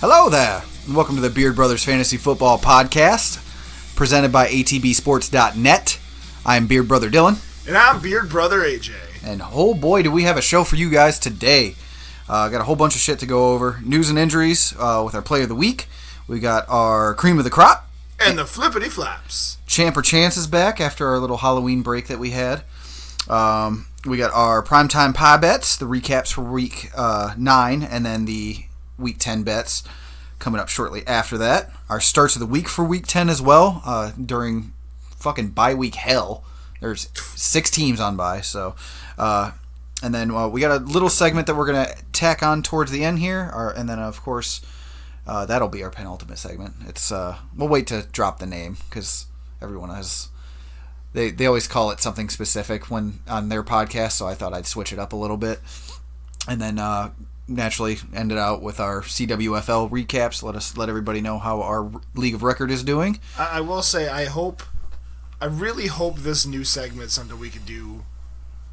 Hello there, and welcome to the Beard Brothers Fantasy Football Podcast, presented by atbsports.net. I'm Beard Brother Dylan. And I'm Beard Brother AJ. And oh boy, do we have a show for you guys today. Got a whole bunch of shit to go over. News and injuries with our Play of the Week. We got our Cream of the Crop. And the Flippity Flaps. Champ or Chance is back after our little Halloween break that we had. We got our Primetime Pie Bets, the recaps for Week 9, and then the Week 10 bets coming up shortly after that. Our starts of the week for Week 10 as well, during fucking bye-week hell. There's 6 teams on bye, so... and then we got a little segment that we're going to tack on towards the end here, and then, of course, that'll be our penultimate segment. It's we'll wait to drop the name, because everyone has... They always call it something specific when on their podcast, so I thought I'd switch it up a little bit. And then... naturally ended out with our CWFL recaps. Let everybody know how our League of Record is doing. I will say I really hope this new segment is something we could do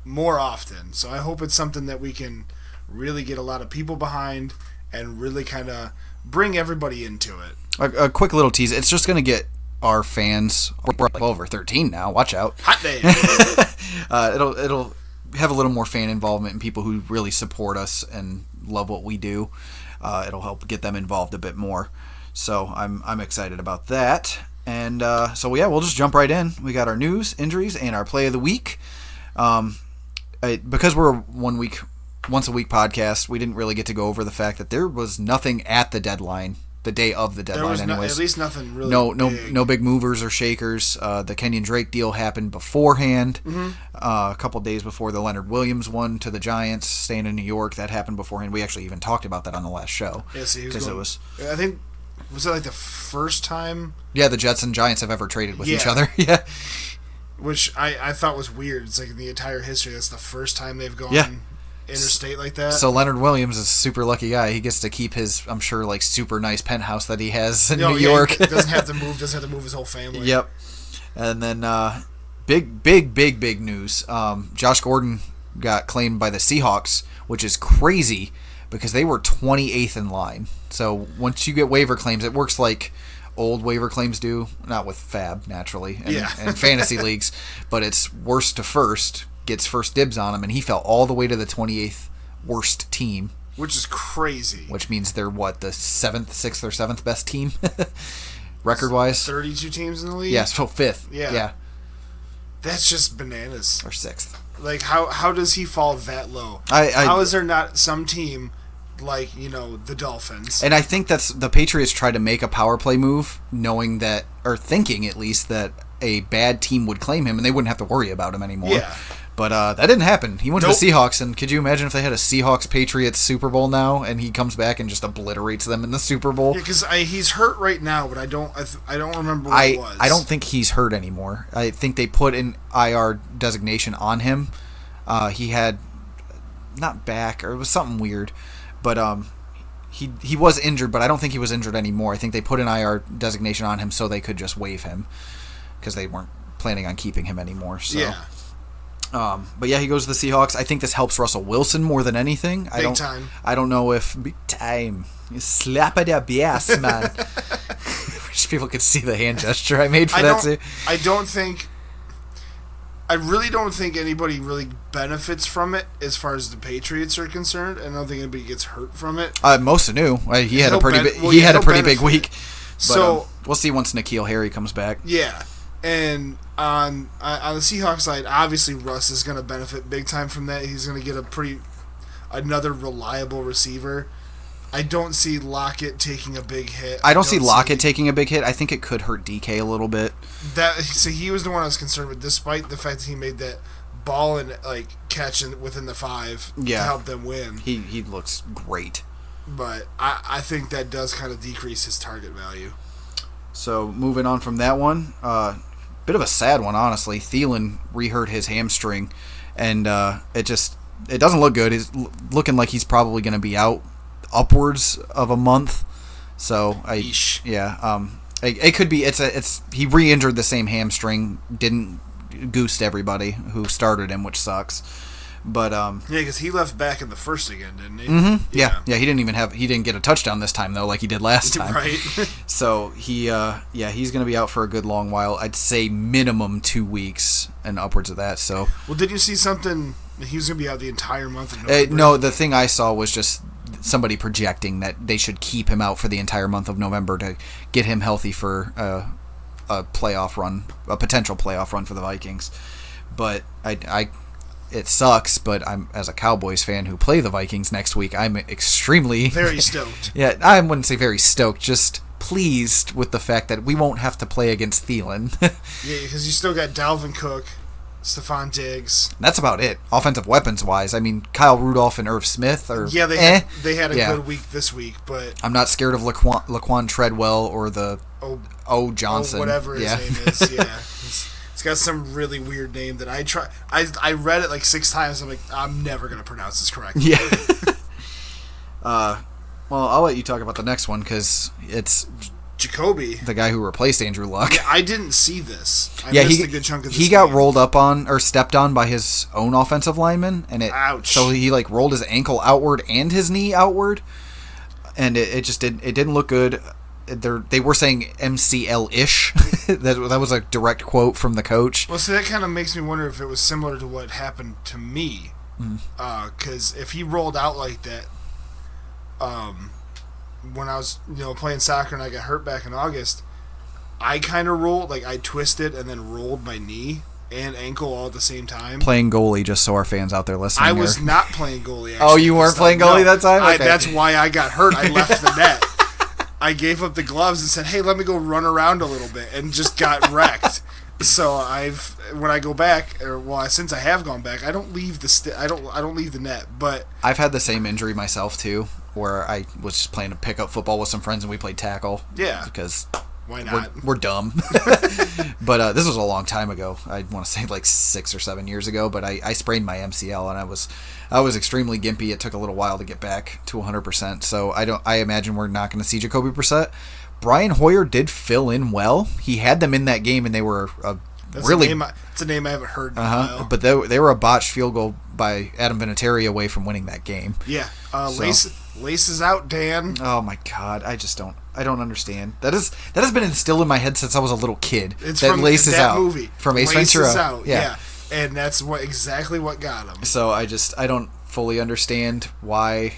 more often. So I hope it's something that we can really get a lot of people behind and really kind of bring everybody into it. A quick little tease. It's just going to get our fans. We're over 13 now. Watch out. Hot day. It'll have a little more fan involvement and people who really support us and love what we do. It'll help get them involved a bit more. So I'm excited about that. And so yeah, we'll just jump right in. We got our news, injuries, and our play of the week. Because we're a once a week podcast, we didn't really get to go over the fact that there was nothing at the deadline. The day of the deadline, anyways. At least nothing really no big movers or shakers. The Kenyon Drake deal happened beforehand. Mm-hmm. A couple days before the Leonard Williams one to the Giants, staying in New York. That happened beforehand. We actually even talked about that on the last show. Yeah, see, was it like the first time? Yeah, the Jets and Giants have ever traded with each other. Yeah. Which I thought was weird. It's like in the entire history, that's the first time they've gone interstate like that. So Leonard Williams is a super lucky guy. He gets to keip his, I'm sure, like super nice penthouse that he has in New York. He doesn't have to move his whole family. Yep. And then big news. Josh Gordon got claimed by the Seahawks, which is crazy because they were 28th in line. So once you get waiver claims, it works like old waiver claims do, not with Fab naturally and fantasy leagues, but it's worst to first. Gets first dibs on him, and he fell all the way to the 28th worst team. Which is crazy. Which means they're, the 6th or 7th best team? Record-wise? 32 teams in the league? Yeah, so 5th. Yeah. That's just bananas. Or 6th. Like, how does he fall that low? How is there not some team like, the Dolphins? And I think that's the Patriots tried to make a power play move, knowing that, or thinking at least, that a bad team would claim him, and they wouldn't have to worry about him anymore. Yeah. But that didn't happen. He went to the Seahawks, and could you imagine if they had a Seahawks-Patriots Super Bowl now, and he comes back and just obliterates them in the Super Bowl? Yeah, because he's hurt right now, but I don't remember what it was. I don't think he's hurt anymore. I think they put an IR designation on him. He had not back, or it was something weird, but he was injured, but I don't think he was injured anymore. I think they put an IR designation on him so they could just waive him because they weren't planning on keeping him anymore. So. Yeah. But yeah, he goes to the Seahawks. I think this helps Russell Wilson more than anything. Big time. I don't know if big time. You slap at that BS, man. Wish people could see the hand gesture I made for that too. I really don't think anybody really benefits from it as far as the Patriots are concerned. I don't think anybody gets hurt from it. Most knew he had a pretty big week. But, so we'll see once N'Keal Harry comes back. Yeah. And on the Seahawks side, obviously Russ is going to benefit big time from that. He's going to get another reliable receiver. I don't see Lockett taking a big hit. I don't see Lockett taking a big hit. I think it could hurt DK a little bit. So he was the one I was concerned with, despite the fact that he made that ball and catch within the 5 to help them win. He looks great. But I think that does kind of decrease his target value. So moving on from that one, bit of a sad one, honestly. Thielen re-hurt his hamstring, and it doesn't look good. He's looking like he's probably going to be out upwards of a month. So it could be. He re-injured the same hamstring. Didn't goosed everybody who started him, which sucks. But yeah, because he left back in the first again, didn't he? Mm-hmm. Yeah. He didn't get a touchdown this time though, like he did last time. Right. So he's going to be out for a good long while. I'd say minimum 2 weeks and upwards of that. So. Well, did you see something? He was going to be out the entire month of November. No, the thing I saw was just somebody projecting that they should keep him out for the entire month of November to get him healthy for a playoff run, a potential playoff run for the Vikings. But it sucks, but I'm, as a Cowboys fan who play the Vikings next week, I'm extremely... Very stoked. Yeah, I wouldn't say very stoked, just pleased with the fact that we won't have to play against Thielen. Yeah, because you still got Dalvin Cook, Stephon Diggs. That's about it, offensive weapons-wise. I mean, Kyle Rudolph and Irv Smith are... Yeah, they had a good week this week, but... I'm not scared of Laquan Treadwell or the O. Johnson. Whatever his name is, yeah. It's got some really weird name that I read it like 6 times. I'm like, I'm never going to pronounce this correctly. Yeah. Well, I'll let you talk about the next one because it's Jacoby, the guy who replaced Andrew Luck. Yeah, I didn't see this. I missed a good chunk of this. He got rolled up on or stepped on by his own offensive lineman, and ouch. So he like rolled his ankle outward and his knee outward, and it didn't look good. They were saying MCL-ish. that was a direct quote from the coach. Well, so that kind of makes me wonder if it was similar to what happened to me. Because if he rolled out like that, when I was playing soccer and I got hurt back in August, I kind of rolled, like I twisted and then rolled my knee and ankle all at the same time. Playing goalie, just so our fans out there listening. I was not playing goalie. Oh, you weren't playing goalie that time? Okay. That's why I got hurt. I left the net. I gave up the gloves and said, "Hey, let me go run around a little bit," and just got wrecked. So when I go back, since I have gone back, I don't leave I don't leave the net. But I've had the same injury myself too, where I was just playing a pickup football with some friends and we played tackle. Yeah, because why not? We're dumb. But this was a long time ago. I want to say like 6 or 7 years ago. But I sprained my MCL and I was extremely gimpy. It took a little while to get back to 100%. So I imagine we're not going to see Jacoby Brissett. Brian Hoyer did fill in well. He had them in that game, and they were it's a name I haven't heard in a while. But they were a botched field goal by Adam Vinatieri away from winning that game. Yeah. Laces out, Dan. Oh my God, I don't understand. That has been instilled in my head since I was a little kid. It's from Laces that Out movie. From Ace Laces Ventura. Out, yeah. And that's exactly what got him. So I don't fully understand why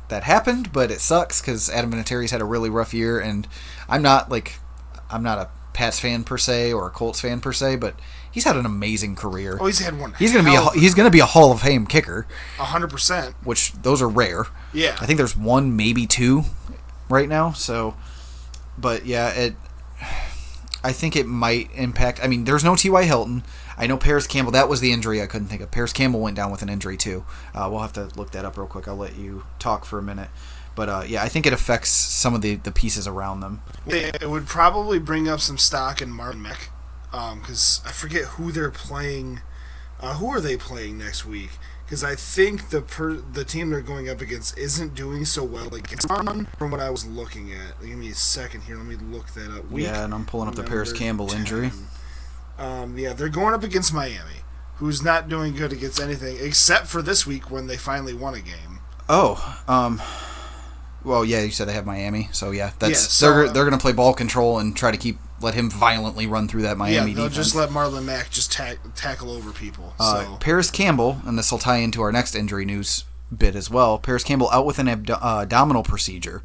that happened, but it sucks because Adam Vinatieri's had a really rough year, and I'm not a Pats fan per se or a Colts fan per se, but he's had an amazing career. Oh, he's had one. He's gonna be a Hall of Fame kicker. 100%. Which those are rare. Yeah. I think there's 1, maybe 2, right now. So, but yeah, I think it might impact. I mean, there's no T.Y. Hilton. I know Paris Campbell. That was the injury I couldn't think of. Paris Campbell went down with an injury too. We'll have to look that up real quick. I'll let you talk for a minute. But yeah, I think it affects some of the pieces around them. It would probably bring up some stock in Marlon Mack, because I forget who they're playing. Who are they playing next week? Because I think the team they're going up against isn't doing so well against them from what I was looking at. Give me a second here. Let me look that up. Yeah, and I'm pulling up the Paris Campbell 10. Injury. Yeah, they're going up against Miami, who's not doing good against anything except for this week when they finally won a game. Well, yeah, you said they have Miami, so yeah, they're going to play ball control and try to let him violently run through that Miami defense. Just let Marlon Mack just tackle over people. Paris Campbell, and this will tie into our next injury news bit as well. Paris Campbell out with an abdominal procedure.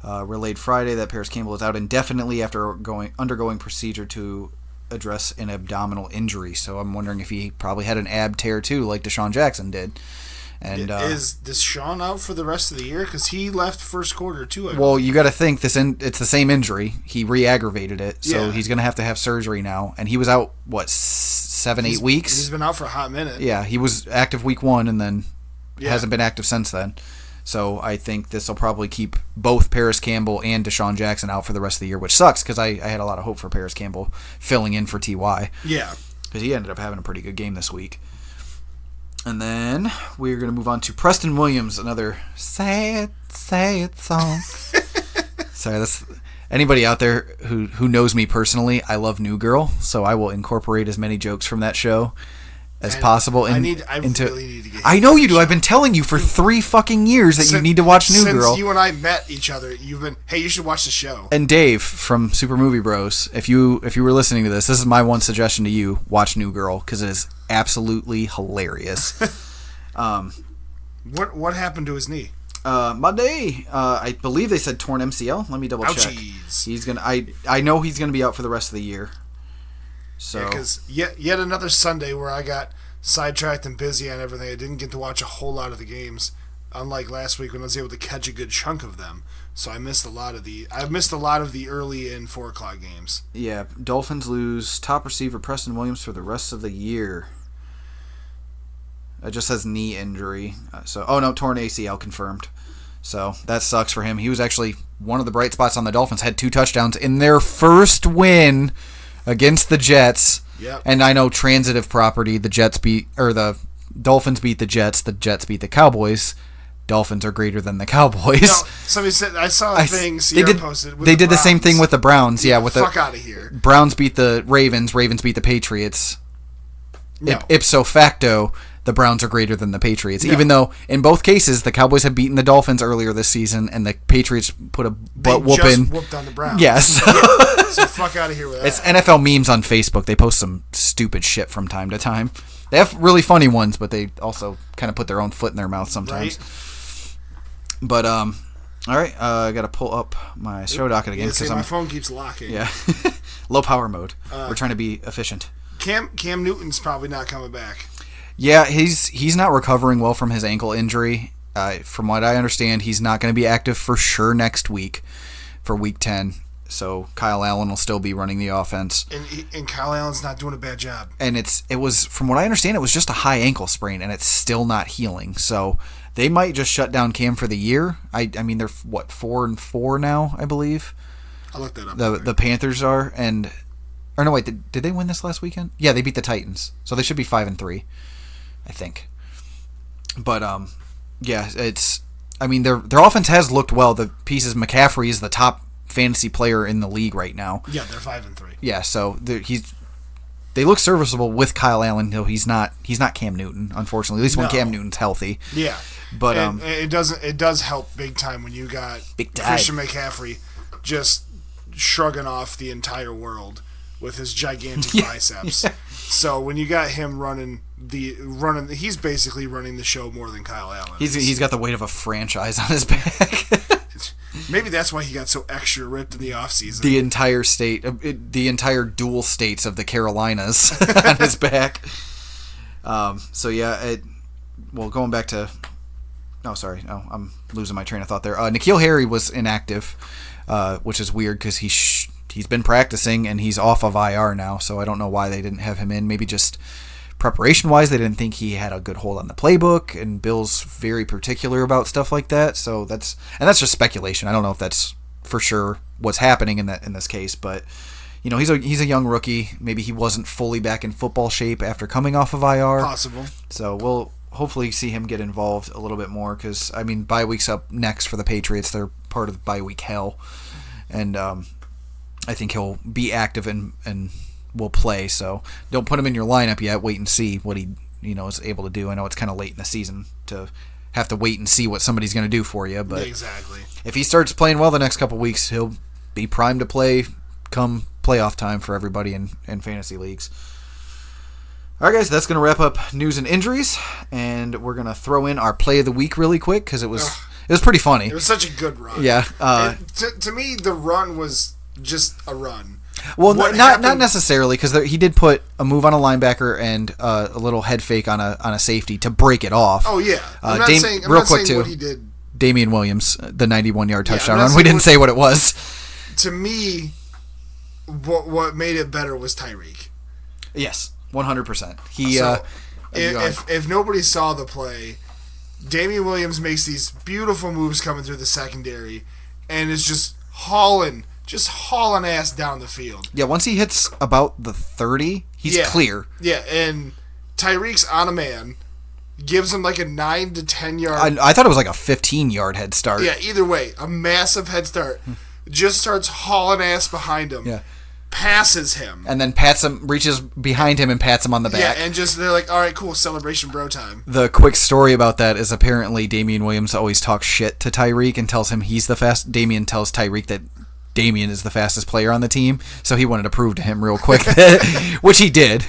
Relayed Friday that Paris Campbell is out indefinitely after undergoing procedure to address an abdominal injury. So I'm wondering if he probably had an ab tear too, like Deshaun Jackson did. And is Deshaun out for the rest of the year? Because he left first quarter too. Well, you got to think it's the same injury. He re-aggravated it, so he's going to have surgery now. And he was out 7-8 weeks. He's been out for a hot minute. Yeah, he was active week 1 and then hasn't been active since then. So I think this will probably keep both Paris Campbell and Deshaun Jackson out for the rest of the year, which sucks because I had a lot of hope for Paris Campbell filling in for T.Y. Yeah. Because he ended up having a pretty good game this week. And then we're going to move on to Preston Williams, another sad song. Sorry, anybody out there who knows me personally, I love New Girl, so I will incorporate as many jokes from that show as possible. I really need to get. I know you do. I've been telling you for 3 fucking years that you need to watch New Girl. Since you and I met each other, you've been, hey, you should watch the show. And Dave from Super Movie Bros, if you were listening to this is my one suggestion to you: watch New Girl because it is absolutely hilarious. What happened to his knee? Monday, I believe they said torn MCL. Let me double check. Ouchies. He's gonna. I know he's gonna be out for the rest of the year. So because yet another Sunday where I got sidetracked and busy on everything. I didn't get to watch a whole lot of the games, unlike last week when I was able to catch a good chunk of them. So I missed a lot of the early and 4:00 games. Yeah, Dolphins lose top receiver Preston Williams for the rest of the year. It just says knee injury. Torn ACL confirmed. So that sucks for him. He was actually one of the bright spots on the Dolphins. Had 2 touchdowns in their first win against the Jets. Yep. And I know transitive property. The Dolphins beat the Jets beat the Cowboys. Dolphins are greater than the Cowboys. No, somebody said I saw a thing Sierra posted. They did the same thing with the Browns. Yeah, with fuck out of here. Browns beat the Ravens. Ravens beat the Patriots. No. Ipso facto, the Browns are greater than the Patriots, even though in both cases the Cowboys had beaten the Dolphins earlier this season, and the Patriots put a butt whooping. They just whooped on the Browns. Yes. So fuck out of here with that. It's NFL memes on Facebook. They post some stupid shit from time to time. They have really funny ones, but they also kind of put their own foot in their mouth sometimes. Right. But all right, I got to pull up my show docket again because my phone keeps locking. Yeah, low power mode. We're trying to be efficient. Cam Newton's probably not coming back. Yeah, he's not recovering well from his ankle injury. From what I understand, he's not going to be active for sure next week for Week 10. So Kyle Allen will still be running the offense. And Kyle Allen's not doing a bad job. And it was from what I understand, it was just a high ankle sprain, and it's still not healing. So they might just shut down Cam for the year. I mean, they're 4-4 now, I believe. I looked that up. The Panthers are, or no, wait, did they win this last weekend? Yeah, they beat the Titans, so they should be 5-3, I think. But yeah, their offense has looked well. The pieces, McCaffrey is the top fantasy player in the league right now. Yeah, they're 5-3. Yeah, so they look serviceable with Kyle Allen, though he's not Cam Newton, unfortunately. At least when Cam Newton's healthy. Yeah, but it does help big time when you got Christian McCaffrey just shrugging off the entire world with his gigantic biceps. Yeah. So when you got him running, he's basically running the show more than Kyle Allen. He's got the weight of a franchise on his back. Maybe that's why he got so extra ripped in the offseason. The entire dual states of the Carolinas on his back. So yeah, going back to. I'm losing my train of thought there. N'Keal Harry was inactive, which is weird because he's been practicing and he's off of IR now. So I don't know why they didn't have him in. Maybe just preparation-wise, they didn't think he had a good hold on the playbook, and Bill's very particular about stuff like that. So that's just speculation. I don't know if that's for sure what's happening in this case, but he's a young rookie. Maybe he wasn't fully back in football shape after coming off of IR. Possible. So we'll hopefully see him get involved a little bit more because bye week's up next for the Patriots. They're part of bye week hell, and I think he'll be active and will play, so don't put him in your lineup yet. Wait and see what he is able to do. I know it's kind of late in the season to have to wait and see what somebody's going to do for you, but exactly. If he starts playing well the next couple weeks, he'll be primed to play come playoff time for everybody in fantasy leagues. All right, guys, that's going to wrap up news and injuries, and we're going to throw in our play of the week really quick because it was pretty funny. It was such a good run. Yeah. To me, the run was just a run. Well, not necessarily, because he did put a move on a linebacker and a little head fake on a safety to break it off. Oh yeah, I'm not saying what he did. Damien Williams, the 91-yard touchdown run. We didn't say what it was. To me, what made it better was Tyreek. Yes, 100%. If nobody saw the play, Damien Williams makes these beautiful moves coming through the secondary, and is just hauling ass down the field. Yeah, once he hits about the 30, he's clear. Yeah, and Tyreek's on a man, gives him like a 9 to 10 yard. I thought it was like a 15-yard head start. Yeah, either way, a massive head start. Just starts hauling ass behind him. Yeah. passes him. And then reaches behind him and pats him on the back. Yeah, and they're like, all right, cool, celebration bro time. The quick story about that is apparently Damien Williams always talks shit to Tyreek and tells him he's the fast. Damien tells Tyreek that Damien is the fastest player on the team, so he wanted to prove to him real quick, which he did.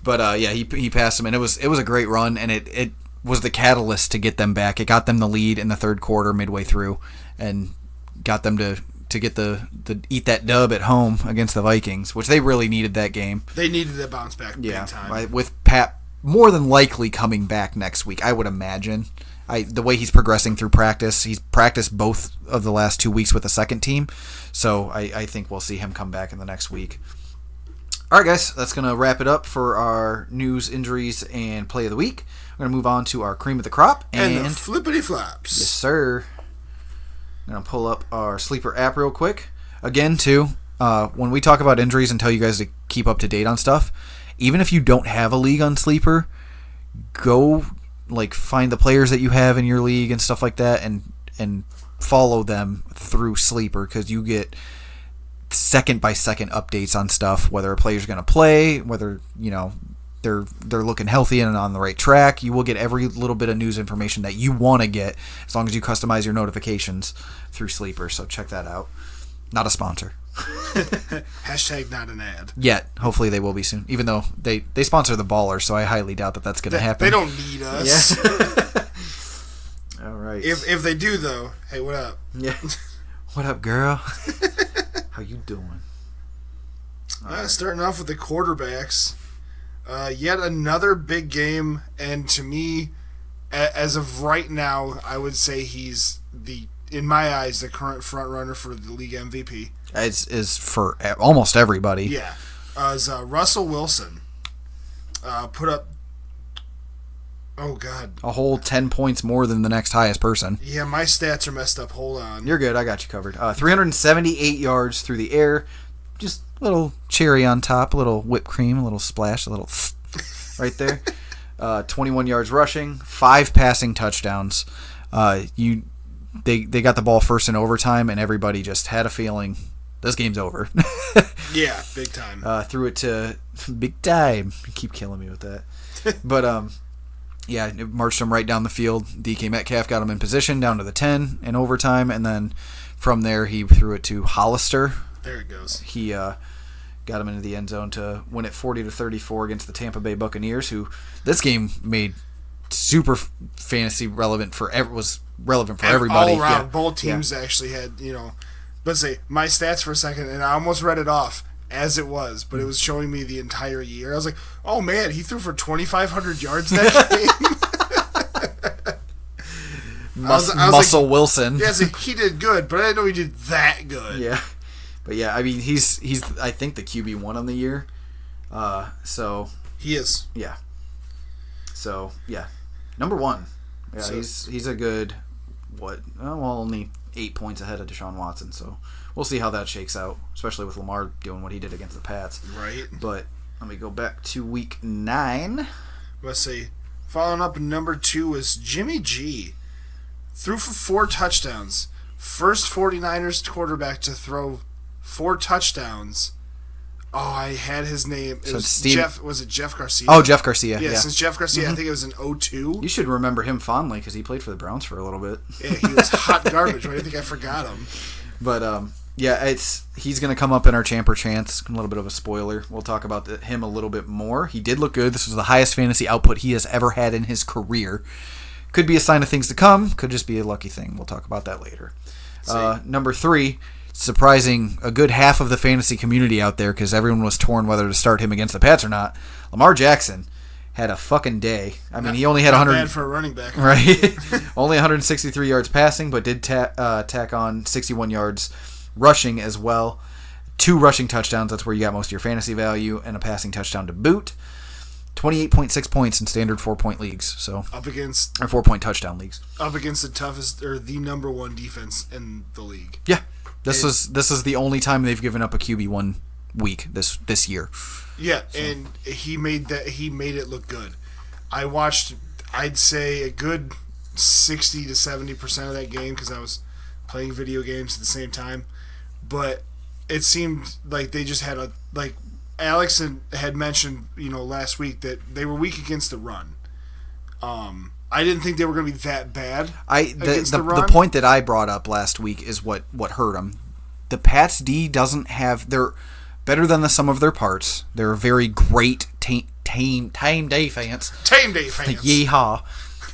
But he passed him, and it was a great run, and it was the catalyst to get them back. It got them the lead in the third quarter midway through, and got them to get the eat that dub at home against the Vikings, which they really needed that game. They needed to bounce back big time. With Pat more than likely coming back next week, I would imagine. The way he's progressing through practice, he's practiced both of the last 2 weeks with the second team, so I think we'll see him come back in the next week. All right, guys, that's going to wrap it up for our news, injuries, and play of the week. We're going to move on to our cream of the crop. And the flippity flops. Yes, sir. I'm going to pull up our sleeper app real quick. Again, too, when we talk about injuries and tell you guys to keep up to date on stuff, even if you don't have a league on sleeper, go find the players that you have in your league and stuff like that, and follow them through sleeper, because you get second by second updates on stuff, whether a player's going to play, whether they're looking healthy and on the right track. You will get every little bit of news information that you want to get, as long as you customize your notifications through sleeper. So check that out. Not a sponsor. Hashtag not an ad. Yet. Hopefully they will be soon, even though they sponsor the Baller, so I highly doubt that that's going to happen. They don't need us. Yeah. All right. If they do, though, hey, what up? Yeah. What up, girl? How you doing? Right. Starting off with the quarterbacks. Yet another big game, and to me, as of right now, I would say he's in my eyes, the current front runner for the league MVP. Is for almost everybody. Yeah. Russell Wilson put up, oh God, a whole 10 points more than the next highest person. Yeah, my stats are messed up. Hold on. You're good. I got you covered. 378 yards through the air. Just a little cherry on top, a little whipped cream, a little splash, a little right there. 21 yards rushing, 5 passing touchdowns. They got the ball first in overtime, and everybody just had a feeling this game's over. Yeah, big time. Threw it to big time. You keep killing me with that. But it marched him right down the field. DK Metcalf got him in position down to the 10 in overtime, and then from there he threw it to Hollister. There it goes. He got him into the end zone to win it 40-34 against the Tampa Bay Buccaneers, who this game made super fantasy relevant was relevant for everybody. All around, both teams actually had, let's say my stats for a second, and I almost read it off as it was, but it was showing me the entire year. I was like, oh man, he threw for 2,500 yards that game. Muscle Wilson. Yeah, he did good, but I didn't know he did that good. Yeah. But yeah, I mean, he's I think the QB1 on the year. So he is. Yeah. So yeah, number 1. Yeah, so, he's a good only 8 points ahead of Deshaun Watson. So we'll see how that shakes out, especially with Lamar doing what he did against the Pats. Right. But let me go back to week 9. Let's see. Following up, number 2 was Jimmy G. Threw for 4 touchdowns. First 49ers quarterback to throw 4 touchdowns. Oh, I had his name. It was Jeff. Was it Jeff Garcia? Oh, Jeff Garcia. Yeah, since Jeff Garcia, I think it was in 2002. You should remember him fondly because he played for the Browns for a little bit. Yeah, he was hot garbage. Why do you think I forgot him? But he's going to come up in our Champer Chance. A little bit of a spoiler. We'll talk about him a little bit more. He did look good. This was the highest fantasy output he has ever had in his career. Could be a sign of things to come. Could just be a lucky thing. We'll talk about that later. Number 3, surprising a good half of the fantasy community out there because everyone was torn whether to start him against the Pats or not. Lamar Jackson had a fucking day. I mean, he only had 100. Bad for a running back, right? Only 163 yards passing, but did tack on 61 yards rushing as well. 2 rushing touchdowns. That's where you got most of your fantasy value, and a passing touchdown to boot. 28.6 points in standard 4-point leagues. So up against 4-point touchdown leagues. Up against the toughest or the number 1 defense in the league. Yeah. This is the only time they've given up a QB1 week this year. Yeah, so. And he made it look good. I watched, I'd say, a good 60 to 70% of that game because I was playing video games at the same time. But it seemed like they just had Alex had mentioned, last week that they were weak against the run. I didn't think they were going to be that bad against the run. The point that I brought up last week is what hurt them. The Pats D doesn't have... They're better than the sum of their parts. They're a very great tame defense. Tame defense. Yeehaw.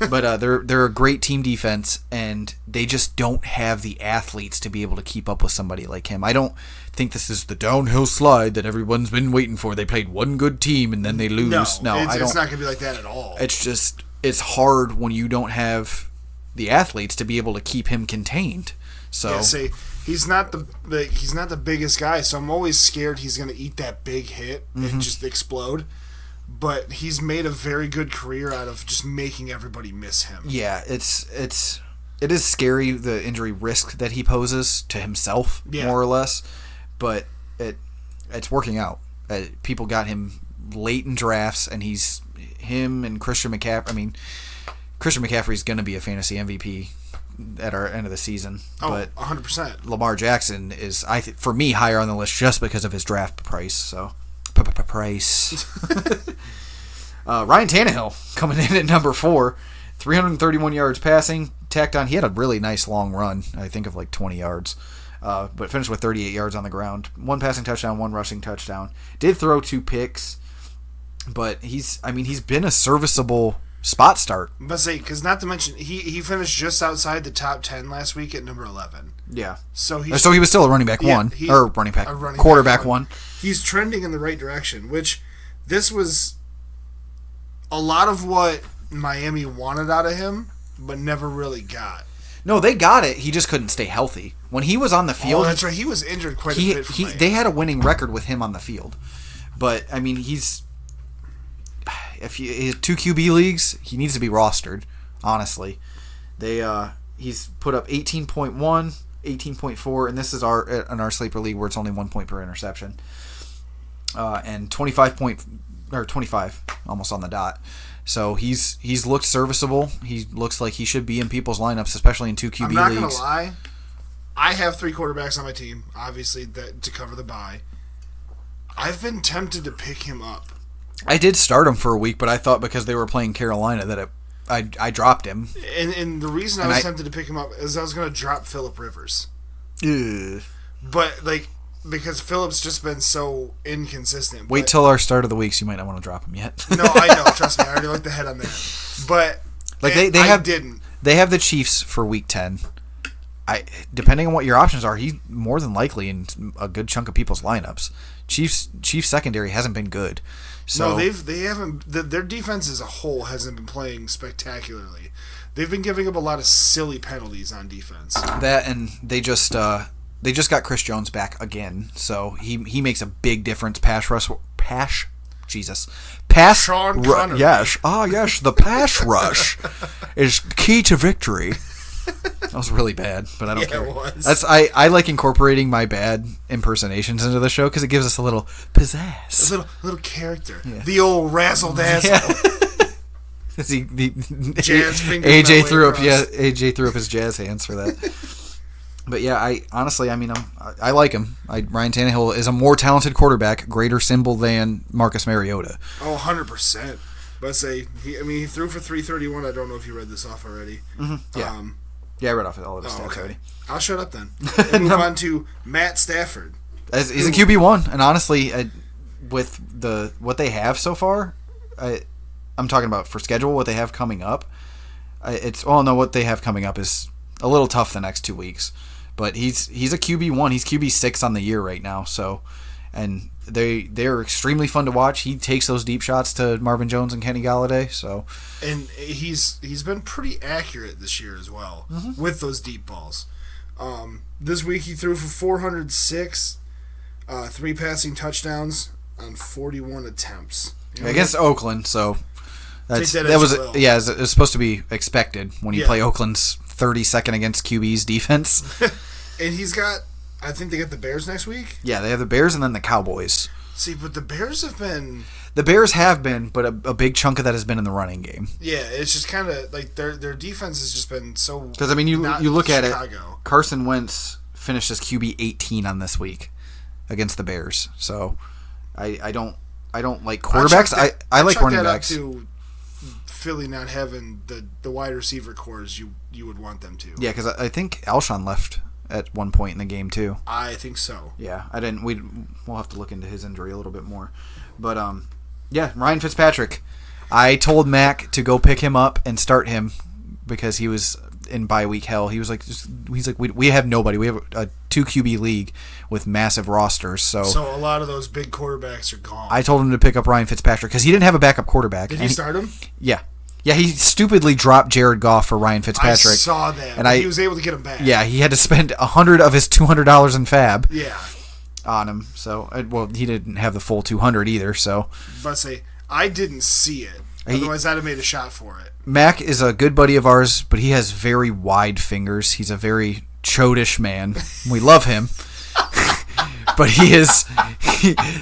But they're a great team defense, and they just don't have the athletes to be able to keep up with somebody like him. I don't think this is the downhill slide that everyone's been waiting for. They played one good team, and then they lose. No, it's not going to be like that at all. It's just... It's hard when you don't have the athletes to be able to keep him contained. So yeah, see, he's not the biggest guy, so I'm always scared he's going to eat that big hit and just explode. But he's made a very good career out of just making everybody miss him. Yeah, it is scary, the injury risk that he poses to himself, more or less. But it's working out. People got him late in drafts, and him and Christian McCaffrey. I mean, Christian McCaffrey's going to be a fantasy MVP at our end of the season. Oh, but 100%. Lamar Jackson is, for me, higher on the list just because of his draft price. So, price. Ryan Tannehill coming in at number 4, 331 yards passing, tacked on. He had a really nice long run, I think of like 20 yards, but finished with 38 yards on the ground. 1 passing touchdown, 1 rushing touchdown. Did throw 2 picks. But he's been a serviceable spot start. But because not to mention, he finished just outside the top 10 last week at number 11. Yeah. So he was still a running back quarterback one. He's trending in the right direction, which this was a lot of what Miami wanted out of him, but never really got. No, they got it. He just couldn't stay healthy. When he was on the field... Oh, that's right. He was injured quite a bit. They had a winning record with him on the field. But, I mean, if he 2 QB leagues, he needs to be rostered, honestly. He's put up 18.1, 18.4, and this is in our sleeper league where it's only 1 point per interception. And 25, almost on the dot. So he's looked serviceable. He looks like he should be in people's lineups, especially in 2 QB leagues. I'm not going to lie. I have 3 quarterbacks on my team, obviously, to cover the bye. I've been tempted to pick him up. I did start him for a week, but I thought because they were playing Carolina that I dropped him. And the reason I was tempted to pick him up is I was going to drop Phillip Rivers. Ugh. But, because Phillip's just been so inconsistent. Wait till our start of the week, so you might not want to drop him yet. No, I know. Trust me. I already looked ahead on that. But they have the Chiefs for week 10. Depending on what your options are, he's more than likely in a good chunk of people's lineups. Chiefs secondary hasn't been good. So, no, they haven't. Their defense as a whole hasn't been playing spectacularly. They've been giving up a lot of silly penalties on defense. That, and they just got Chris Jones back again, so he makes a big difference. Sean Connery. Yes, the pass rush is key to victory. That was really bad, but I don't care. It was. I like incorporating my bad impersonations into the show because it gives us a little pizzazz, a little character. Yeah. The old razzle dazzle. Yeah. Jazz fingers. AJ threw up his jazz hands for that. But yeah, I like him. Ryan Tannehill is a more talented quarterback, greater symbol than Marcus Mariota. Oh, 100%. But he threw for 331. I don't know if you read this off already. Mm-hmm. Yeah. Yeah, I read off all of his stats already. I'll shut up then. And move on to Matt Stafford. He's a QB1, and honestly, with what they have so far, I'm talking about for schedule, what they have coming up. What they have coming up is a little tough the next 2 weeks. But he's a QB1. He's QB6 on the year right now. So, and they're extremely fun to watch. He takes those deep shots to Marvin Jones and Kenny Golladay. So, and he's been pretty accurate this year as well with those deep balls. This week he threw for 406, 3 passing touchdowns on 41 attempts against Oakland. So it was supposed to be expected when you play Oakland's 32nd against QB's defense. And I think they get the Bears next week. Yeah, they have the Bears and then the Cowboys. See, but the Bears have been... The Bears have been, but a big chunk of that has been in the running game. Yeah, it's just kind of like their defense has just been so... Because, you look at it, Carson Wentz finished as QB 18 on this week. against the Bears. So I don't like quarterbacks. I like running backs. To Philly not having the wide receiver cores you would want them to. Yeah, because I think Alshon left at one point in the game too. I think so. Yeah, I didn't. We'll have to look into his injury a little bit more, but yeah, Ryan Fitzpatrick. I told Mac to go pick him up and start him because he was in bye week hell. He's like we have nobody. We have a 2 QB league with massive rosters. So a lot of those big quarterbacks are gone. I told him to pick up Ryan Fitzpatrick because he didn't have a backup quarterback. Did you start him? Yeah. Yeah, he stupidly dropped Jared Goff for Ryan Fitzpatrick. I saw that, and he was able to get him back. Yeah, he had to spend $100 of his $200 in fab. Yeah. On him. So, well, he didn't have the full 200 either. So, but I didn't see it. Otherwise, I'd have made a shot for it. Mac is a good buddy of ours, but he has very wide fingers. He's a very chodish man. We love him. But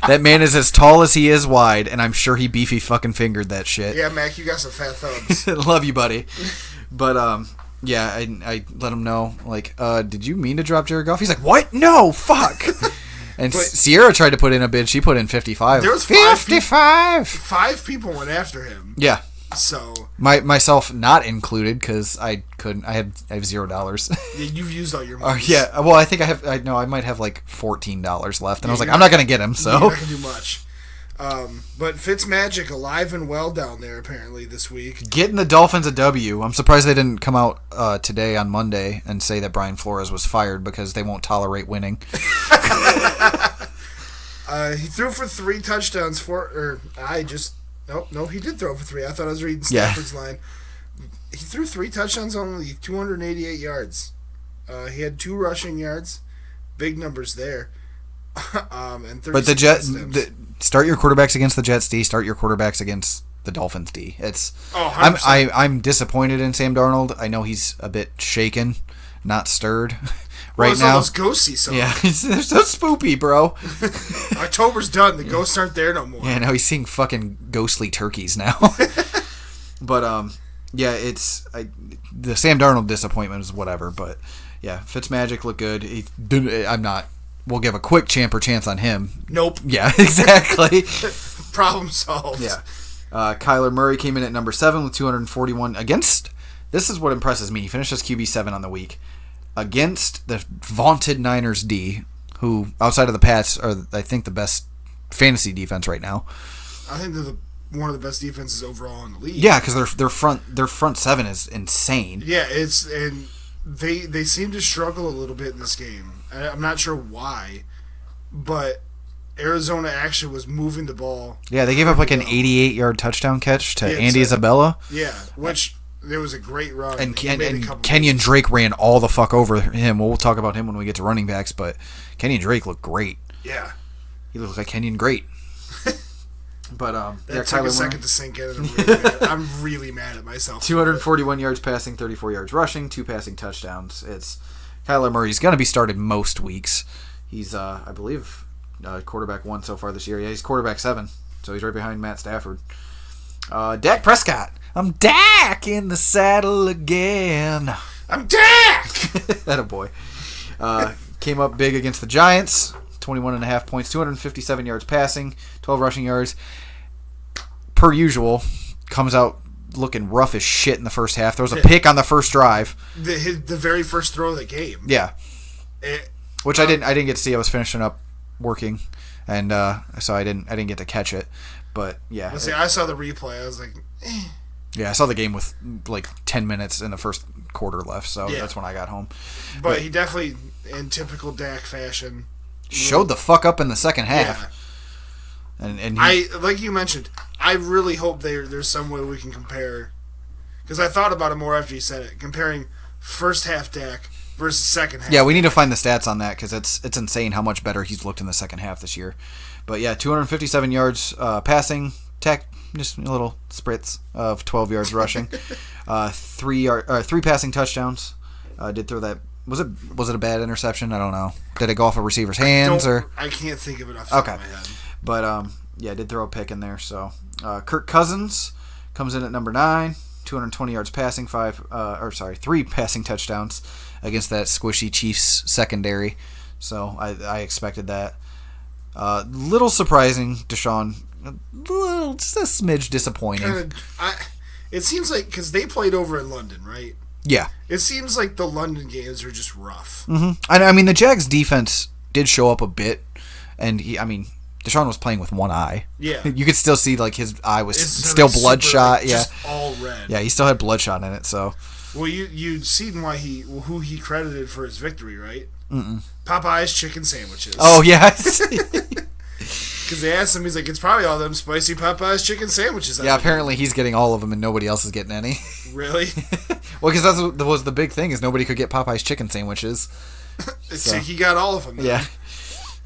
that man is as tall as he is wide, and I'm sure he beefy fucking fingered that shit. Yeah, Mac, you got some fat thumbs. Love you, buddy. But, yeah, I let him know, like, did you mean to drop Jared Goff? He's like, what? No, fuck. And Sierra tried to put in a bid. She put in 55. There was 55. 5 people went after him. Yeah. So myself not included because I couldn't. I have $0. Yeah, you've used all your money. Yeah. Well, I think I might have like $14 left, and I was like, I'm not gonna get him. So you're not gonna do much. But Fitzmagic alive and well down there apparently this week. Getting the Dolphins a W. I'm surprised they didn't come out today on Monday and say that Brian Flores was fired because they won't tolerate winning. He threw for 3 touchdowns No, he did throw for 3. I thought I was reading Stafford's line. He threw 3 touchdowns, only 288 yards. He had 2 rushing yards, big numbers there. And 36 but the Jets, start your quarterbacks against the Jets D. Start your quarterbacks against the Dolphins D. I'm disappointed in Sam Darnold. I know he's a bit shaken, not stirred. Right now, those ghosts. Yeah, they're so spoopy, bro. October's done. The ghosts aren't there no more. Yeah, now he's seeing fucking ghostly turkeys now. But yeah, the Sam Darnold disappointment is whatever. But yeah, Fitzmagic looked good. We'll give a quick champer chance on him. Nope. Yeah, exactly. Problem solved. Yeah. Kyler Murray came in at number 7 with 241 against. This is what impresses me. He finished as QB7 on the week. Against the vaunted Niners D, who, outside of the Pats, are, I think, the best fantasy defense right now. I think they're one of the best defenses overall in the league. Yeah, because their front 7 is insane. Yeah, and they seem to struggle a little bit in this game. I'm not sure why, but Arizona actually was moving the ball. Yeah, they gave up like an 88-yard touchdown catch to Andy Isabella. Yeah, which... There was a great run. And Kenyon Drake ran all the fuck over him. We'll talk about him when we get to running backs, but Kenyon Drake looked great. Yeah. He looked like Kenyon great. But that took a second to sink in, and I'm really mad at myself. 241 yards passing, 34 yards rushing, 2 passing touchdowns. It's Kyler Murray's going to be started most weeks. He's, I believe, quarterback 1 so far this year. Yeah, he's quarterback 7, so he's right behind Matt Stafford. Dak Prescott. I'm Dak in the saddle again. I'm Dak! Attaboy. Came up big against the Giants. 21.5 points, 257 yards passing, 12 rushing yards. Per usual, comes out looking rough as shit in the first half. There was a pick on the first drive. The very first throw of the game. Yeah. Which I didn't get to see. I was finishing up working, and so I didn't get to catch it. But yeah. I saw the replay. I was like, eh. Yeah, I saw the game with like 10 minutes in the first quarter left, so that's when I got home. But he definitely, in typical Dak fashion, showed the fuck up in the second half. Yeah. And like you mentioned, I really hope there's some way we can compare, because I thought about it more after you said it, comparing first half Dak versus second half. Yeah, we need to find the stats on that because it's insane how much better he's looked in the second half this year. But yeah, 257 yards passing, just a little spritz of 12 yards rushing, 3 passing touchdowns. Did throw that? Was it a bad interception? I don't know. Did it go off a receiver's hands I can't think of it off the top of my head. But yeah, did throw a pick in there. So Kirk Cousins comes in at number 9, 220 yards passing, 3 passing touchdowns against that squishy Chiefs secondary. So I expected that. Little surprising, Deshaun. Just a smidge disappointing. It seems like, because they played over in London, right? Yeah. It seems like the London games are just rough. Mm-hmm. I mean, the Jags' defense did show up a bit, and Deshaun was playing with one eye. Yeah. You could still see, like, his eye was still bloodshot. Like, just all red. Yeah, he still had bloodshot in it, so. Well, you'd seen who he credited for his victory, right? Mm-mm. Popeye's chicken sandwiches. Oh, yeah. Because they asked him, he's like, it's probably all them spicy Popeye's chicken sandwiches. Yeah, apparently he's getting all of them and nobody else is getting any. Really? Well, because that was the big thing, is nobody could get Popeye's chicken sandwiches. So he got all of them. Then.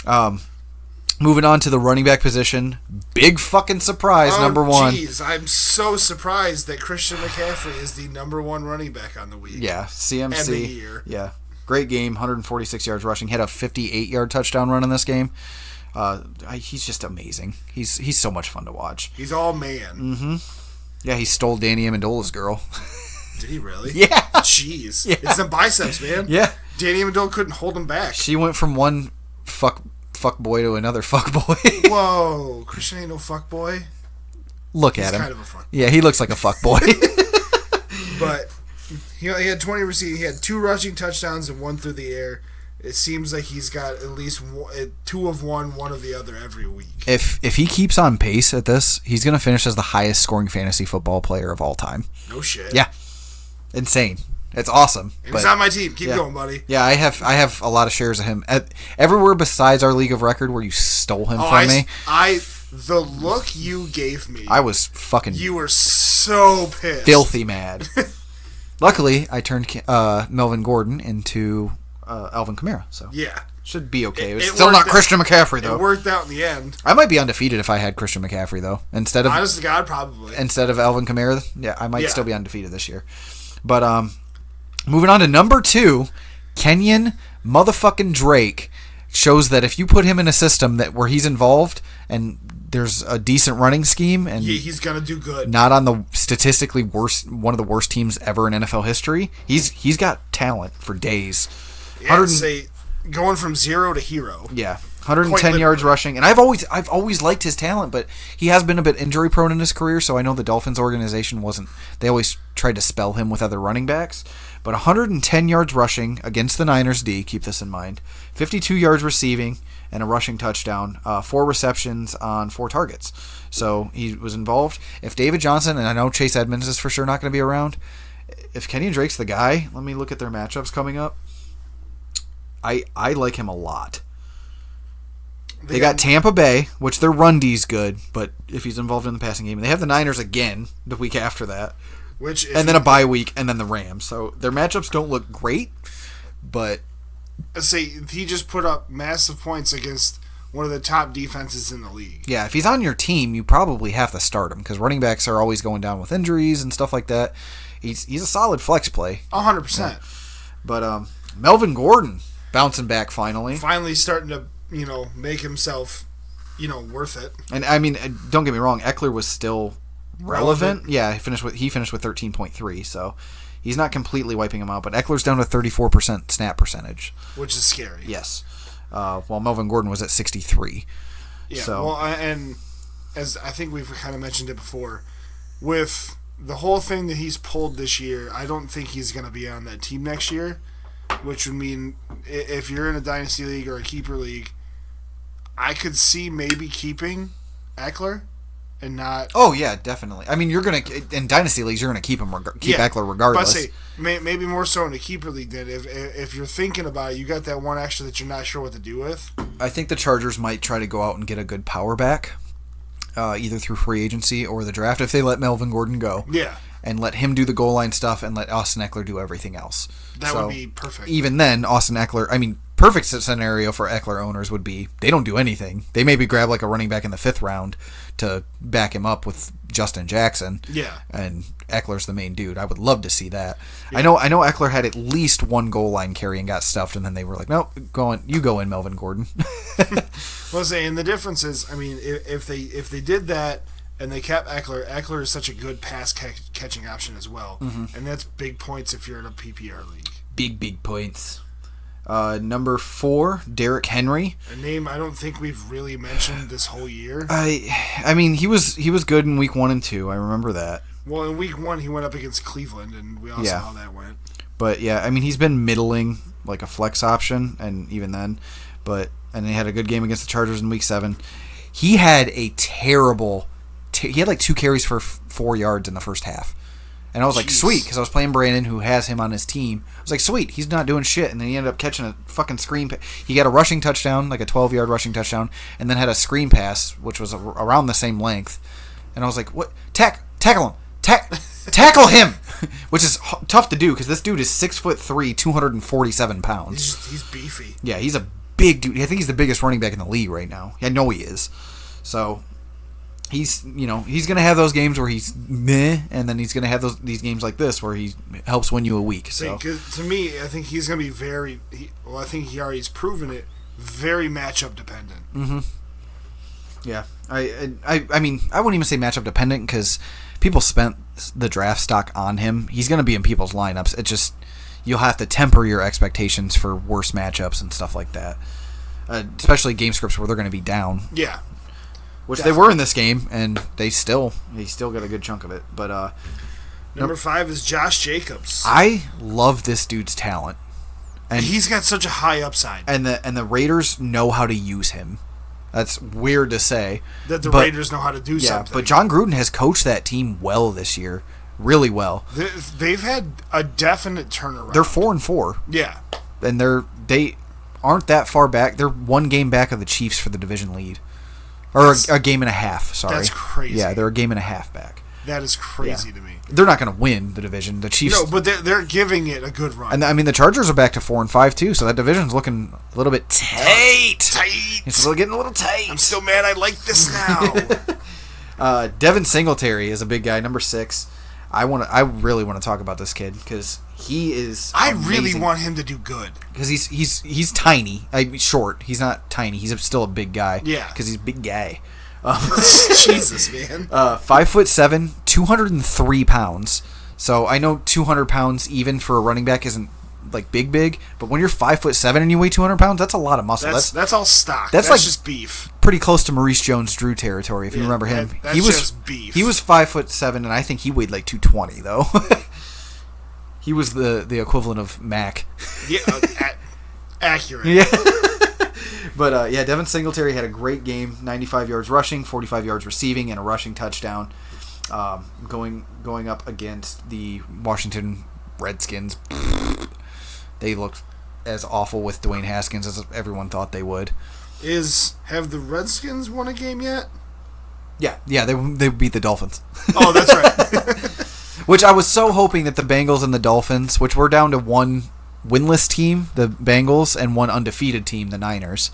Yeah. Moving on to the running back position. Big fucking surprise, number one. Jeez, I'm so surprised that Christian McCaffrey is the number one running back on the week. Yeah, CMC. And the year. Yeah. Great game, 146 yards rushing. Had a 58-yard touchdown run in this game. He's just amazing. He's so much fun to watch. He's all man. Mm-hmm. Yeah, he stole Danny Amendola's girl. Did he really? Yeah. Jeez. Yeah. It's the biceps, man. Yeah. Danny Amendola couldn't hold him back. She went from one fuck boy to another fuck boy. Whoa. Christian ain't no fuck boy. Look at him. He's kind of a fuck boy. Yeah, he looks like a fuck boy. But he had 20 receiving. He had 2 rushing touchdowns and 1 through the air. It seems like he's got at least 2 of one of the other every week. If he keeps on pace at this, he's going to finish as the highest scoring fantasy football player of all time. No shit. Yeah. Insane. It's awesome. And he's on my team. Keep going, buddy. Yeah, I have a lot of shares of him. Everywhere besides our league of record where you stole him from me. The look you gave me. I was fucking... You were so pissed. Filthy mad. Luckily, I turned Melvin Gordon into Alvin Kamara, so yeah, should be okay. It's still not Christian McCaffrey though. It worked out in the end. I might be undefeated if I had Christian McCaffrey though, instead of honest to God, probably instead of Alvin Kamara. Yeah, I might still be undefeated this year. But moving on to number 2, Kenyon motherfucking Drake shows that if you put him in a system where he's involved and there's a decent running scheme and he's gonna do good. Not on the statistically one of the worst teams ever in NFL history. He's got talent for days. Yeah, I'd say going from zero to hero. Yeah, 110 yards rushing, and I've always liked his talent, but he has been a bit injury prone in his career. So I know the Dolphins organization wasn't. They always tried to spell him with other running backs, but 110 yards rushing against the Niners D. Keep this in mind. 52 yards receiving and a rushing touchdown. 4 receptions on 4 targets. So he was involved. If David Johnson, and I know Chase Edmonds is for sure not going to be around. If Kenyon Drake's the guy, let me look at their matchups coming up. I like him a lot. They got Tampa Bay, which their run D's good, but if he's involved in the passing game, and they have the Niners again the week after that, and then a bye week, and then the Rams. So their matchups don't look great, but he just put up massive points against one of the top defenses in the league. Yeah, if he's on your team, you probably have to start him because running backs are always going down with injuries and stuff like that. He's a solid flex play. 100%. Yeah. But Melvin Gordon bouncing back finally. Finally starting to, make himself, worth it. And I mean, don't get me wrong, Eckler was still relevant. Yeah, he finished with 13.3, so he's not completely wiping him out, but Eckler's down to 34% snap percentage, which is scary. Yes. While Melvin Gordon was at 63. Yeah. So, well, and as I think we've kind of mentioned it before, with the whole thing that he's pulled this year, I don't think he's going to be on that team next year, which would mean if you're in a dynasty league or a keeper league, I could see maybe keeping Eckler and not. Oh yeah, definitely. I mean, you're gonna in dynasty leagues, you're gonna keep him Eckler regardless. But maybe more so in a keeper league than if you're thinking about it, you got that one extra that you're not sure what to do with. I think the Chargers might try to go out and get a good power back, either through free agency or the draft if they let Melvin Gordon go. Yeah. And let him do the goal line stuff and let Austin Eckler do everything else. That would be perfect. Even then, Austin Eckler, perfect scenario for Eckler owners would be they don't do anything. They maybe grab like a running back in the 5th round to back him up with Justin Jackson. Yeah. And Eckler's the main dude. I would love to see that. Yeah. I know Eckler had at least one goal line carry and got stuffed, and then they were like, nope, you go in, Melvin Gordon. Well, and the difference is, if they did that and they kept Eckler is such a good pass catching option as well, and that's big points if you're in a PPR league. Big points. Number 4, Derrick Henry. A name I don't think we've really mentioned this whole year. I mean, he was good in week 1 and 2. I remember that. Well, in week 1, he went up against Cleveland, and we all saw how that went. But, yeah, I mean, he's been middling, like a flex option, and even then. And he had a good game against the Chargers in week 7. He had a terrible... he had like 2 carries for 4 yards in the first half. And I was like, sweet, because I was playing Brandon, who has him on his team. I was like, sweet, he's not doing shit. And then he ended up catching a fucking screen. He got a rushing touchdown, like a 12-yard rushing touchdown, and then had a screen pass, which was around the same length. And I was like, what? Tackle him. Tackle him! Which is tough to do, because this dude is 6'3", 247 pounds. He's beefy. Yeah, he's a big dude. I think he's the biggest running back in the league right now. I know he is. So... he's going to have those games where he's meh, and then he's going to have these games like this where he helps win you a week. So to me, I think he's going to be I think he already's proven it, very matchup dependent. Mm-hmm. Yeah, I mean, I wouldn't even say matchup dependent because people spent the draft stock on him. He's going to be in people's lineups. It just you'll have to temper your expectations for worse matchups and stuff like that, especially game scripts where they're going to be down. Yeah. Which definitely. They were in this game, and he still got a good chunk of it. But number 5 is Josh Jacobs. I love this dude's talent, and he's got such a high upside. And the Raiders know how to use him. That's weird to say. That the Raiders know how to do something. But John Gruden has coached that team well this year, really well. They've had a definite turnaround. They're 4-4. Yeah, and they aren't that far back. They're 1 game back of the Chiefs for the division lead. Or a game and a half, sorry. That's crazy. Yeah, they're a game and a half back. That is crazy to me. They're not going to win the division. The Chiefs... No, but they're giving it a good run. And I mean, the Chargers are back to 4-5, too, so that division's looking a little bit tight. It's getting a little tight. I'm still mad I like this now. Devin Singletary is a big guy, number 6. I really want to talk about this kid, because he is amazing. Really want him to do good. Because he's tiny. Short. He's not tiny. He's still a big guy. Yeah. Because he's a big guy. Jesus, man. 5'7", 203 pounds. So I know 200 pounds even for a running back isn't like big, but when you're 5'7" and you weigh 200 pounds, that's a lot of muscle. That's all stock. That's like just beef. Pretty close to Maurice Jones-Drew territory, if you remember him. That's just beef. He was 5'7", and I think he weighed like 220 though. He was the equivalent of Mac. Yeah, accurate. Yeah. But Devin Singletary had a great game. 95 yards rushing, 45 yards receiving, and a rushing touchdown. Going up against the Washington Redskins. They looked as awful with Dwayne Haskins as everyone thought they would. Have the Redskins won a game yet? Yeah, they beat the Dolphins. Oh, that's right. Which I was so hoping that the Bengals and the Dolphins, which were down to 1 winless team, the Bengals, and 1 undefeated team, the Niners.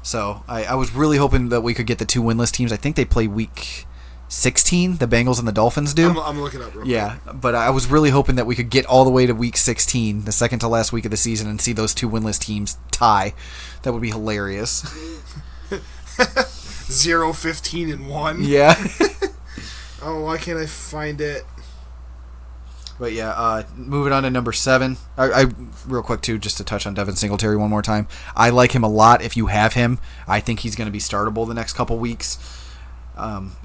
So I was really hoping that we could get the 2 winless teams. I think they play week 16, the Bengals and the Dolphins do. I'm looking up real quick. Yeah, but I was really hoping that we could get all the way to week 16, the second to last week of the season, and see those 2 winless teams tie. That would be hilarious. 0-15-1. Yeah. Oh, why can't I find it? But yeah, moving on to number 7. I real quick too, just to touch on Devin Singletary one more time. I like him a lot. If you have him, I think he's going to be startable the next couple weeks.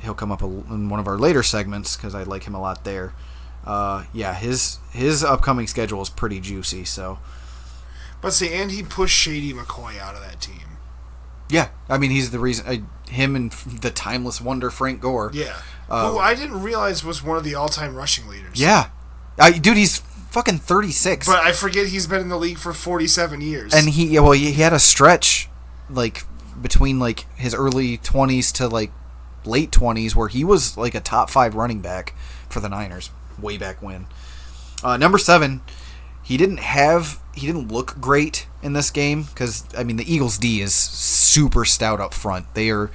He'll come up in one of our later segments because I like him a lot there. His upcoming schedule is pretty juicy. So, but see, and he pushed Shady McCoy out of that team. Yeah, I mean he's the reason. Him and the timeless wonder Frank Gore. Yeah, who I didn't realize was one of the all-time rushing leaders. Yeah. Dude, he's fucking 36. But I forget he's been in the league for 47 years. And he had a stretch like between like his early 20s to like late 20s where he was like a top 5 running back for the Niners way back when. Number 7, he didn't look great in this game cuz I mean the Eagles D is super stout up front. They are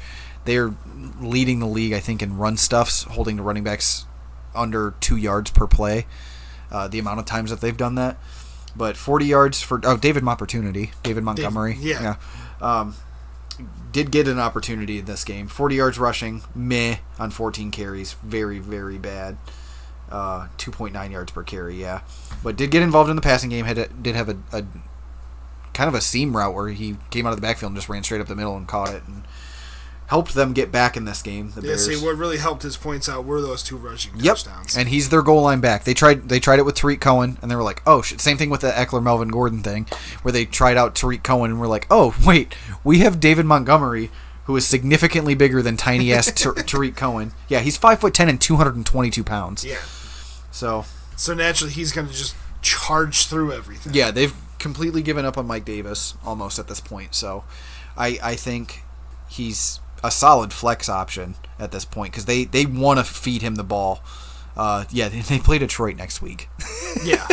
leading the league I think in run stuffs, holding the running backs under 2 yards per play. The amount of times that they've done that. But 40 yards for David Montgomery. Yeah. Did get an opportunity in this game. 40 yards rushing, meh on 14 carries. Very, very bad. 2.9 yards per carry, yeah. But did get involved in the passing game. Did have a kind of a seam route where he came out of the backfield and just ran straight up the middle and caught it and helped them get back in this game. The Bears. See, what really helped his points out were those 2 rushing touchdowns. And he's their goal line back. They tried it with Tariq Cohen, and they were like, oh, shit. Same thing with the Eckler-Melvin Gordon thing, where they tried out Tariq Cohen and were like, oh, wait, we have David Montgomery, who is significantly bigger than tiny-ass Tariq Cohen. Yeah, he's 5'10" and 222 pounds. Yeah. So naturally, he's going to just charge through everything. Yeah, they've completely given up on Mike Davis almost at this point. So I think he's a solid flex option at this point because they want to feed him the ball. They play Detroit next week. Yeah.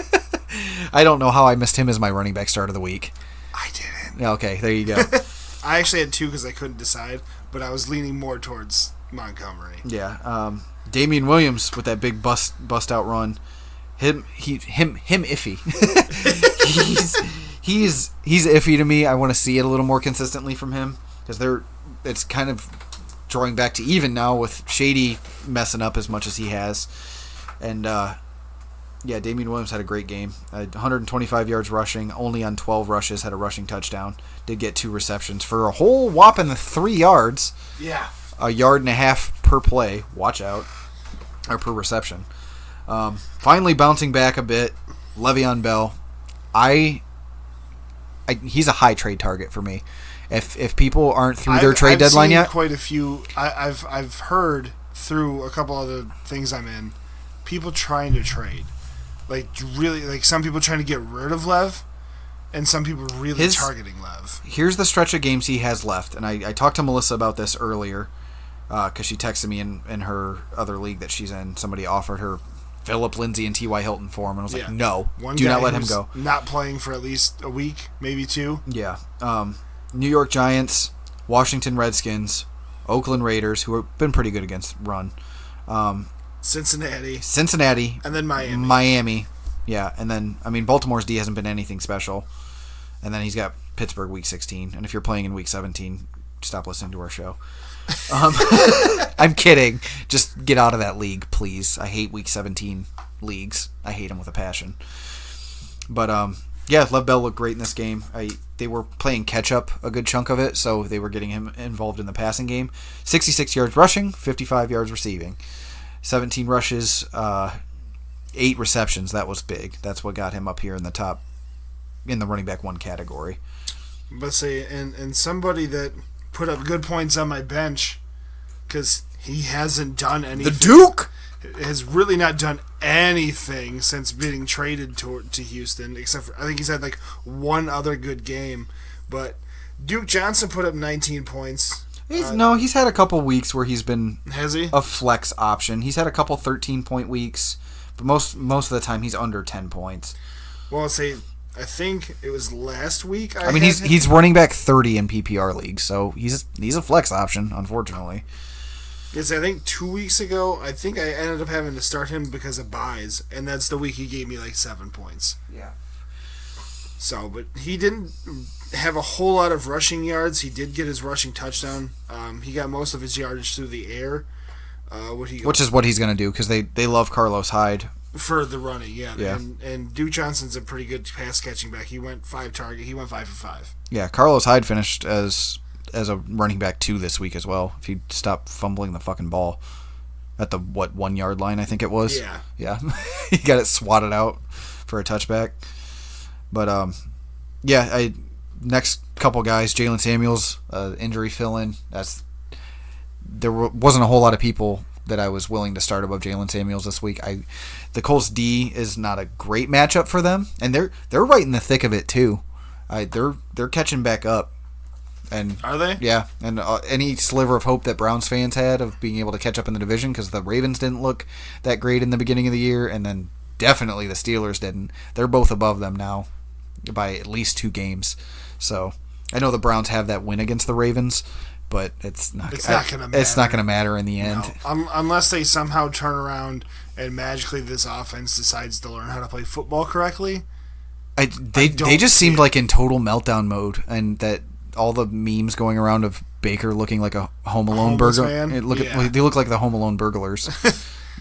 I don't know how I missed him as my running back start of the week. I didn't. Okay, there you go. I actually had 2 because I couldn't decide, but I was leaning more towards Montgomery. Yeah. Damien Williams with that big bust out run. Him iffy. he's iffy to me. I want to see it a little more consistently from him because it's kind of drawing back to even now with Shady messing up as much as he has. And Damien Williams had a great game. 125 yards rushing, only on 12 rushes, had a rushing touchdown. Did get 2 receptions for a whole whopping 3 yards. Yeah. A yard and a half per play. Watch out. Or per reception. Finally bouncing back a bit, Le'Veon Bell. He's a high trade target for me. If people aren't through their trade deadline yet, quite a few. I've heard through a couple other things I'm in, people trying to trade, like really, like some people trying to get rid of Lev, and some people really targeting Lev. Here's the stretch of games he has left, and I talked to Melissa about this earlier, because she texted me in her other league that she's in. Somebody offered her Phillip Lindsay and T.Y. Hilton for him, and I was like, no, do not let him go. Not playing for at least a week, maybe 2. Yeah. New York Giants, Washington Redskins, Oakland Raiders, who have been pretty good against run. Cincinnati. And then Miami. Yeah, and then, Baltimore's D hasn't been anything special. And then he's got Pittsburgh Week 16. And if you're playing in Week 17, stop listening to our show. I'm kidding. Just get out of that league, please. I hate Week 17 leagues. I hate them with a passion. But, Lev Bell looked great in this game. They were playing catch-up a good chunk of it, so they were getting him involved in the passing game. 66 yards rushing, 55 yards receiving. 17 rushes, 8 receptions. That was big. That's what got him up here in the top, in the running back 1 category. But and somebody that put up good points on my bench, because he hasn't done anything. The Duke has really not done anything since being traded to Houston, except for I think he's had like 1 other good game. But Duke Johnson put up 19 points. He's had a couple weeks where he's been a flex option. He's had a couple 13-point weeks, but most of the time he's under 10 points. Well, I think it was last week. He's running back 30 in PPR leagues, so he's a flex option, unfortunately. Because I think 2 weeks ago, I think I ended up having to start him because of buys, and that's the week he gave me like 7 points. Yeah. So, but he didn't have a whole lot of rushing yards. He did get his rushing touchdown. He got most of his yardage through the air. Which is what he's going to do, because they love Carlos Hyde. For the running, yeah. Yeah. And Duke Johnson's a pretty good pass catching back. He went 5 for 5. Yeah, Carlos Hyde finished as a running back 2 this week as well. If he'd stop fumbling the fucking ball at the 1 yard line, I think it was. Yeah. He got it swatted out for a touchback. But next couple guys, Jalen Samuels, injury fill-in. There wasn't a whole lot of people that I was willing to start above Jalen Samuels this week. The Colts D is not a great matchup for them, and they're right in the thick of it too. They're catching back up. And are they? Yeah, and any sliver of hope that Browns fans had of being able to catch up in the division, because the Ravens didn't look that great in the beginning of the year, and then definitely the Steelers didn't. They're both above them now by at least 2 games. So I know the Browns have that win against the Ravens, but it's not going to matter. It's not going to matter in the end. No. Unless they somehow turn around and magically this offense decides to learn how to play football correctly. They just seemed like in total meltdown mode, and that all the memes going around of Baker looking like a Home Alone burglar. They look like the Home Alone burglars.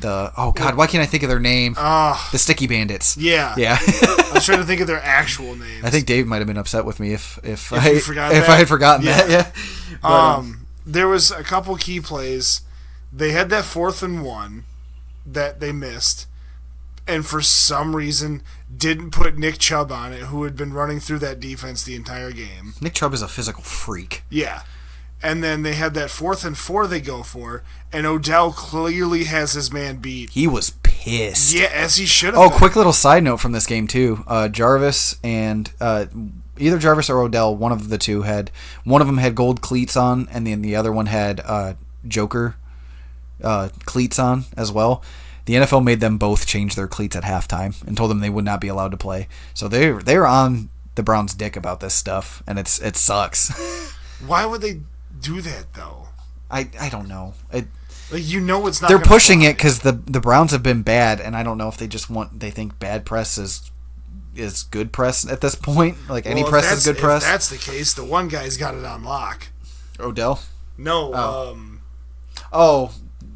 Why can't I think of their name? The Sticky Bandits. Yeah. I was trying to think of their actual names. I think Dave might have been upset with me if I had forgotten that. Yeah. But, there was a couple key plays. They had that 4th and 1 that they missed, and for some reason didn't put Nick Chubb on it, who had been running through that defense the entire game. Nick Chubb is a physical freak. Yeah. And then they had that 4th and 4 they go for, and Odell clearly has his man beat. He was pissed. Yeah, as he should have been. Quick little side note from this game, too. Jarvis and either Jarvis or Odell, one of them had gold cleats on, and then the other one had Joker cleats on as well. The NFL made them both change their cleats at halftime and told them they would not be allowed to play. So they were on the Browns' dick about this stuff, and it sucks. Why would they do that though? I don't know. It's not. They're pushing it because the Browns have been bad, and I don't know if they just they think bad press is good press at this point. Like any press is good press. If that's the case, the one guy's got it on lock. Odell? No.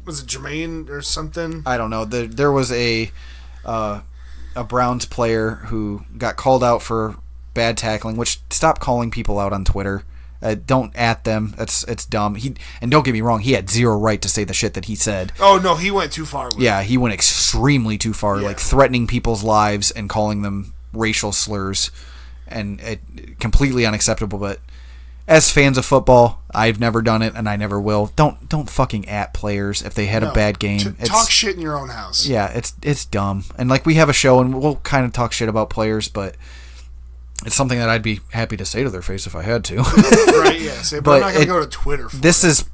Was it Jermaine or something? I don't know. There was a Browns player who got called out for bad tackling. Which, stop calling people out on Twitter. Don't at them. It's dumb. And don't get me wrong, he had zero right to say the shit that he said. Oh no, he went too far. He went extremely too far, like threatening people's lives and calling them racial slurs, and completely unacceptable. But as fans of football, I've never done it, and I never will. Don't fucking at players if they had a bad game. Talk shit in your own house. Yeah, it's dumb. And like we have a show, and we'll kind of talk shit about players, but it's something that I'd be happy to say to their face if I had to. Right, yeah. But I'm not going to go to Twitter for this. Is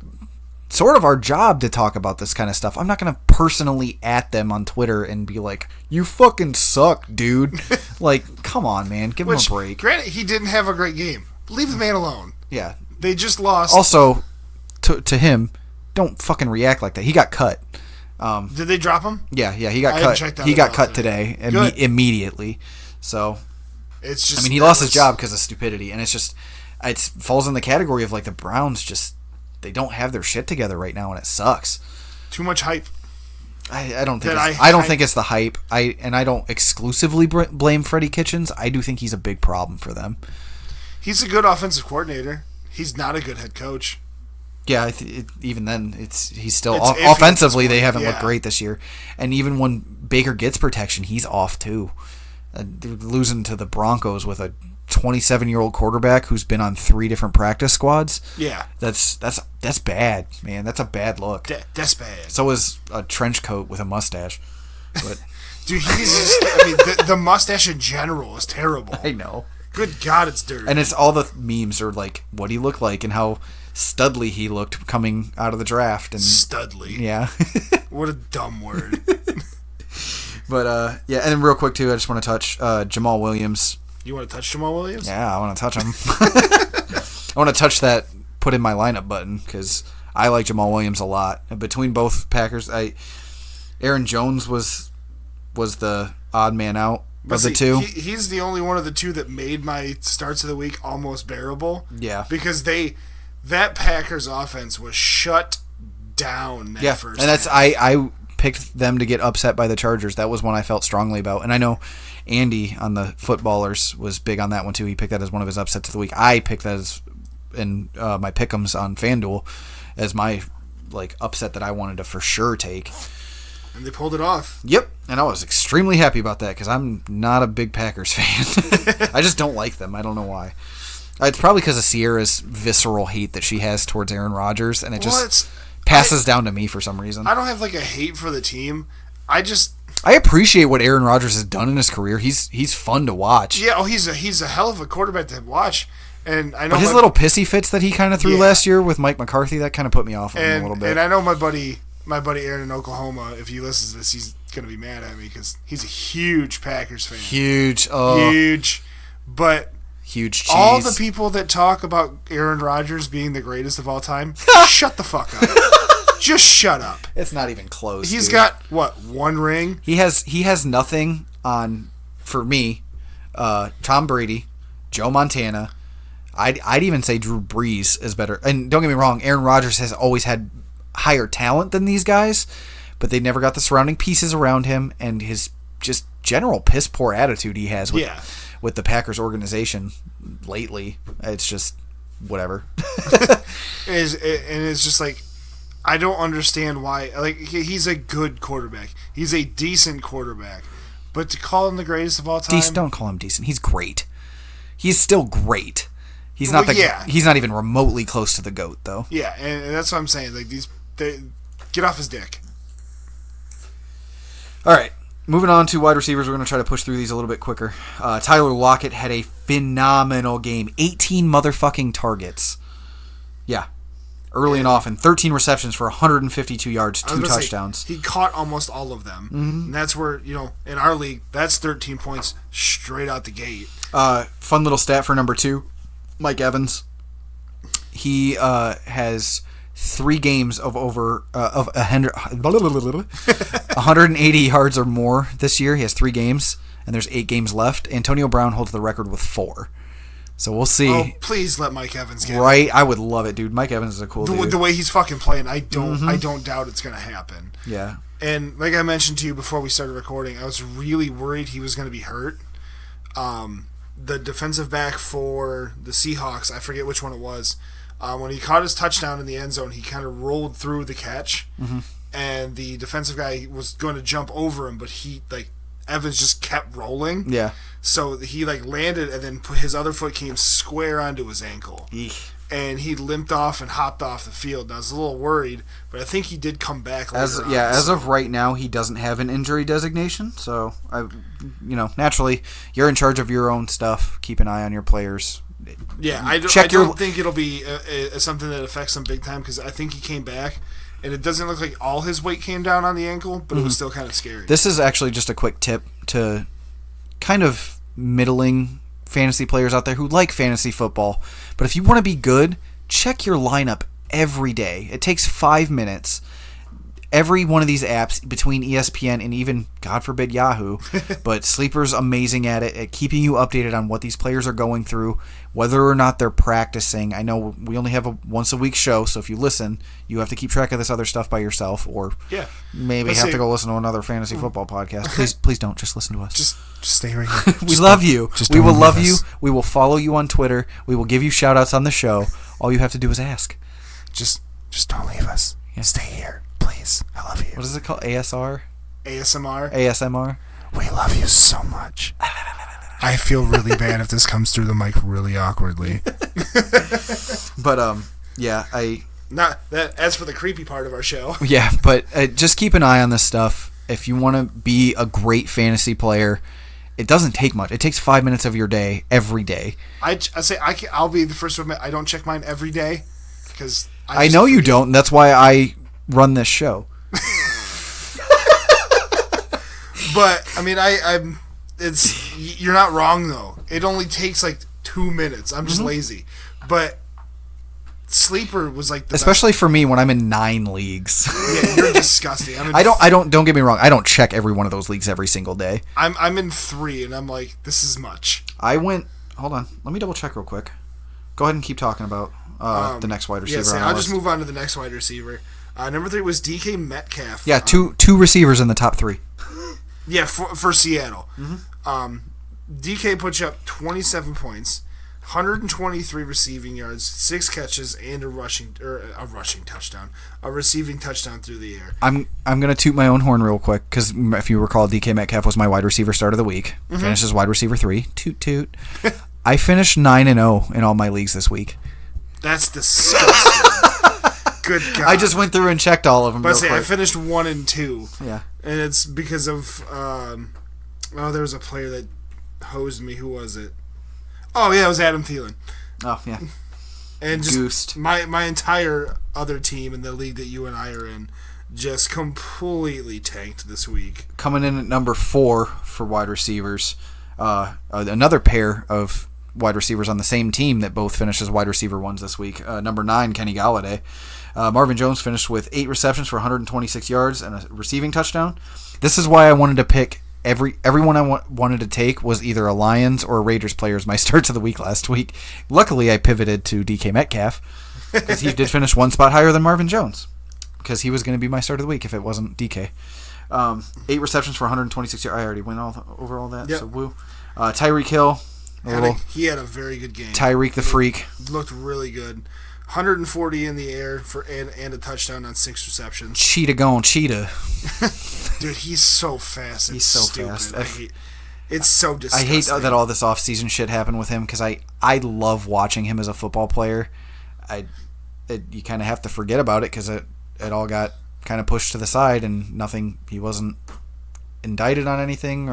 sort of our job to talk about this kind of stuff. I'm not going to personally at them on Twitter and be like, you fucking suck, dude. Like, come on, man. Give him a break. Granted, he didn't have a great game. Leave the man alone. Yeah. They just lost. Also, to him, don't fucking react like that. He got cut. Did they drop him? Yeah, he got cut. He got cut today immediately. So... It's just. I mean, he lost his job because of stupidity, and it falls in the category of like the Browns they don't have their shit together right now, and it sucks. Too much hype. I don't think I don't think it's the hype. I don't exclusively blame Freddie Kitchens. I do think he's a big problem for them. He's a good offensive coordinator. He's not a good head coach. Yeah, even then, he's still offensively. They haven't looked great this year, and even when Baker gets protection, he's off too. They're losing to the Broncos with a 27-year-old quarterback who's been on 3 different practice squads. Yeah, that's bad, man. That's a bad look. That's bad. So is a trench coat with a mustache. But dude, the mustache in general is terrible. I know. Good God, it's dirty. And it's all the memes are like what he looked like and how studly he looked coming out of the draft. And studly. Yeah. What a dumb word. But, and then real quick, too, I just want to touch Jamal Williams. You want to touch Jamal Williams? Yeah, I want to touch him. I want to touch that put in my lineup button because I like Jamal Williams a lot. Between both Packers, Aaron Jones was the odd man out of the two. He's the only one of the two that made my starts of the week almost bearable. Yeah. Because that Packers offense was shut down that first and that's half. I picked them to get upset by the Chargers. That was one I felt strongly about. And I know Andy on the Footballers was big on that one too. He picked that as one of his upsets of the week. I picked that as in my pick'ems on FanDuel as my upset that I wanted to for sure take. And they pulled it off. Yep. And I was extremely happy about that because I'm not a big Packers fan. I just don't like them. I don't know why. It's probably because of Sierra's visceral hate that she has towards Aaron Rodgers, and it just passes down to me for some reason. I don't have a hate for the team. I appreciate what Aaron Rodgers has done in his career. He's fun to watch. Yeah, he's a hell of a quarterback to watch. And I know but his little pissy fits that he kind of threw last year with Mike McCarthy, that kind of put me off of him a little bit. And I know my buddy Aaron in Oklahoma, if he listens to this, he's going to be mad at me because he's a huge Packers fan. Huge. But huge cheese. All the people that talk about Aaron Rodgers being the greatest of all time, shut the fuck up. Just shut up. It's not even close. He's got, one ring? He has nothing on, for me, Tom Brady, Joe Montana. I'd even say Drew Brees is better. And don't get me wrong, Aaron Rodgers has always had higher talent than these guys, but they never got the surrounding pieces around him and his just general piss poor attitude he has with the Packers organization lately. It's just whatever. It's just like, I don't understand why. Like, he's a good quarterback. He's a decent quarterback. But to call him the greatest of all time... Don't call him decent. He's great. He's still great. He's not He's not even remotely close to the GOAT, though. Yeah, and that's what I'm saying. Like, get off his dick. All right. Moving on to wide receivers. We're going to try to push through these a little bit quicker. Tyler Lockett had a phenomenal game. 18 motherfucking targets. Yeah. Early and often. 13 receptions for 152 yards, 2 touchdowns. He caught almost all of them. Mm-hmm. And that's where, in our league, that's 13 points straight out the gate. Fun little stat for number 2, Mike Evans. He has 3 games of over 180 yards or more this year. He has 3 games, and there's 8 games left. Antonio Brown holds the record with 4. So we'll see. Oh, please let Mike Evans get it. I would love it, dude. Mike Evans is a cool dude. The way he's fucking playing, I don't doubt it's going to happen. Yeah. And like I mentioned to you before we started recording, I was really worried he was going to be hurt. The defensive back for the Seahawks, I forget which one it was, when he caught his touchdown in the end zone, he kind of rolled through the catch, and the defensive guy was going to jump over him, but Evans just kept rolling. Yeah. So he landed, and then his other foot came square onto his ankle. Eek. And he limped off and hopped off the field. And I was a little worried, but I think he did come back later on. As of right now, he doesn't have an injury designation. So, naturally, you're in charge of your own stuff. Keep an eye on your players. Yeah, I don't think it'll be something that affects him big time, because I think he came back, and it doesn't look like all his weight came down on the ankle, but it was still kind of scary. This is actually just a quick tip to kind of middling fantasy players out there who like fantasy football. But if you want to be good, check your lineup every day. It takes 5 minutes. Every one of these apps, between ESPN and even, God forbid, Yahoo, but Sleeper's amazing at it, at keeping you updated on what these players are going through, whether or not they're practicing. I know we only have a once-a-week show, so if you listen, you have to keep track of this other stuff by yourself, or maybe have to go listen to another fantasy football podcast. Please don't. Just listen to us. Just stay right here. We love you. We will love you. We will follow you on Twitter. We will give you shout-outs on the show. All you have to do is ask. Just don't leave us. Yeah. Stay here. Please. I love you. What is it called? ASR? ASMR? We love you so much. I feel really bad if this comes through the mic really awkwardly. But, as for the creepy part of our show. Yeah, but just keep an eye on this stuff. If you want to be a great fantasy player, it doesn't take much. It takes 5 minutes of your day, every day. I'll be the first to admit, I don't check mine every day, because I know you don't, and that's why I run this show. But you're not wrong though. It only takes 2 minutes. I'm just lazy. But Sleeper was the especially best. For me when I'm in 9 leagues. Yeah, you're disgusting. Don't get me wrong. I don't check every one of those leagues every single day. I'm in 3 and I'm like, this is much. Hold on. Let me double check real quick. Go ahead and keep talking about the next wide receiver. I'll just move on to the next wide receiver. Number 3 was DK Metcalf. Yeah, two receivers in the top 3. Yeah, for Seattle. DK put you up 27 points, 123 receiving yards, 6 catches, and a receiving touchdown through the air. I'm gonna toot my own horn real quick, because if you recall, DK Metcalf was my wide receiver start of the week. Finished as wide receiver 3. Toot toot. I finished 9-0 in all my leagues this week. That's disgusting. Good God. I just went through and checked all of them. But I finished 1-2. Yeah. And it's because of there was a player that hosed me. Who was it? Oh yeah, it was Adam Thielen. Oh yeah. And just Goosed. my entire other team in the league that you and I are in just completely tanked this week. Coming in at number 4 for wide receivers, another pair of wide receivers on the same team that both finished as wide receiver 1s this week. Number 9, Kenny Galladay. Marvin Jones finished with 8 receptions for 126 yards and a receiving touchdown. This is why I wanted to pick everyone I wanted to take was either a Lions or a Raiders player as my starts of the week last week. Luckily, I pivoted to DK Metcalf because he did finish 1 spot higher than Marvin Jones. because he was going to be my start of the week if it wasn't DK. 8 receptions for 126 yards. I already went over all that, so woo. Tyreek Hill. He had a very good game. Tyreek the Freak. Looked really good. 140 in the air and a touchdown on 6 receptions. Cheetah going cheetah. Dude, he's so fast. He's so stupid. fast. It's so disgusting. I hate that all this off-season shit happened with him because I love watching him as a football player. You kind of have to forget about it because it all got kind of pushed to the side and nothing. He wasn't indicted on anything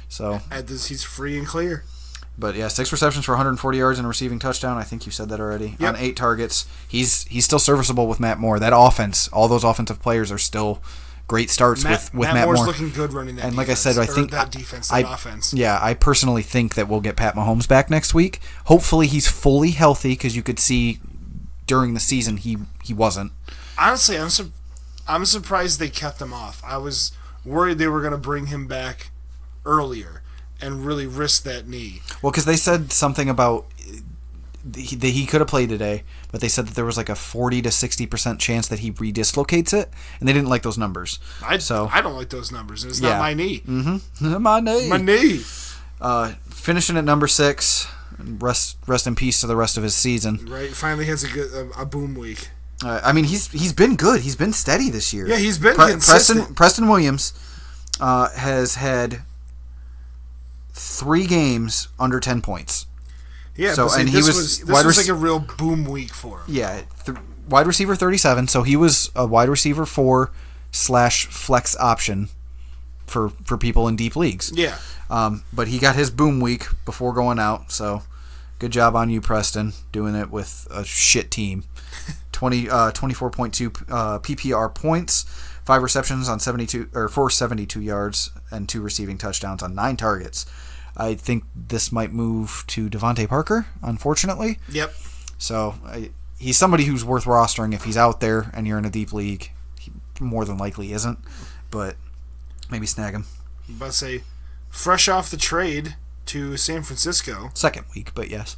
so he's free and clear. But yeah, 6 receptions for 140 yards and a receiving touchdown. I think you said that already. Yep. On 8 targets. He's still serviceable with Matt Moore. That offense, all those offensive players are still great starts with Matt Moore. Moore's looking good running that. And defense, like I said, I think that defense, that offense. Yeah, I personally think that we'll get Pat Mahomes back next week. Hopefully, he's fully healthy because you could see during the season he wasn't. Honestly, I'm surprised they kept him off. I was worried they were going to bring him back earlier and really risk that knee. Well, because they said something about he could have played today, but they said that there was like a 40 to 60% chance that he redislocates it, and they didn't like those numbers. I don't like those numbers. It's not my knee. Mm-hmm. My knee. Finishing at number 6. Rest in peace to the rest of his season. Right. Finally has a boom week. I mean, he's been good. He's been steady this year. Yeah, he's been consistent. Preston Williams has had 3 games under 10 points. Yeah, so and this was like a real boom week for him. Yeah, wide receiver 37. So he was a wide receiver 4/flex option for people in deep leagues. Yeah. But he got his boom week before going out. So good job on you, Preston, doing it with a shit team. 24.2 PPR points, 5 receptions on 472 yards, and 2 receiving touchdowns on 9 targets. I think this might move to Devontae Parker, unfortunately. Yep. So he's somebody who's worth rostering if he's out there and you're in a deep league. He more than likely isn't, but maybe snag him. But say, fresh off the trade to San Francisco. 2nd week, but yes.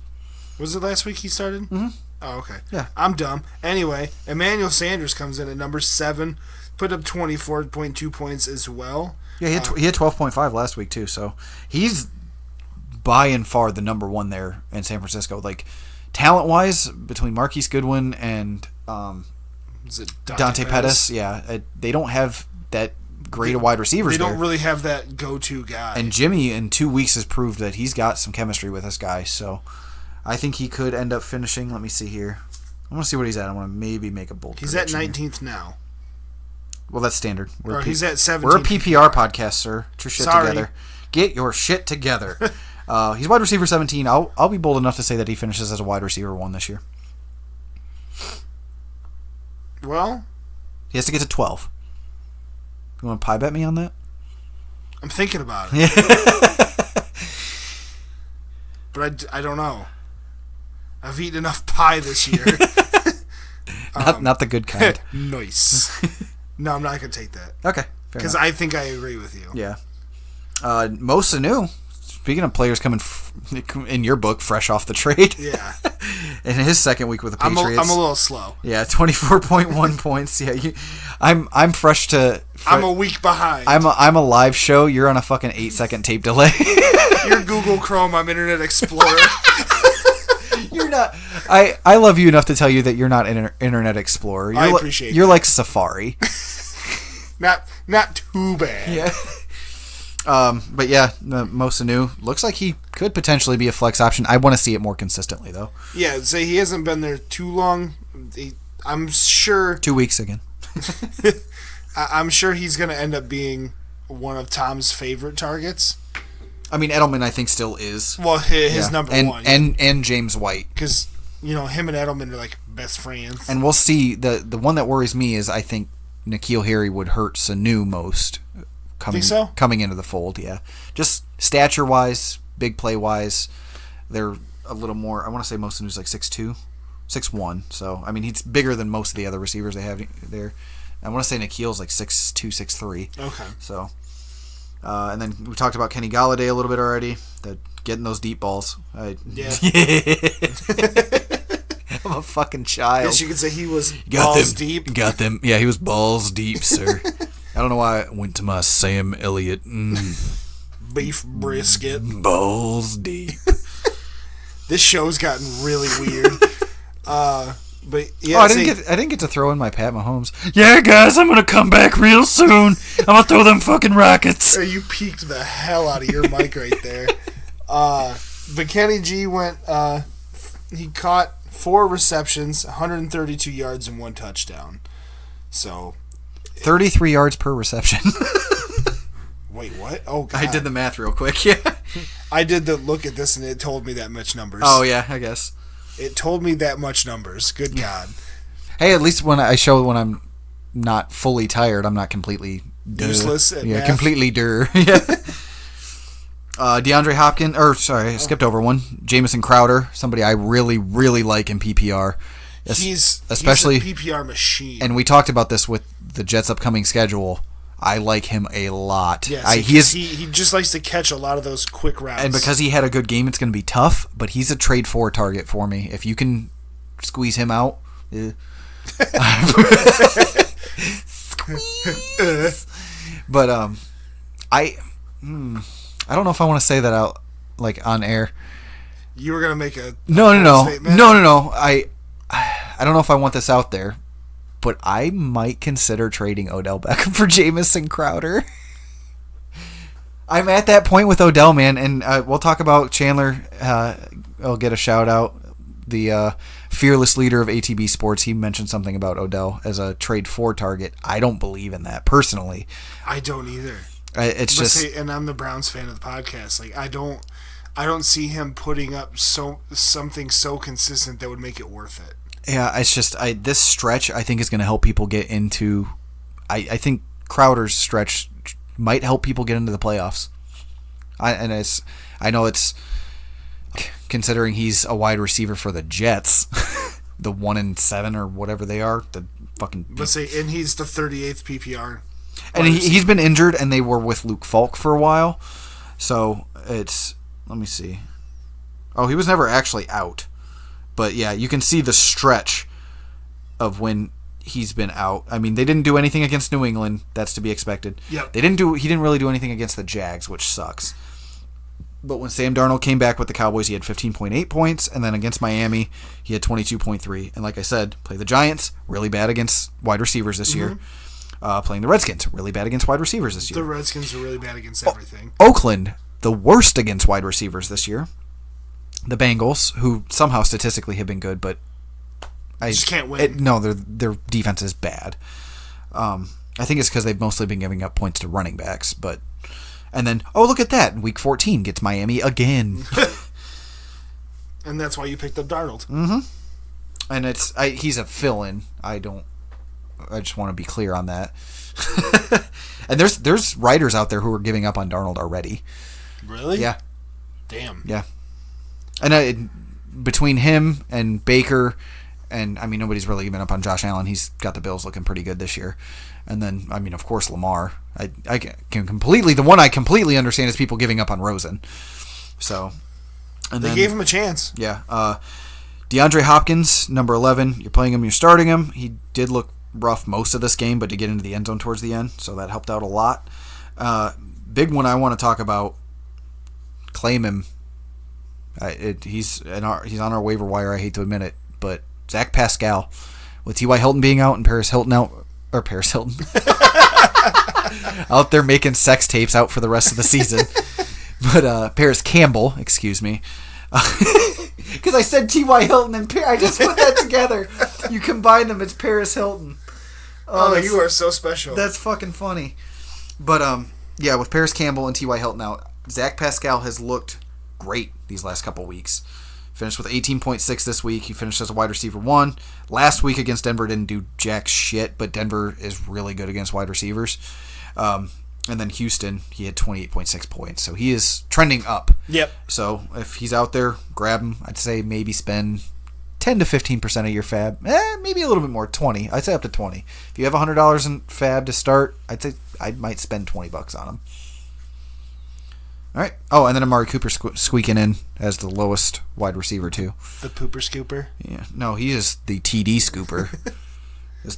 Was it last week he started? Mm-hmm. Oh, okay. Yeah. I'm dumb. Anyway, Emmanuel Sanders comes in at number 7, put up 24.2 points as well. Yeah, he had 12.5 last week too, so he's by and far the number 1 there in San Francisco. Like, talent-wise, between Marquise Goodwin and is it Dante Pettis, they don't have that great a wide receivers there. They don't really have that go-to guy. And Jimmy, in 2 weeks, has proved that he's got some chemistry with this guy, so I think he could end up finishing. Let me see here. I want to see what he's at. I want to maybe make a bold prediction. He's at 19th now. Well, that's standard. He's at 17th. We're a PPR podcast, sir. Get your shit together. Get your shit together. He's wide receiver 17. I'll be bold enough to say that he finishes as a wide receiver 1 this year. Well, he has to get to 12. You want to pie bet me on that? I'm thinking about it. But I don't know. I've eaten enough pie this year. Not the good kind. Nice. No, I'm not going to take that. Okay. Because I think I agree with you. Yeah. Mo Sanu, speaking of players coming in your book fresh off the trade. Yeah. In his 2nd week with the Patriots. I'm a little slow. Yeah, 24.1 points. Yeah, I'm fresh to. I'm a week behind. I'm a live show. You're on a fucking 8-second tape delay. You're Google Chrome. I'm Internet Explorer. You're not. I love you enough to tell you that you're not Internet Explorer. I appreciate You're like Safari. Not too bad. Yeah. But yeah, Mo Sanu looks like he could potentially be a flex option. I want to see it more consistently, though. Yeah, say he hasn't been there too long. I'm sure 2 weeks again. I'm sure he's going to end up being one of Tom's favorite targets. I mean, Edelman, I think, still is. Well, his number 1. And James White. Because, him and Edelman are like best friends. And we'll see. The one that worries me is I think N'Keal Harry would hurt Sanu most coming into the fold, yeah. Just stature-wise, big play-wise, they're a little more. I want to say most of Sanu's like 6'2", 6'1". So, I mean, he's bigger than most of the other receivers they have there. I want to say N'Keal's like 6'2", 6'3". Okay. So, and then we talked about Kenny Golladay a little bit already. Getting those deep balls. Yeah. of a fucking child. I guess you could say he was balls deep. Got them. Yeah, he was balls deep, sir. I don't know why I went to my Sam Elliott. Beef brisket. Balls deep. This show's gotten really weird. But yeah, I didn't get to throw in my Pat Mahomes. Yeah, guys, I'm gonna come back real soon. I'm gonna throw them fucking rockets. You peaked the hell out of your mic right there. But Kenny G went. He caught 4 receptions, 132 yards, and 1 touchdown. So 33 yards per reception. Wait, what? Oh, God. I did the math real quick. Yeah. I did the look at this, and it told me that much numbers. Oh yeah, I guess. It told me that much numbers. Good God. Hey, at least when I show when I'm not fully tired, I'm not completely useless at math. Completely Yeah. DeAndre Hopkins, I skipped over one. Jamison Crowder, somebody I really, really like in PPR. He's a PPR machine. And we talked about this with the Jets' upcoming schedule. I like him a lot. Yes, he just likes to catch a lot of those quick routes. And because he had a good game, it's going to be tough, but he's a trade 4 target for me. If you can squeeze him out. Squeeze. But I don't know if I want to say that out like on air. You were going to make a No. statement? No. I don't know if I want this out there. But I might consider trading Odell Beckham for Jamison Crowder. I'm at that point with Odell, man, and we'll talk about Chandler. I'll get a shout out. The fearless leader of ATB Sports, he mentioned something about Odell as a trade 4 target. I don't believe in that personally. I don't either. And I'm the Browns fan of the podcast. Like I don't see him putting up something so consistent that would make it worth it. Yeah, it's just this stretch I think is going to help people get into. I think Crowder's stretch might help people get into the playoffs. I know it's considering he's a wide receiver for the Jets, the 1-7 or whatever they are. The fucking. And he's the 38th PPR. And he's been injured, and they were with Luke Falk for a while, so it's. Let me see. Oh, he was never actually out. But yeah, you can see the stretch of when he's been out. I mean, they didn't do anything against New England. That's to be expected. Yep. He didn't really do anything against the Jags, which sucks. But when Sam Darnold came back with the Cowboys, he had 15.8 points, and then against Miami, he had 22.3. And like I said, play the Giants, really bad against wide receivers this year. Playing the Redskins, really bad against wide receivers this year. The Redskins are really bad against everything. Oakland, the worst against wide receivers this year. The Bengals, who somehow statistically have been good, but I just can't win. Their defense is bad. I think it's because they've mostly been giving up points to running backs. And then, look at that! Week 14 gets Miami again, and that's why you picked up Darnold. Mm-hmm. And he's a fill-in. I just want to be clear on that. And there's writers out there who are giving up on Darnold already. Really? Yeah. Damn. Yeah. And between him and Baker, and I mean nobody's really given up on Josh Allen. He's got the Bills looking pretty good this year. And then I mean of course Lamar. I can completely the one I completely understand is people giving up on Rosen. So, and they gave him a chance. Yeah. DeAndre Hopkins, number 11. You're playing him. You're starting him. He did look rough most of this game, but to get into the end zone towards the end, so that helped out a lot. Big one I want to talk about. Claim him. He's on our waiver wire. I hate to admit it, but Zach Pascal, with T.Y. Hilton being out and Paris Hilton out there making sex tapes out for the rest of the season. But Paris Campbell, excuse me, because I said T.Y. Hilton and I just put that together. You combine them, it's Paris Hilton. Oh, you are so special. That's fucking funny. But yeah, with Paris Campbell and T.Y. Hilton out, Zach Pascal has looked great these last couple weeks. Finished with 18.6 this week. He finished as a wide receiver 1. Last week against Denver didn't do jack shit, but Denver is really good against wide receivers. And then Houston, he had 28.6 points. So he is trending up. Yep. So if he's out there, grab him. I'd say maybe spend 10 to 15% of your fab. Maybe a little bit more, 20. I'd say up to 20. If you have $100 in fab to start, I'd say I might spend $20 on him. All right. Oh, and then Amari Cooper squeaking in as the lowest wide receiver, too. The pooper scooper? Yeah. No, he is the TD scooper.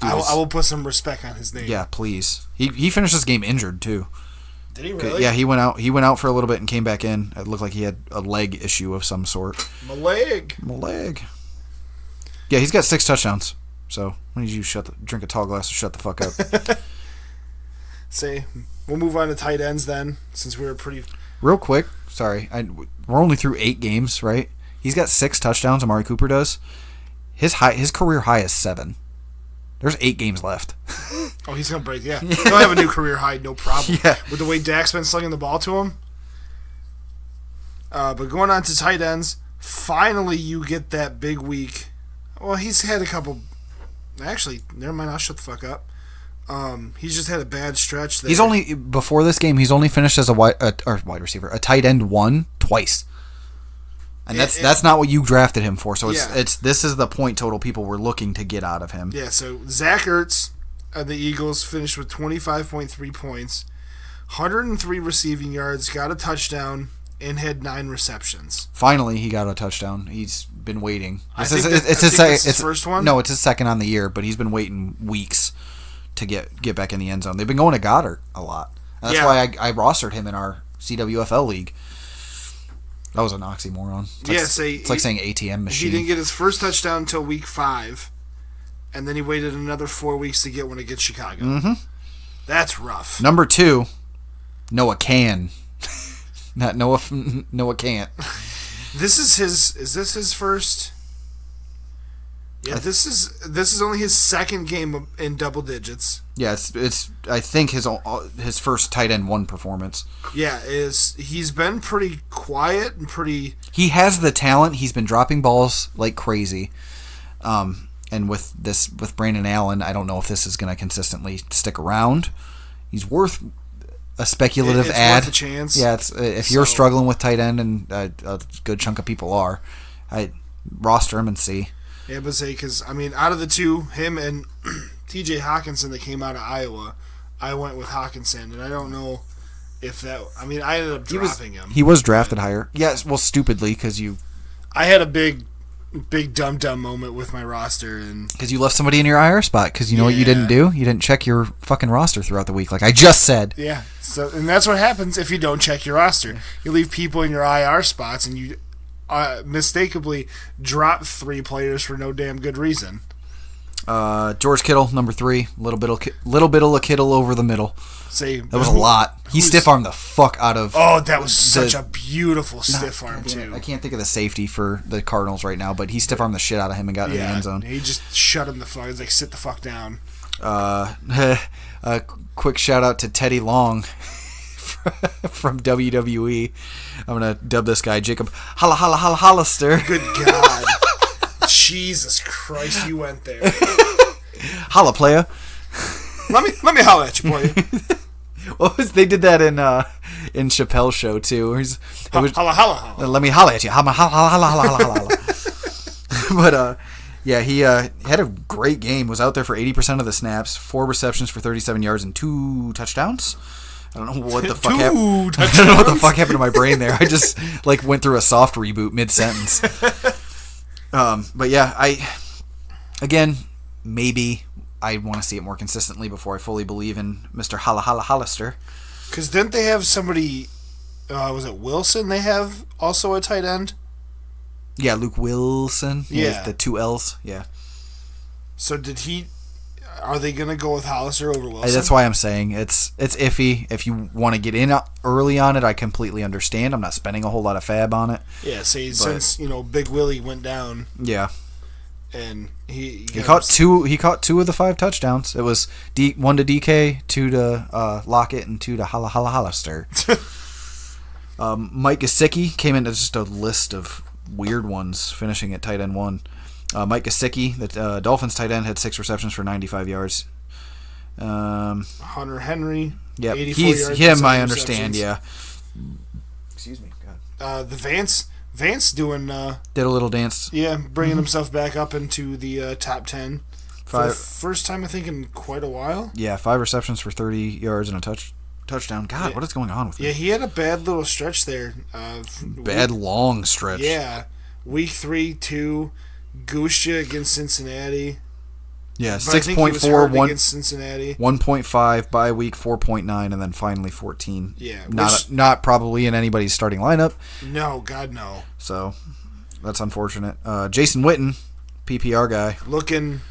I will put some respect on his name. Yeah, please. He finished this game injured, too. Did he really? Yeah, he went out. He went out for a little bit and came back in. It looked like he had a leg issue of some sort. My leg. Yeah, he's got 6 touchdowns. So why don't you drink a tall glass and shut the fuck up? Say, we'll move on to tight ends then, since we were pretty. Real quick, sorry, we're only through 8 games, right? He's got 6 touchdowns. Amari Cooper does. His career high is 7. There's 8 games left. Oh, he's gonna break. Yeah, he'll have a new career high, no problem. Yeah. With the way Dak's been slinging the ball to him. But going on to tight ends, finally you get that big week. Well, he's had a couple. Actually, never mind. I'll shut the fuck up. He's just had a bad stretch there. He's only before this game. He's only finished as a wide receiver, a tight end 1 twice, and that's not what you drafted him for. So this is the point total people were looking to get out of him. Yeah. So Zach Ertz of the Eagles finished with 25.3 points, 103 receiving yards, got a touchdown, and had 9 receptions. Finally, he got a touchdown. He's been waiting. It's his first one. No, it's his second on the year, but he's been waiting weeks to get back in the end zone. They've been going to Goddard a lot. And that's why I rostered him in our CWFL league. That was an oxymoron. It's like saying ATM machine. He didn't get his first touchdown until week 5, and then he waited another 4 weeks to get one against Chicago. Mm-hmm. That's rough. Number 2, Noah Can. Not Noah can't. Is this his first? Yeah, this is only his second game in double digits. Yeah, it's I think his first tight end 1 performance. Yeah, he's been pretty quiet and pretty. He has the talent. He's been dropping balls like crazy. And with Brandon Allen, I don't know if this is going to consistently stick around. He's worth a speculative ad. Worth a chance. Yeah, if you're struggling with tight end, and a good chunk of people are, I roster him and see. Yeah, but because out of the two, him and T.J. Hawkinson that came out of Iowa, I went with Hawkinson, and I don't know if that. I ended up dropping him. He was drafted higher. Yes, well, stupidly because I had a big dumb moment with my roster, and because you left somebody in your IR spot. Because you know what you didn't do? You didn't check your fucking roster throughout the week, like I just said. Yeah. So, and that's what happens if you don't check your roster. You leave people in your IR spots, and you mistakenly drop 3 players for no damn good reason. George Kittle, number 3, little bit of Kittle over the middle. That was a lot. He stiff-armed the fuck out of. Oh, that was such a beautiful stiff arm too. I can't think of the safety for the Cardinals right now, but he stiff-armed the shit out of him and got in the end zone. He just shut him the fuck. He's like, sit the fuck down. A quick shout out to Teddy Long from WWE. I'm gonna dub this guy Jacob Hollister. Good God. Jesus Christ, you went there. Holla, playa. Let me holla at you, boy. They did that in Chappelle's show too. Holla. Let me holla at you. Holla. But he had a great game. Was out there for 80% of the snaps, 4 receptions for 37 yards and 2 touchdowns. I don't know what the fuck happened. I don't know what the fuck happened to my brain there. I just went through a soft reboot mid-sentence. But yeah, maybe I want to see it more consistently before I fully believe in Mr. Hollister. Because didn't they have somebody, was it Wilson they have also a tight end? Yeah, Luke Wilson. Yeah. The 2 L's. Yeah. So are they going to go with Hollister over Wilson? That's why I'm saying it's iffy. If you want to get in early on it, I completely understand. I'm not spending a whole lot of fab on it. Yeah, since Big Willie went down. Yeah. And he caught 2 of the 5 touchdowns. It was 1 to DK, 2 to Lockett, and 2 to Hollister. Mike Gesicki came into just a list of weird ones, finishing at tight end 1. Mike Gesicki, the Dolphins tight end, had 6 receptions for 95 yards. Hunter Henry, yeah, 84 yards. Him. I understand. Yeah. Excuse me. God. The Vance doing did a little dance. Yeah, bringing himself back up into the top 10 for the first time I think in quite a while. Yeah, 5 receptions for 30 yards and a touch. touchdown. God, what is going on with me? Yeah, he had a bad little stretch there. Bad long stretch. Yeah. Week 3, 2, goosed you against Cincinnati. Yeah, But 6.4, against Cincinnati. 1.5 bye week, 4.9, and then finally 14. Yeah. Not probably in anybody's starting lineup. No, God, no. So that's unfortunate. Jason Witten, PPR guy. Looking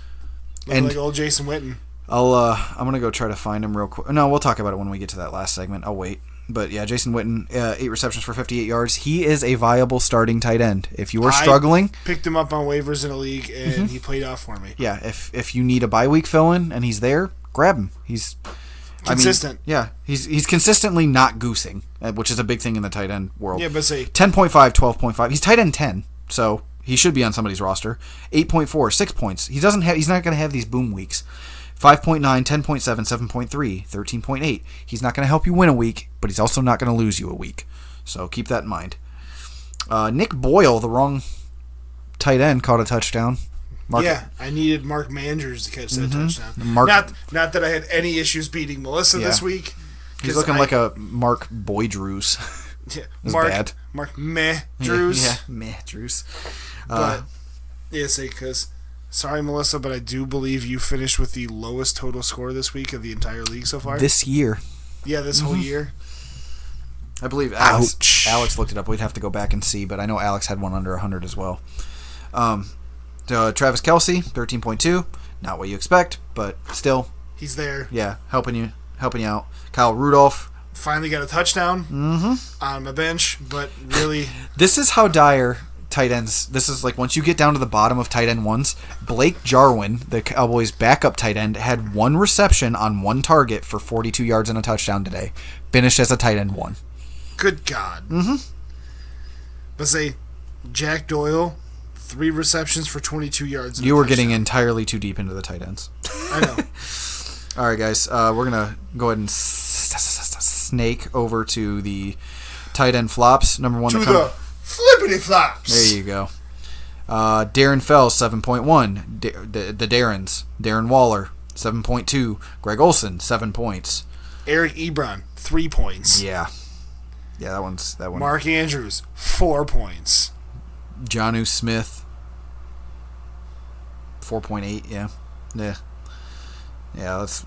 like old Jason Witten. I'm gonna go try to find him real quick. No, we'll talk about it when we get to that last segment. I'll wait. But yeah, Jason Witten, 8 receptions for 58 yards. He is a viable starting tight end. If you are struggling, picked him up on waivers in a league, and he played off for me. Yeah, if you need a bye week fill-in and he's there, grab him. He's consistent. He's consistently not goosing, which is a big thing in the tight end world. Yeah, but say 10.5, 12.5. He's tight end 10, so he should be on somebody's roster. 8.4, 6 points. He's not going to have these boom weeks. 5.9, 10.7, 7.3, 13.8. He's not going to help you win a week, but he's also not going to lose you a week. So keep that in mind. Nick Boyle, the wrong tight end, caught a touchdown. I needed Mark Manders to catch that touchdown. Not that I had any issues beating Melissa this week. He's looking like a Mark Boydrews. Yeah, Mark Meh-Drews. Meh-Drews. But, because... Sorry, Melissa, but I do believe you finished with the lowest total score this week of the entire league so far. This year. Yeah, this whole year. I believe Alex looked it up. We'd have to go back and see, but I know Alex had one under 100 as well. Travis Kelce, 13.2. Not what you expect, but still. He's there. Yeah, helping you out. Kyle Rudolph. Finally got a touchdown on my bench, but really... This is how dire... tight ends. This is like once you get down to the bottom of tight end ones, Blake Jarwin, the Cowboys' backup tight end, had 1 reception on 1 target for 42 yards and a touchdown today. Finished as a tight end 1. Good God. But say Jack Doyle, 3 receptions for 22 yards. You were getting entirely too deep into the tight ends. I know. All right, guys. We're gonna go ahead and snake over to the tight end flops. Number 1 Flippity flops. There you go. Darren Fells, 7.1. The Darrens. Darren Waller, 7.2. Greg Olsen, 7 points. Eric Ebron, 3 points. Yeah, that one. Mark Andrews, 4 points. Jonnu Smith, 4.8. Yeah.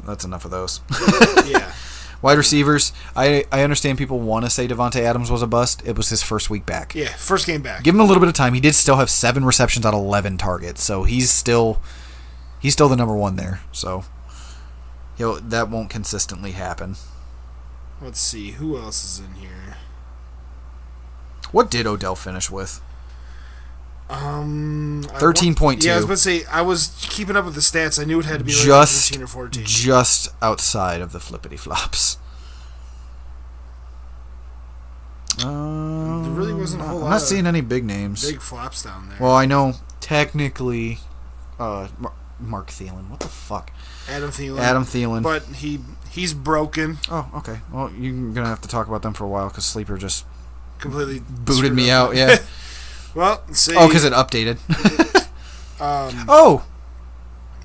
That's enough of those. Yeah. Wide receivers, I understand people want to say Devontae Adams was a bust. It was his first week back. Yeah, first game back. Give him a little bit of time. He did still have 7 receptions on 11 targets, so he's still the number 1 there. So that won't consistently happen. Let's see, who else is in here? What did Odell finish with? 13.2. Yeah, I was about to say, I was keeping up with the stats. I knew it had to be like 15 or 14. Just outside of the flippity flops. There really wasn't a whole lot. I'm not seeing any big names. Big flops down there. Well, I know technically Mark Thielen. What the fuck? Adam Thielen. But he's broken. Oh, okay. Well, you're going to have to talk about them for a while because Sleeper just completely booted me out. Yeah. Well, see. Oh, because it updated.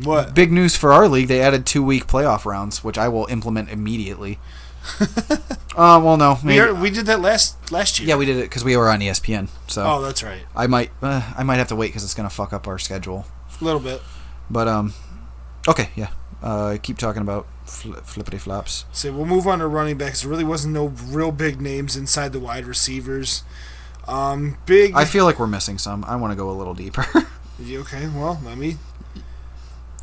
What? Big news for our league. They added 2-week playoff rounds, which I will implement immediately. Well, no. We did that last year. Yeah, we did it because we were on ESPN. So. Oh, that's right. I might have to wait because it's going to fuck up our schedule. A little bit. But, okay, yeah. Keep talking about flippity flops. So we'll move on to running backs. There really wasn't no real big names inside the wide receivers. I feel like we're missing some. I want to go a little deeper. Okay, well, let me.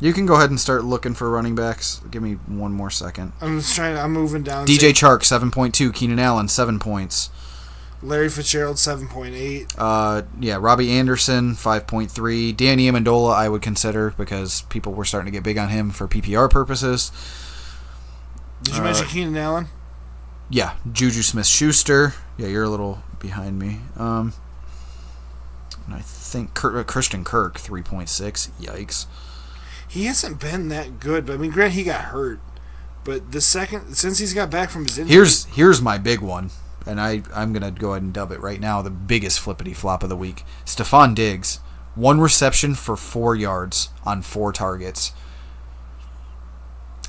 You can go ahead and start looking for running backs. Give me 1 more second. I'm moving down. DJ Chark, 7.2. Keenan Allen, 7 points. Larry Fitzgerald, 7.8. Yeah, Robbie Anderson, 5.3. Danny Amendola, I would consider because people were starting to get big on him for PPR purposes. Did you mention Keenan Allen? Yeah, Juju Smith-Schuster. Yeah, you're a little behind me. And I think Christian Kirk, 3.6. Yikes. He hasn't been that good, but I mean, granted, he got hurt. But since he's got back from his injury... Here's my big one, and I'm going to go ahead and dub it right now, the biggest flippity flop of the week. Stephon Diggs, 1 reception for 4 yards on 4 targets.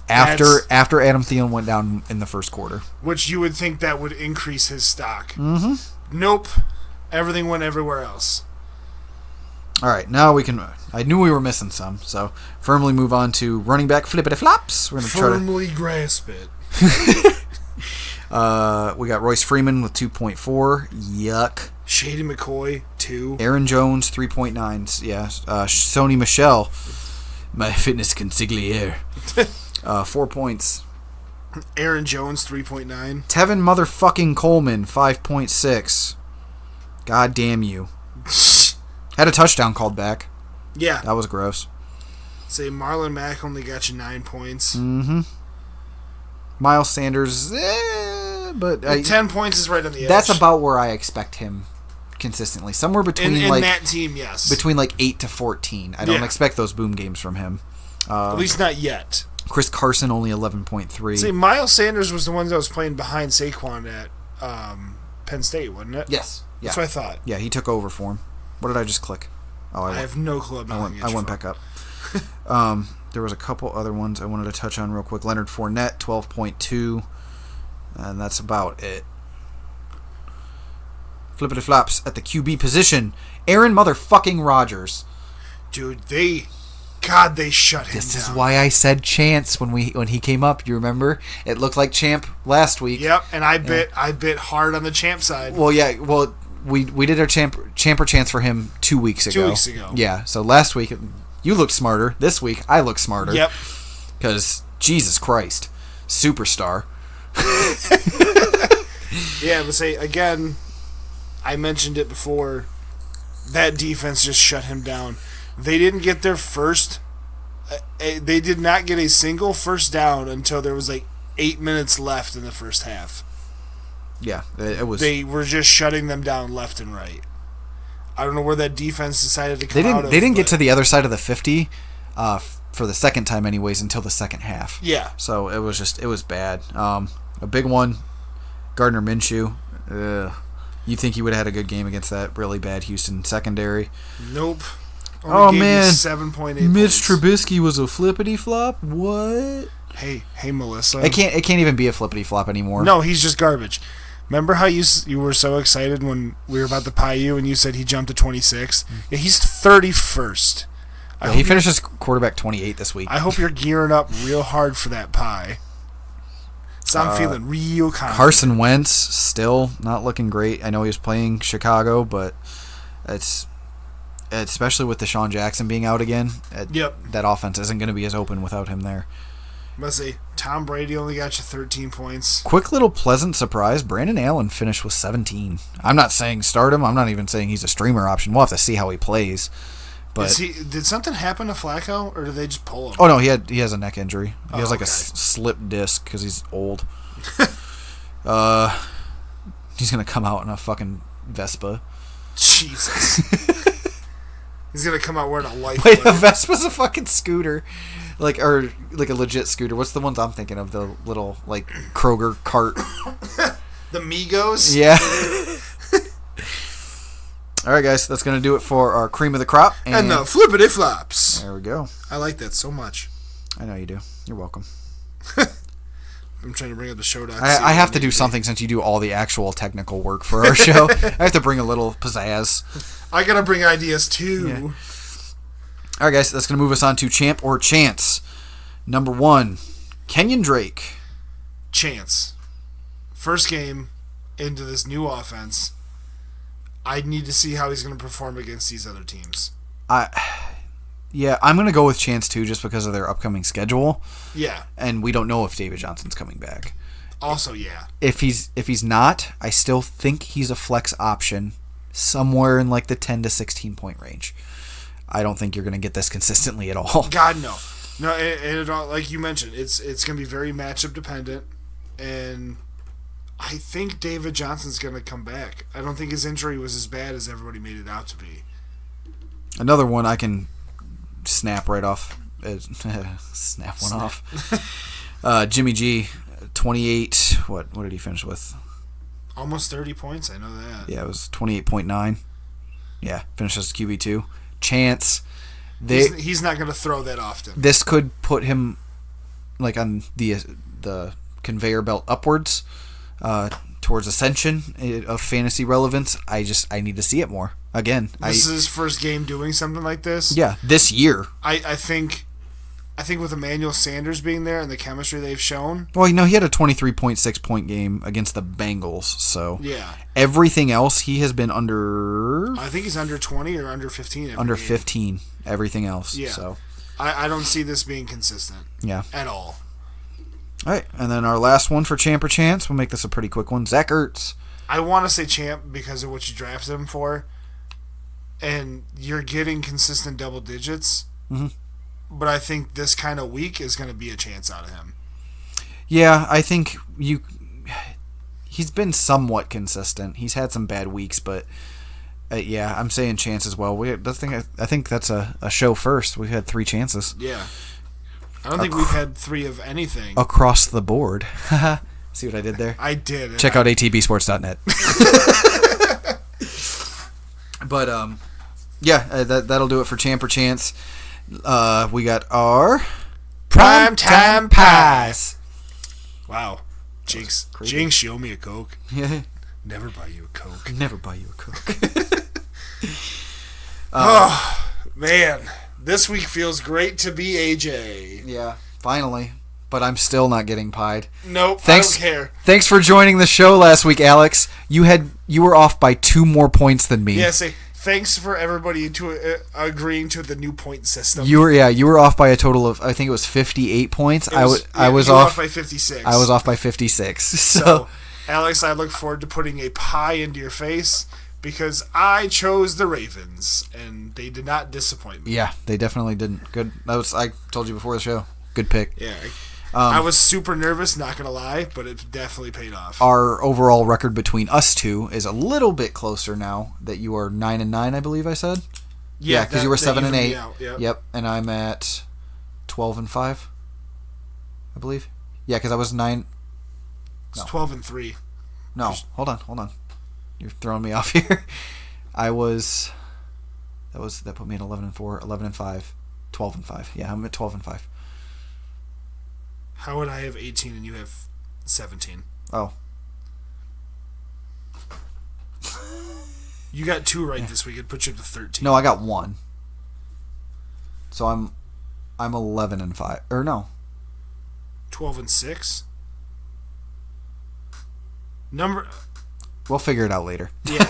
after Adam Thielen went down in the first quarter. Which you would think that would increase his stock. Mm-hmm. Nope. Everything went everywhere else. All right, now we can... I knew we were missing some, so firmly move on to running back flippity flops. We're going to firmly grasp it. We got Royce Freeman with 2.4. Yuck. Shady McCoy, 2. Aaron Jones, 3.9. Yeah. Sony Michel, my fitness consigliere. 4 points. Aaron Jones, 3.9. Tevin motherfucking Coleman, 5.6. God damn you. Had a touchdown called back. Yeah. That was gross. Say Marlon Mack only got you 9 points. Mm-hmm. Miles Sanders, but 10 points is right on the edge. That's about where I expect him consistently. Somewhere between in that team, yes. Between 8 to 14. I don't expect those boom games from him. At least not yet. Chris Carson only 11.3. See, Miles Sanders was the one that was playing behind Saquon at Penn State, wasn't it? Yes. Yeah. That's what I thought. Yeah, he took over for him. What did I just click? Oh, I have no clue. I went back up. There was a couple other ones I wanted to touch on real quick. Leonard Fournette, 12.2. And that's about it. Flippity flops at the QB position. Aaron motherfucking Rodgers. Dude, they shut him down. This is why I said Chance when he came up. You remember? It looked like Champ last week. Yep, and I bit hard on the Champ side. Well, yeah, we did our champ or Chance for him 2 weeks ago. 2 weeks ago. Yeah, so last week you looked smarter. This week I look smarter. Yep. Because Jesus Christ, superstar. Yeah, but say again, I mentioned it before. That defense just shut him down. They didn't get their first. They did not get a single first down until there was 8 minutes left in the first half. Yeah, it was. They were just shutting them down left and right. I don't know where that defense decided to come out of. They didn't get to the other side of the 50 for the second time anyways until the second half. Yeah. So it was bad. A big one, Gardner Minshew. You think he would have had a good game against that really bad Houston secondary? Nope. Only man, 7.8 Mitch Trubisky was a flippity flop. What? Hey, Melissa. It can't even be a flippity flop anymore. No, he's just garbage. Remember how you were so excited when we were about to pie you and you said he jumped to 26? Yeah, he's 31st. He finished as quarterback 28 this week. I hope you're gearing up real hard for that pie. So I'm feeling real confident. Carson Wentz still not looking great. I know he was playing Chicago, but it's especially with Deshaun Jackson being out again. That offense isn't going to be as open without him there. Let's say Tom Brady only got you 13 points. Quick little pleasant surprise. Brandon Allen finished with 17. I'm not saying start him. I'm not even saying he's a streamer option. We'll have to see how he plays. But did something happen to Flacco, or did they just pull him? Oh no, he has a neck injury. He has a slip disc because he's old. He's gonna come out in a fucking Vespa. Jesus. He's gonna come out wearing a life. Wait, a Vespa's a fucking scooter, or a legit scooter. What's the ones I'm thinking of? The little Kroger cart. The Migos. Yeah. All right, guys, that's going to do it for our cream of the crop. And the flippity flops. There we go. I like that so much. I know you do. You're welcome. I'm trying to bring up the show docs. I have to do something since you do all the actual technical work for our show. I have to bring a little pizzazz. I got to bring ideas, too. Yeah. All right, guys, that's going to move us on to Champ or Chance. Number 1, Kenyon Drake. Chance. First game into this new offense. I need to see how he's going to perform against these other teams. I'm going to go with Chance too, just because of their upcoming schedule. Yeah, and we don't know if David Johnson's coming back. Also, yeah, if he's not, I still think he's a flex option somewhere in the 10 to 16 point range. I don't think you're going to get this consistently at all. God no, and like you mentioned, it's going to be very matchup dependent, and I think David Johnson's going to come back. I don't think his injury was as bad as everybody made it out to be. Another one I can snap right off. Snap one off. Jimmy G, 28. What did he finish with? Almost 30 points. I know that. Yeah, it was 28.9. Yeah, finished as QB2. Chance. He's not going to throw that often. This could put him like on the conveyor belt upwards towards ascension of fantasy relevance. I need to see it more again. This is his first game doing something like this. Yeah, this year. I think with Emmanuel Sanders being there and the chemistry they've shown. Well, he had a 23.6 point game against the Bengals. So yeah, everything else he has been under. I think he's under 20 or under 15. Under 15. Everything else. Yeah. So I don't see this being consistent. Yeah. At all. All right, and then our last one for Champ or Chance. We'll make this a pretty quick one. Zach Ertz. I want to say Champ because of what you drafted him for, and you're getting consistent double digits. Mm-hmm. But I think this kind of week is going to be a chance out of him. Yeah, I think he's been somewhat consistent. He's had some bad weeks, but yeah, I'm saying Chance as well. I think that's a show first. We've had 3 chances. Yeah. I don't think we've had 3 of anything. Across the board. See what I did there? I did. Check out atbsports.net. But, yeah, that'll do it for Champ or Chance. We got our Primetime Pies. Wow. Jinx, you owe me a Coke. Yeah. Never buy you a Coke. Never buy you a Coke. Oh, man. This week feels great to be AJ. Yeah, finally. But I'm still not getting pied. Nope, I don't care. Thanks for joining the show last week, Alex. You were off by 2 more points than me. Yeah, thanks for everybody agreeing to the new point system. You were off by a total of, I think it was 58 points. I was off by 56. I was off by 56. So, Alex, I look forward to putting a pie into your face because I chose the Ravens and they did not disappoint me. Yeah, they definitely didn't. Good. I told you before the show. Good pick. Yeah. I was super nervous, not going to lie, but it definitely paid off. Our overall record between us two is a little bit closer now that you are 9-9, I believe I said. Yeah, because you were 7-8. Yep, and I'm at 12-5, I believe. Yeah, because I was 9. It's 12-3. No, hold on. You're throwing me off here. That put me at 11-4, 11-5, 12-5. Yeah, I'm at 12-5. How would I have 18 and you have 17? Oh. You got 2 right this week. It put you up to 13. No, I got 1. So I'm 11-5. Or no. 12-6. We'll figure it out later. Yeah.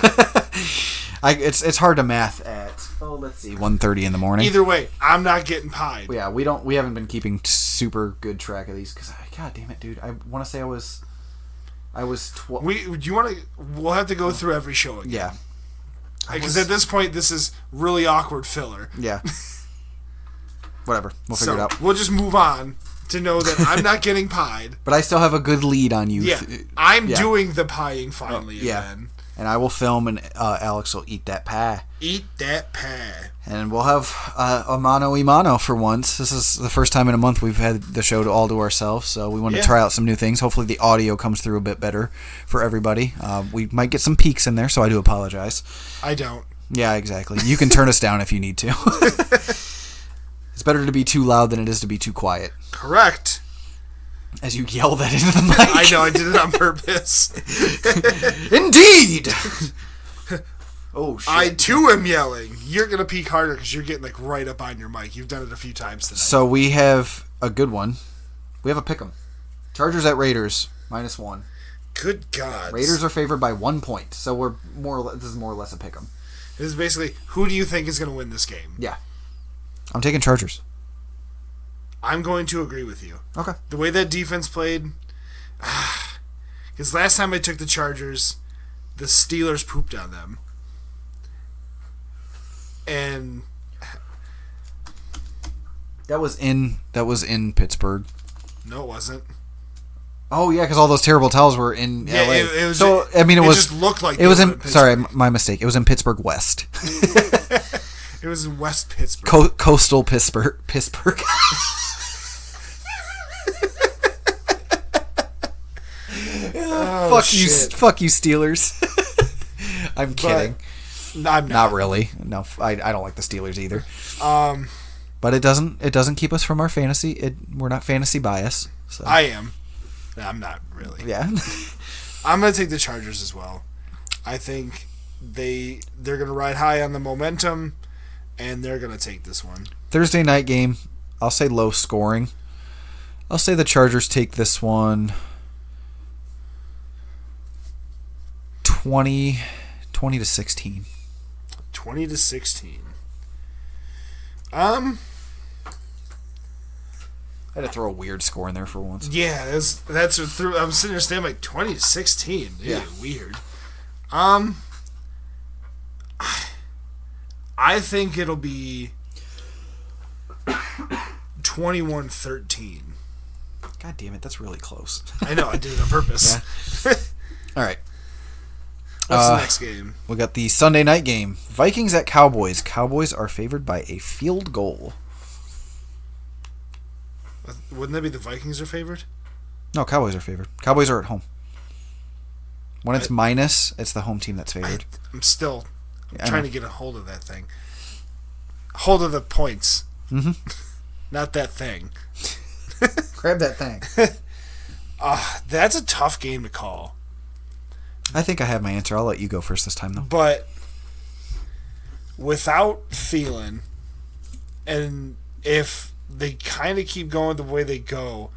It's hard to math at. Oh, let's see. 1:30 in the morning. Either way, I'm not getting pied. Yeah, we haven't been keeping super good track of these because God damn it, dude. I want to say I was 12. We'll have to go through every show again. Yeah. Because at this point, this is really awkward filler. Yeah. Whatever. We'll figure it out. We'll just move on to know that I'm not getting pied. But I still have a good lead on you. Yeah. I'm doing the pieing finally again. And I will film, and Alex will eat that pie. Eat that pie. And we'll have a mano y mano for once. This is the first time in a month we've had the show all to ourselves, so we want to try out some new things. Hopefully the audio comes through a bit better for everybody. We might get some peaks in there, so I do apologize. I don't. Yeah, exactly. You can turn us down if you need to. It's better to be too loud than it is to be too quiet. Correct. As you yell that into the mic. I know, I did it on purpose. Indeed! Oh, shit. I, too, am yelling. You're going to peak harder because you're getting, right up on your mic. You've done it a few times tonight. So we have a good one. We have a pick'em. Chargers at Raiders, -1. Good God. Raiders are favored by 1 point, so this is more or less a pick'em. This is basically, who do you think is going to win this game? Yeah. I'm taking Chargers. I'm going to agree with you. Okay. The way that defense played, because last time I took the Chargers, the Steelers pooped on them. And that was in Pittsburgh. No, it wasn't. Oh yeah, because all those terrible tells were in LA. It was, so I mean, it just looked like it was in. Sorry, my mistake. It was in Pittsburgh West. It was in West Pittsburgh. Coastal Pittsburgh. Fuck you, Steelers. I'm kidding. I'm not. Not really. No, I don't like the Steelers either. But it doesn't keep us from our fantasy. We're not fantasy biased. So. I am. No, I'm not really. Yeah. I'm going to take the Chargers as well. I think they're going to ride high on the momentum, and they're going to take this one. Thursday night game, I'll say low scoring. I'll say the Chargers take this one 20 to 16. 20 to 16. I had to throw a weird score in there for once. Yeah, that's through. I'm sitting there saying like 20 to 16. Yeah, weird. I think it'll be 21-13. God damn it, that's really close. I know, I did it on purpose. Yeah. All right. What's the next game? We got the Sunday night game. Vikings at Cowboys. Cowboys are favored by a field goal. Wouldn't that be the Vikings are favored? No, Cowboys are favored. Cowboys are at home. When it's minus, it's the home team that's favored. I'm trying to get a hold of that thing. Hold of the points. Mm-hmm. Not that thing. Grab that thing. That's a tough game to call. I think I have my answer. I'll let you go first this time, though. But without Thielen, and if they kind of keep going the way they go,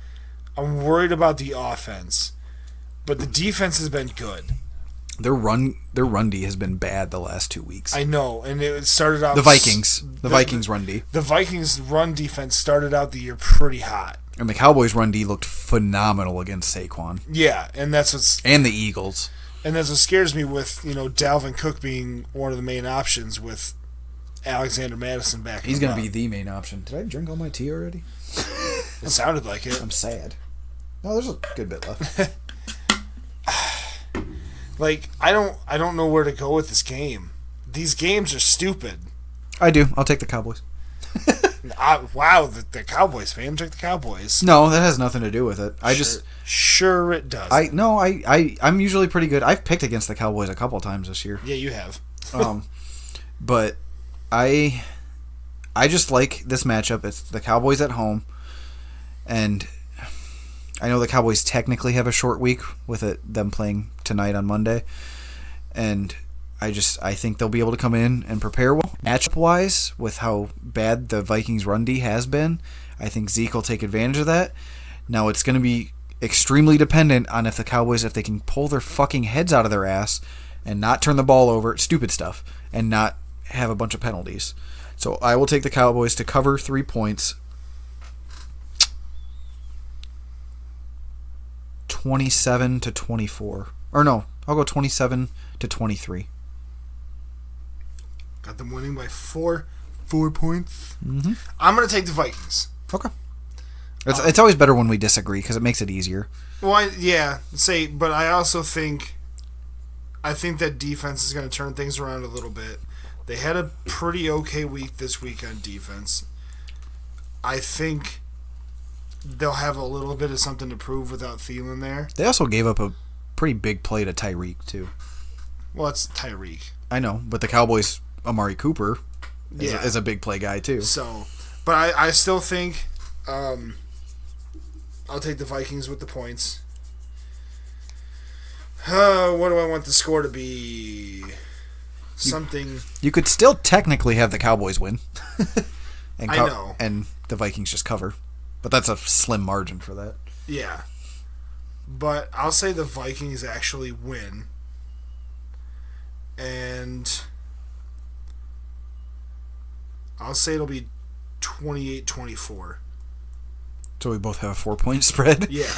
I'm worried about the offense. But the defense has been good. Their run D has been bad the last 2 weeks. I know, and it started out... The Vikings run D. The Vikings run defense started out the year pretty hot. And the Cowboys run D looked phenomenal against Saquon. Yeah, and that's what's... And the Eagles. And that's what scares me with, Dalvin Cook being one of the main options with Alexander Madison back. He's going to be the main option. Did I drink all my tea already? It sounded like it. I'm sad. No, there's a good bit left. I don't know where to go with this game. These games are stupid. I do. I'll take the Cowboys. Wow, the Cowboys fan took the Cowboys. No, that has nothing to do with it. Sure it does. I'm usually pretty good. I've picked against the Cowboys a couple times this year. Yeah, you have. But I just like this matchup. It's the Cowboys at home, and I know the Cowboys technically have a short week with them playing tonight on Monday, and I think they'll be able to come in and prepare well. Matchup-wise, with how bad the Vikings run D has been, I think Zeke will take advantage of that. Now, it's going to be extremely dependent on if the Cowboys, if they can pull their fucking heads out of their ass and not turn the ball over, stupid stuff, and not have a bunch of penalties. So I will take the Cowboys to cover 3 points. 27 to 24. Or no, I'll go 27 to 23. Got them winning by 4 points. Mm-hmm. I'm going to take the Vikings. Okay. It's always better when we disagree because it makes it easier. Well, but I also think that defense is going to turn things around a little bit. They had a pretty okay week this week on defense. I think they'll have a little bit of something to prove without Thielen there. They also gave up a pretty big play to Tyreek, too. Well, it's Tyreek. I know, but the Cowboys, Amari Cooper, is a big play guy, too. So, but I still think I'll take the Vikings with the points. What do I want the score to be? Something... You could still technically have the Cowboys win. I know. And the Vikings just cover. But that's a slim margin for that. Yeah. But I'll say the Vikings actually win. And I'll say it'll be 28-24. So we both have a 4-point spread? Yeah.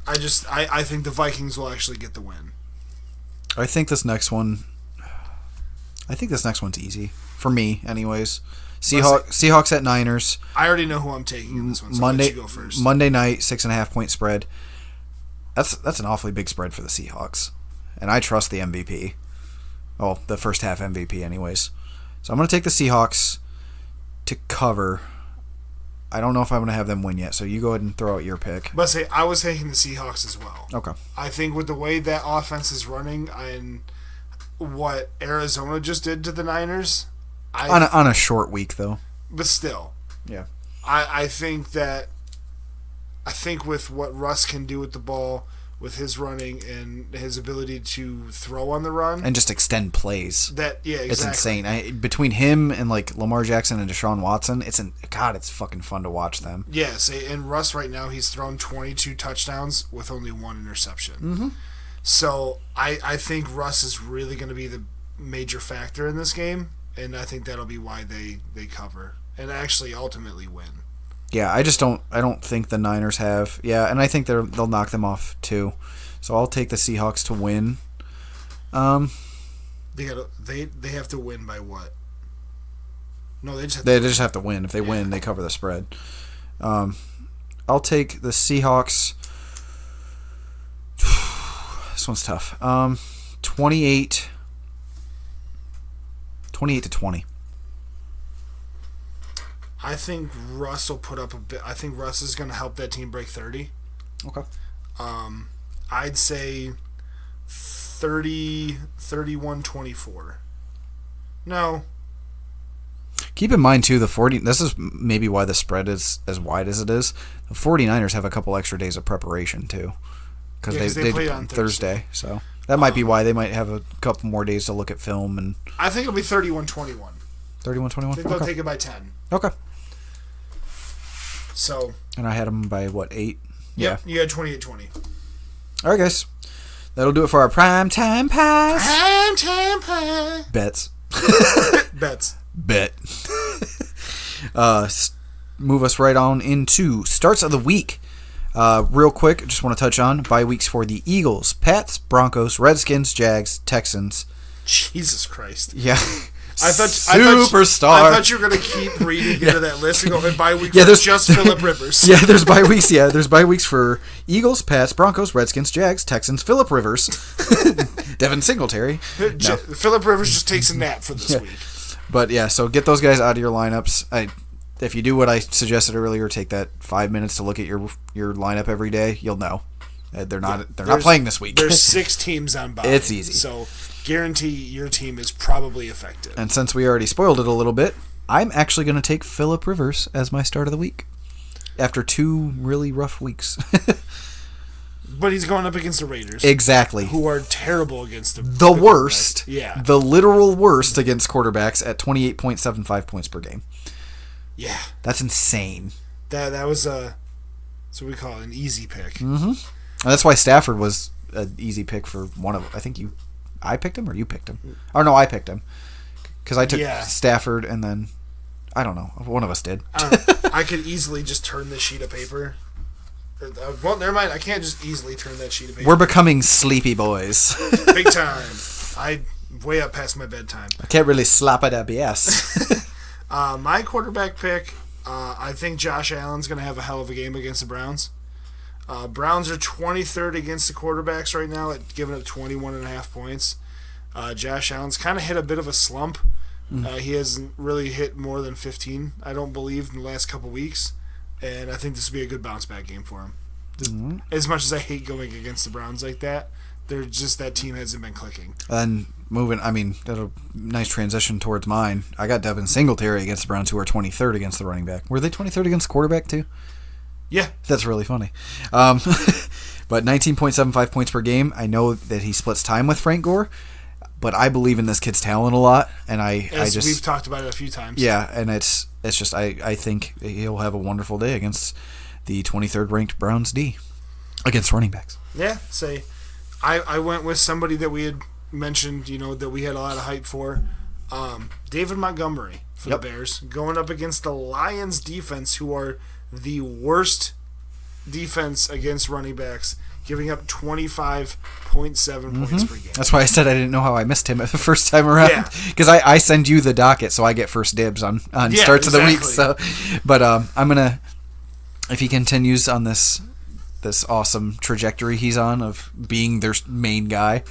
I think the Vikings will actually get the win. I think this next one's easy. For me, anyways. Seahawks at Niners. I already know who I'm taking in this one, so I'll let you go first. Monday night, 6.5-point spread. That's an awfully big spread for the Seahawks. And I trust the MVP. Oh, the first half MVP anyways. So I'm going to take the Seahawks to cover. I don't know if I'm going to have them win yet, so you go ahead and throw out your pick. But say I was taking the Seahawks as well. Okay. I think with the way that offense is running and what Arizona just did to the Niners... On a short week, though. But still. Yeah. I think with what Russ can do with the ball, with his running and his ability to throw on the run. And just extend plays. Exactly. It's insane. Between him and like Lamar Jackson and Deshaun Watson, it's fucking fun to watch them. Yes, and Russ right now, he's thrown 22 touchdowns with only 1 interception. Mm-hmm. So I think Russ is really going to be the major factor in this game, and I think that'll be why they cover and actually ultimately win. Yeah, I don't think the Niners have. Yeah, and I think they'll knock them off too. So I'll take the Seahawks to win. They have to win by what? No, they just have to win. If they win, they cover the spread. I'll take the Seahawks. This one's tough. 28 to 20. I think Russ will put up a bit. I think Russ is going to help that team break 30. Okay. I'd say 31-24. No. Keep in mind, too, this is maybe why the spread is as wide as it is. The 49ers have a couple extra days of preparation, too. Because they play on Thursday. So that might be why they might have a couple more days to look at film. And I think it'll be 31-21. 31-21? I think they'll take it by 10. Okay. So. And I had them by, what, 8? Yeah. You had 28-20. All right, guys. That'll do it for our primetime pies. Primetime pie. Bets. Bets. Bet. Move us right on into starts of the week. Real quick, just want to touch on bye weeks for the Eagles, Pats, Broncos, Redskins, Jags, Texans. Jesus Christ. Yeah. Superstar. I thought you were going to keep reading into that list and go, and bye week for just Phillip Rivers. Yeah, there's bye weeks. Yeah, there's bye weeks for Eagles, Pats, Broncos, Redskins, Jags, Texans, Phillip Rivers, Devin Singletary. No. Phillip Rivers just takes a nap for this week. But yeah, so get those guys out of your lineups. If you do what I suggested earlier, take that 5 minutes to look at your lineup every day. You'll know they're not playing this week. There's 6 teams on bye. It's easy. So guarantee your team is probably effective. And since we already spoiled it a little bit, I'm actually going to take Phillip Rivers as my start of the week after 2 really rough weeks. But he's going up against the Raiders. Exactly. Who are terrible against the worst. Yeah. The literal worst against quarterbacks at 28.75 points per game. Yeah. That's insane. That was that's what we call an easy pick. Mm-hmm. And that's why Stafford was an easy pick for one of them. I think I picked him or you picked him? Or no, I picked him. Because I took Stafford and then, I don't know, one of us did. I could easily just turn this sheet of paper. Well, never mind. I can't just easily turn that sheet of paper. We're becoming sleepy boys. Big time. I'm way up past my bedtime. I can't really slap at ABS. My quarterback pick, I think Josh Allen's going to have a hell of a game against the Browns. Browns are 23rd against the quarterbacks right now at giving up 21.5 points. Josh Allen's kind of hit a bit of a slump. He hasn't really hit more than 15, I don't believe, in the last couple weeks. And I think this will be a good bounce-back game for him. As much as I hate going against the Browns like that, that team hasn't been clicking. And that's a nice transition towards mine. I got Devin Singletary against the Browns, who are 23rd against the running back. Were they 23rd against the quarterback, too? Yeah. That's really funny. But 19.75 points per game. I know that he splits time with Frank Gore, but I believe in this kid's talent a lot. And we've talked about it a few times. Yeah, and it's just I think he'll have a wonderful day against the 23rd ranked Browns D against running backs. Yeah, I went with somebody that we had mentioned, that we had a lot of hype for. David Montgomery for the Bears, going up against the Lions defense, who are the worst defense against running backs, giving up 25.7 points per game. That's why I said I didn't know how I missed him the first time around. Because I send you the docket, so I get first dibs on starts of the week. So, but I'm gonna, if he continues on this awesome trajectory he's on of being their main guy,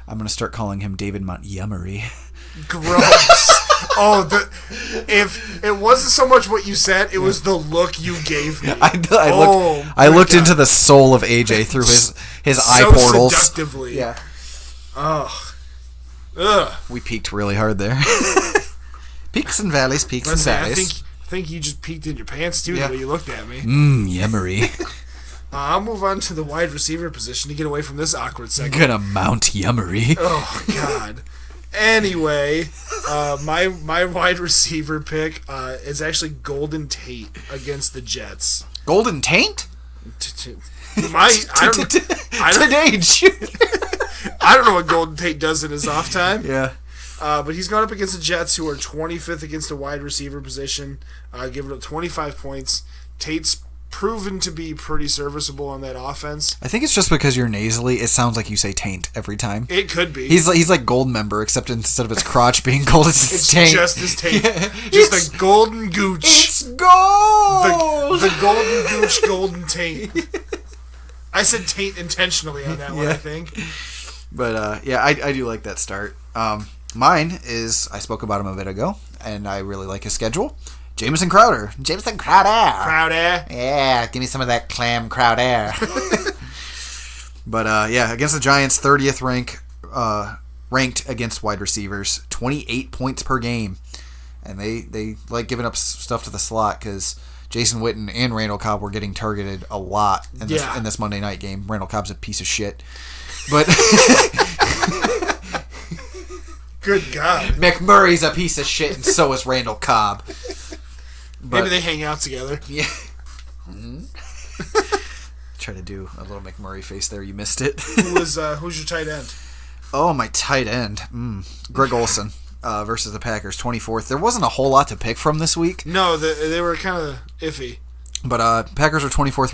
I'm gonna start calling him David Montgomery. Gross. If it wasn't so much what you said, it was the look you gave me. I looked into the soul of AJ through his eye portals. Seductively. Yeah. Ugh. We peaked really hard there. Peaks and valleys, peaks and valleys. I think you just peeked in your pants, too, Yeah. the way you looked at me. Yummery. I'll move on to the wide receiver position to get away from this awkward segment. Gonna mount Yummery. Oh, God. Anyway, my wide receiver pick is actually Golden Tate against the Jets. Golden Taint? I don't know what Golden Tate does in his off time. Yeah. But he's gone up against the Jets, who are 25th against the wide receiver position, giving up 25 points. Tate's proven to be pretty serviceable on that offense. I think it's just because you're nasally, it sounds like you say taint every time. It could be. He's like Gold Member, except instead of his crotch being gold, it's taint. Just his taint. Yeah. Just the golden gooch. It's gold! The golden gooch, golden taint. I said taint intentionally on that one, Yeah. I think. But, yeah, I do like that start. Mine is, I spoke about him a bit ago, and I really like his schedule. Jamison Crowder. Crowder. Yeah, give me some of that clam Crowder. But, yeah, against the Giants, 30th ranked against wide receivers, 28 points per game. And they like giving up stuff to the slot because Jason Witten and Randall Cobb were getting targeted a lot in this Monday night game. Randall Cobb's a piece of shit. But Good God. McMurray's a piece of shit, and so is Randall Cobb. But, maybe they hang out together. Yeah. Try to do a little McMurray face there. You missed it. Who's your tight end? Oh, my tight end. Greg Olsen versus the Packers, 24th. There wasn't a whole lot to pick from this week. No, they were kind of iffy. But Packers are 24th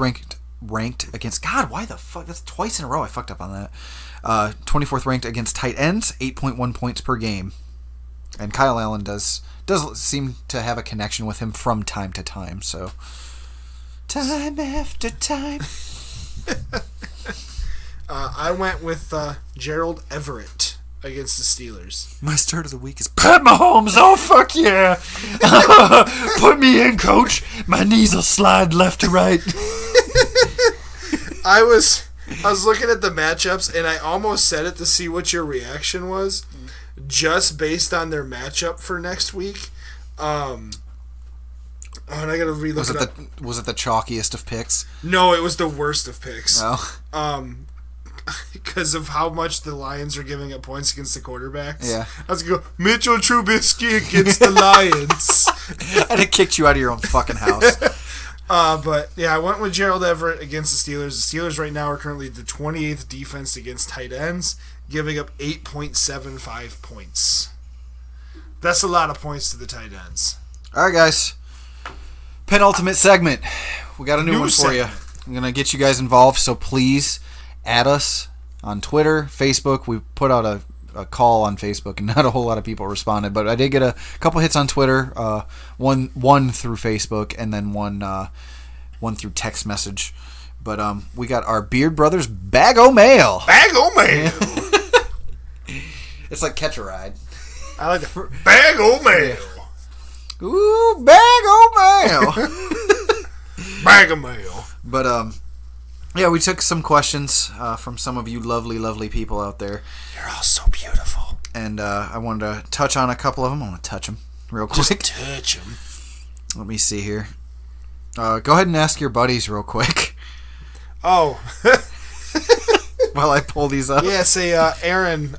ranked against... God, why the fuck? That's twice in a row I fucked up on that. 24th ranked against tight ends, 8.1 points per game. And Kyle Allen does seem to have a connection with him from time to time. So, time after time. I went with Gerald Everett against the Steelers. My start of the week is Pat Mahomes. Oh, fuck yeah. Put me in, coach. My knees will slide left to right. I was looking at the matchups, and I almost said it to see what your reaction was, just based on their matchup for next week. And I gotta relook it up. Was it the chalkiest of picks? No, it was the worst of picks. Oh. Because of how much the Lions are giving up points against the quarterbacks. Yeah. I was going to go, Mitchell Trubisky against the Lions. I'd have kicked you out of your own fucking house. But, yeah, I went with Gerald Everett against the Steelers. The Steelers right now are currently the 28th defense against tight ends, giving up 8.75 points. That's a lot of points to the tight ends. All right, guys. Penultimate segment. We got a new one for you. I'm going to get you guys involved, so please add us on Twitter, Facebook. We put out a call on Facebook, and not a whole lot of people responded, but I did get a couple hits on Twitter, one through Facebook, and then one through text message. But we got our Beard Brothers Bag O' Mail. Bag O' Mail. It's like Catch a Ride. I like that. Bag O' Mail. Ooh, Bag O' Mail. Bag O' Mail. But yeah, we took some questions from some of you lovely, lovely people out there. You're all so beautiful. And I wanted to touch on a couple of them. I want to touch them real quick. Just touch them. Let me see here. Go ahead and ask your buddies real quick. Oh. While I pull these up. Yeah, say Aaron,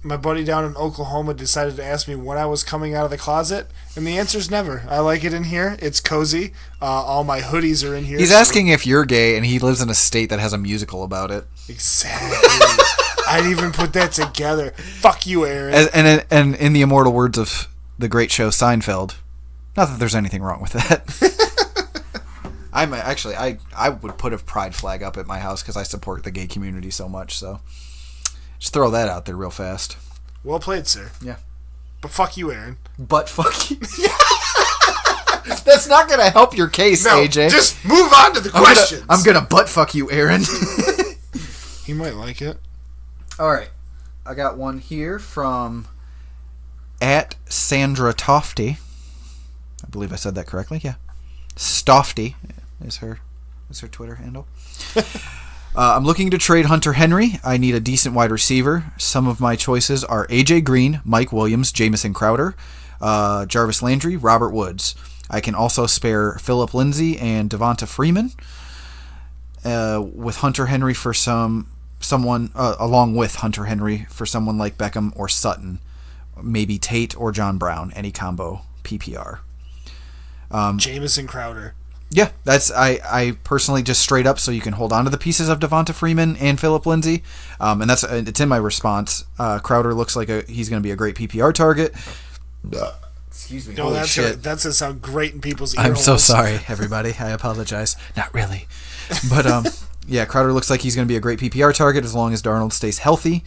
my buddy down in Oklahoma, decided to ask me when I was coming out of the closet. And the answer's never. I like it in here. It's cozy. All my hoodies are in here. He's asking if you're gay, and he lives in a state that has a musical about it. Exactly. I didn't even put that together. Fuck you, Aaron. And in the immortal words of the great show Seinfeld, not that there's anything wrong with that. I would put a pride flag up at my house because I support the gay community so much. So just throw that out there real fast. Well played, sir. Yeah. But fuck you, Aaron. But fuck you. That's not going to help your case, no, AJ. Just move on to the questions. I'm going to butt fuck you, Aaron. He might like it. All right. I got one here from @Sandra Tofty. I believe I said that correctly. Yeah. Stofty is her Twitter handle. I'm looking to trade Hunter Henry. I need a decent wide receiver. Some of my choices are AJ Green, Mike Williams, Jamison Crowder, Jarvis Landry, Robert Woods. I can also spare Phillip Lindsay and Devonta Freeman, with Hunter Henry for someone along with Hunter Henry for someone like Beckham or Sutton, maybe Tate or John Brown, any combo PPR. Jamison Crowder. Yeah, that's I personally just straight up so you can hold on to the pieces of Devonta Freeman and Phillip Lindsay, and it's in my response. Crowder looks like he's going to be a great PPR target. Excuse me. No, that's going to sound great in people's ear I'm holes. so sorry, everybody. I apologize. Not really, but yeah, Crowder looks like he's going to be a great PPR target as long as Darnold stays healthy.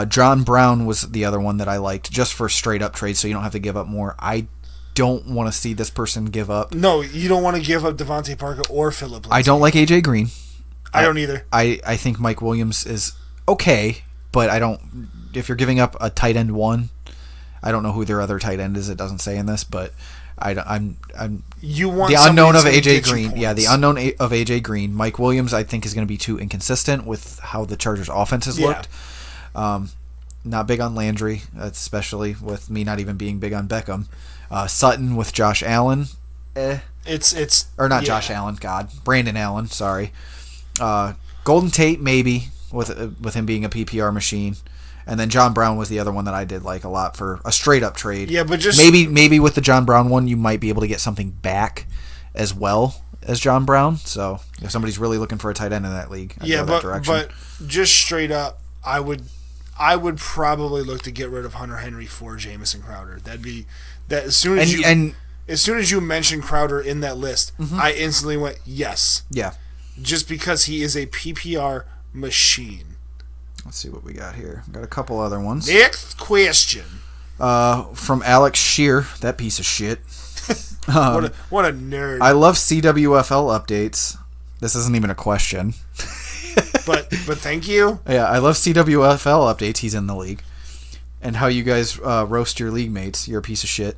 John Brown was the other one that I liked just for straight up trade, so you don't have to give up more. I don't want to see this person give up. No, you don't want to give up Devontae Parker or Phillip Lindsay. I don't like AJ Green. I don't either. I think Mike Williams is okay, but I don't. If you're giving up a tight end one, I don't know who their other tight end is. It doesn't say in this, but I'm. You want the unknown of AJ AJ Green. Yeah, the unknown of AJ Green. Mike Williams, I think, is going to be too inconsistent with how the Chargers' offense has looked. Not big on Landry, especially with me not even being big on Beckham. Sutton with Josh Allen. It's or not Josh Allen. God, Brandon Allen. Sorry. Golden Tate maybe with him being a PPR machine, and then John Brown was the other one that I did like a lot for a straight up trade. Yeah, but just maybe with the John Brown one you might be able to get something back as well as John Brown. So if somebody's really looking for a tight end in that league, I'd go that direction. But just straight up, I would probably look to get rid of Hunter Henry for Jamison Crowder. That'd be that as soon as you mentioned Crowder in that list, I instantly went yes. Yeah. Just because he is a PPR machine. Let's see what we got here. Got a couple other ones. Next question. From Alex Shear, that piece of shit. What a nerd. I love CWFL updates. This isn't even a question. but thank you. Yeah, I love CWFL updates. He's in the league. And how you guys roast your league mates. You're a piece of shit.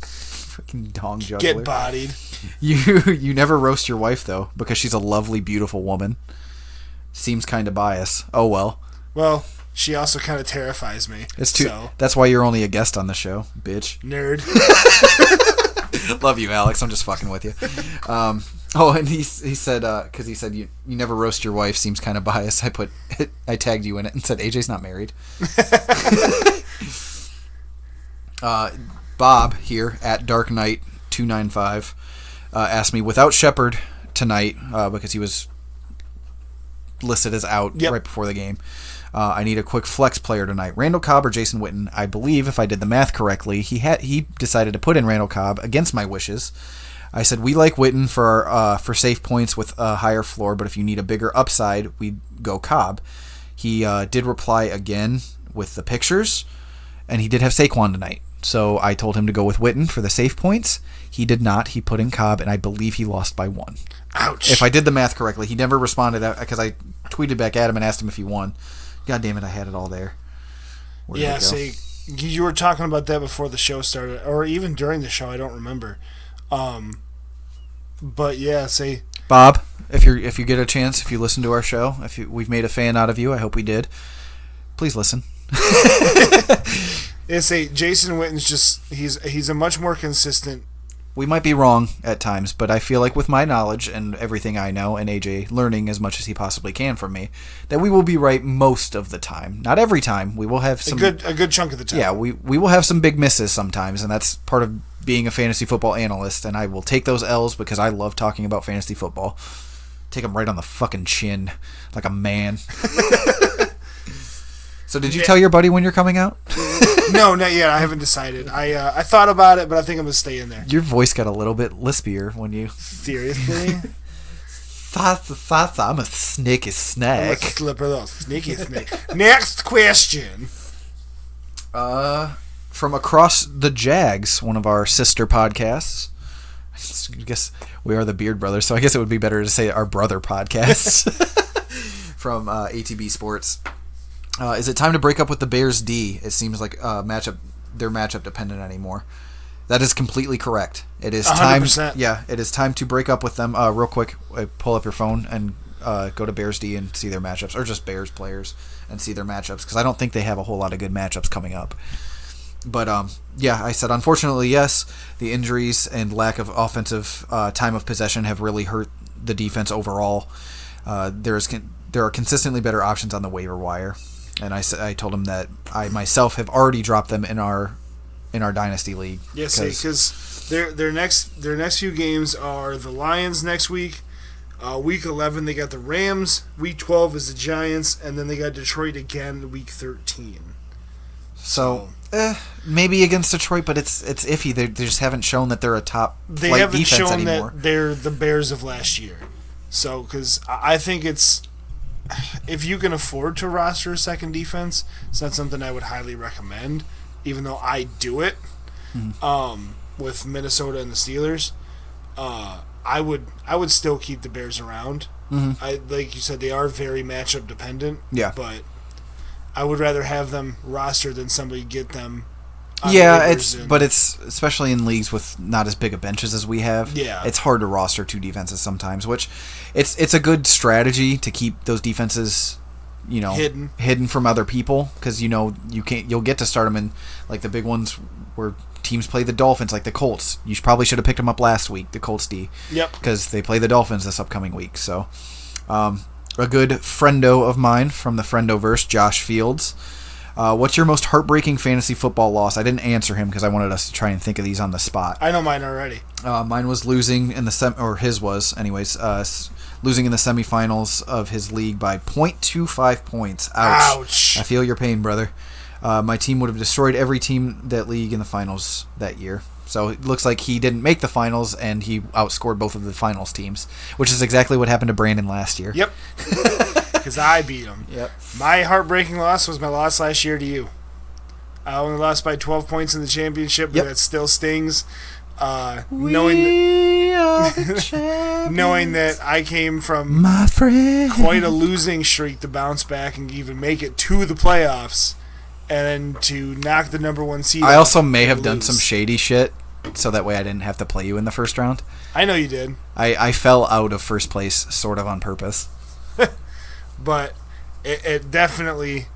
Freaking dong juggler. Get bodied. You never roast your wife, though, because she's a lovely, beautiful woman. Seems kind of biased. Oh, well. Well, she also kind of terrifies me. That's why you're only a guest on the show, bitch. Nerd. Love you, Alex. I'm just fucking with you. And he said, because he said you never roast your wife, seems kind of biased. I tagged you in it and said AJ's not married. Bob here at Dark Knight 295 asked me without Shepard tonight because he was listed as out right before the game. I need a quick flex player tonight. Randall Cobb or Jason Witten. I believe if I did the math correctly, he decided to put in Randall Cobb against my wishes. I said we like Witten for safe points with a higher floor, but if you need a bigger upside, we go Cobb. He did reply again with the pictures, and he did have Saquon tonight. So I told him to go with Witten for the safe points. He did not. He put in Cobb, and I believe he lost by 1. Ouch. If I did the math correctly. He never responded because I tweeted back at him and asked him if he won. God damn it, I had it all there. See, you were talking about that before the show started, or even during the show, I don't remember. But yeah, see, Bob, if you get a chance, if you listen to our show, we've made a fan out of you, I hope we did. Please listen. Yeah, say Jason Witten's just he's a much more consistent. We might be wrong at times, but I feel like with my knowledge and everything I know, and AJ learning as much as he possibly can from me, that we will be right most of the time. Not every time. We will have some a good chunk of the time. Yeah, we will have some big misses sometimes, and that's part of being a fantasy football analyst. And I will take those L's because I love talking about fantasy football. Take them right on the fucking chin, like a man. So did you tell your buddy when you're coming out? No, not yet. I haven't decided. I thought about it, but I think I'm going to stay in there. Your voice got a little bit lispier when you... Seriously? I'm a sneaky snake. I'm a slipper little sneaky snake. Next question. From Across the Jags, one of our sister podcasts. I guess we are the Beard Brothers, so I guess it would be better to say our brother podcasts. From ATB Sports. Is it time to break up with the Bears D? It seems like they're matchup dependent anymore. That is completely correct. It is 100%. Time. Yeah, it is time to break up with them. Real quick, pull up your phone and go to Bears D and see their matchups, or just Bears players and see their matchups, because I don't think they have a whole lot of good matchups coming up. I said unfortunately yes. The injuries and lack of offensive time of possession have really hurt the defense overall. There are consistently better options on the waiver wire, and I told him that I myself have already dropped them in our dynasty league. Yes, because their next few games are the Lions next week. Week 11 they got the Rams. Week 12 is the Giants, and then they got Detroit again week 13. So maybe against Detroit, but it's iffy. They just haven't shown that they're a top flight defense anymore. They haven't shown that they're the Bears of last year. So, because I think it's, if you can afford to roster a second defense, it's not something I would highly recommend, even though I do it with Minnesota and the Steelers. I would still keep the Bears around. Like you said, they are very matchup dependent. Yeah. But I would rather have them rostered than somebody get them. Yeah, it's especially in leagues with not as big of benches as we have. Yeah. It's hard to roster two defenses sometimes, which it's a good strategy to keep those defenses, hidden from other people, because you'll get to start them in like the big ones where teams play the Dolphins, like the Colts. You probably should have picked them up last week, the Colts D. Yep. Because they play the Dolphins this upcoming week. So, a good friendo of mine from the Friendoverse, Josh Fields. What's your most heartbreaking fantasy football loss? I didn't answer him because I wanted us to try and think of these on the spot. I know mine already. Mine was losing in the losing in the semifinals of his league by 0.25 points. Ouch. I feel your pain, brother. My team would have destroyed every team that league in the finals that year. So it looks like he didn't make the finals, and he outscored both of the finals teams, which is exactly what happened to Brandon last year. Yep. Because I beat him. Yep. My heartbreaking loss was my loss last year to you. I only lost by 12 points in the championship, but that still stings. Knowing that I came from quite a losing streak to bounce back and even make it to the playoffs, and then to knock the number one seed. I also may have done some shady shit, so that way I didn't have to play you in the first round. I know you did. I fell out of first place sort of on purpose. But it definitely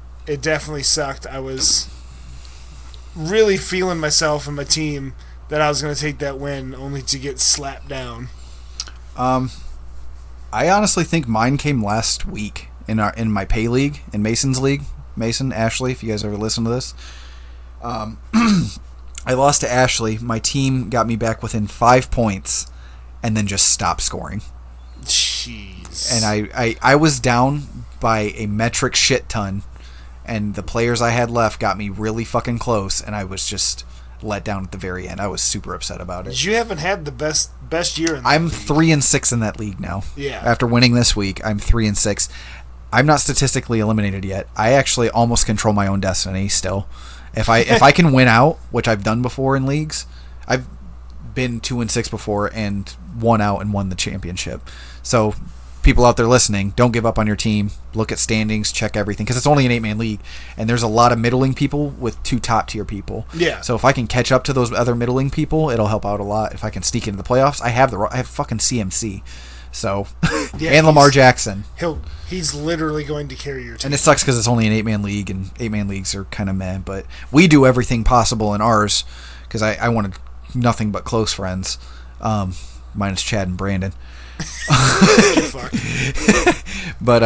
sucked. I was really feeling myself and my team that I was going to take that win, only to get slapped down. I honestly think mine came last week in my pay league, in Mason's league. Mason, Ashley, if you guys ever listen to this. I lost to Ashley. My team got me back within 5 points and then just stopped scoring. Jeez. And I was down by a metric shit ton, and the players I had left got me really fucking close, and I was just let down at the very end. I was super upset about it. You haven't had the best year in that I'm league. 3-6 in that league now. Yeah. After winning this week, I'm 3-6. I'm not statistically eliminated yet. I actually almost control my own destiny still. If I can win out, which I've done before in leagues, I've been 2-6 before and won out and won the championship. So people out there listening, don't give up on your team. Look at standings, check everything, because it's only an 8-man league, and there's a lot of middling people with 2 top-tier people. Yeah. So if I can catch up to those other middling people, it'll help out a lot. If I can sneak into the playoffs, I have fucking CMC. So, yeah, and Lamar Jackson. He's literally going to carry your team. And it sucks because it's only an 8-man league, and 8-man leagues are kind of meh. But we do everything possible in ours, because I wanted nothing but close friends, minus Chad and Brandon. But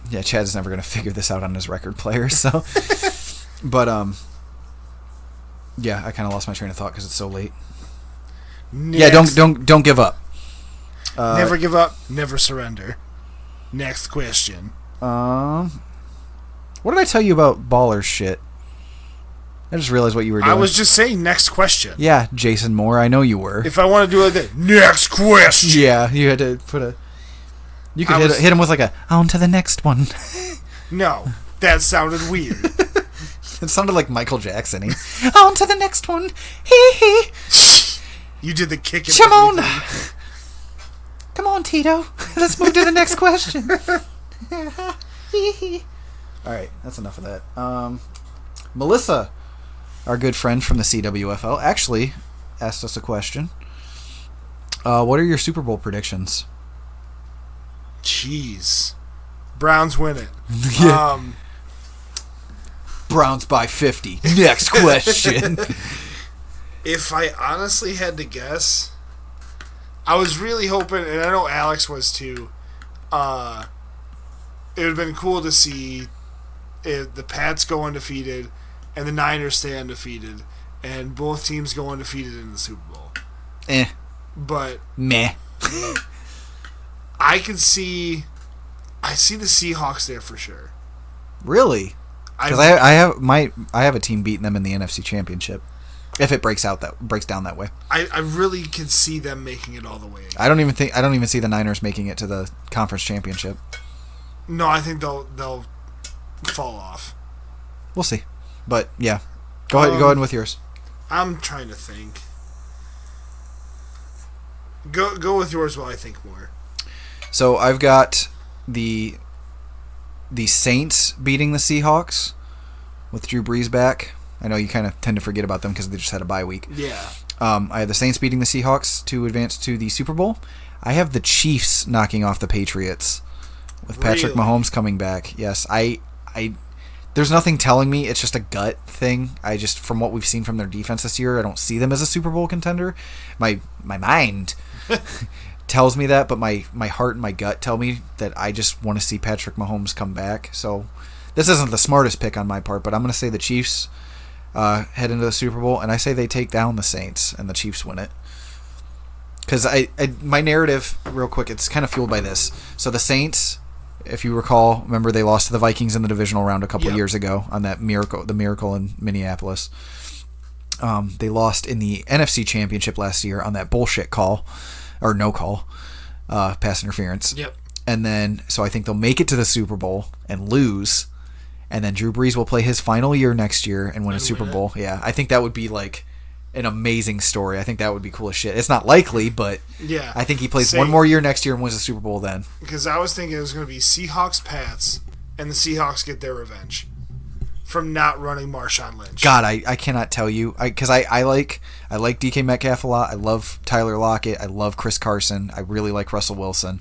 yeah, Chad's never gonna figure this out on his record player. So, but yeah, I kind of lost my train of thought because it's so late. Next. Yeah, don't give up. Never give up, never surrender. Next question. What did I tell you about baller shit? I just realized what you were doing. I was just saying next question. Yeah, Jason Moore, I know you were. If I want to do it like that, next question. Yeah, you had to put a... You could hit him with like a, on to the next one. No, that sounded weird. It sounded like Michael Jackson-y. On to the next one. Hee hee. You did the kick. Come on. Come on, Tito. Let's move to the next question. All right, that's enough of that. Melissa, our good friend from the CWFL, actually asked us a question. What are your Super Bowl predictions? Jeez. Browns win it. Yeah. Browns by 50. Next question. If I honestly had to guess, I was really hoping, and I know Alex was too, it would have been cool to see the Pats go undefeated and the Niners stay undefeated and both teams go undefeated in the Super Bowl. But meh. I see the Seahawks there for sure. Really? Because I have a team beating them in the NFC Championship. If it breaks down that way. I really could see them making it all the way. I don't even see the Niners making it to the conference championship. No, I think they'll fall off. We'll see. But yeah. Go ahead with yours. I'm trying to think. Go with yours while I think more. So I've got the Saints beating the Seahawks with Drew Brees back. I know you kind of tend to forget about them because they just had a bye week. Yeah. I have the Saints beating the Seahawks to advance to the Super Bowl. I have the Chiefs knocking off the Patriots with Patrick Mahomes coming back. Yes, I there's nothing telling me. It's just a gut thing. From what we've seen from their defense this year, I don't see them as a Super Bowl contender. My mind tells me that, but my heart and my gut tell me that I just want to see Patrick Mahomes come back. So this isn't the smartest pick on my part, but I'm going to say the Chiefs head into the Super Bowl, and I say they take down the Saints and the Chiefs win it. Because my narrative, real quick, it's kind of fueled by this. So the Saints, if you recall, remember they lost to the Vikings in the divisional round a couple of years ago on that miracle in Minneapolis. They lost in the NFC Championship last year on that bullshit call, or no call, pass interference. Yep. And then, so I think they'll make it to the Super Bowl and lose. And then Drew Brees will play his final year next year and win a Super Bowl. Yeah, I think that would be like an amazing story. I think that would be cool as shit. It's not likely, but yeah, I think he plays one more year next year and wins the Super Bowl then. Because I was thinking it was going to be Seahawks-Pats, and the Seahawks get their revenge from not running Marshawn Lynch. God, I cannot tell you. Because I like DK Metcalf a lot. I love Tyler Lockett. I love Chris Carson. I really like Russell Wilson.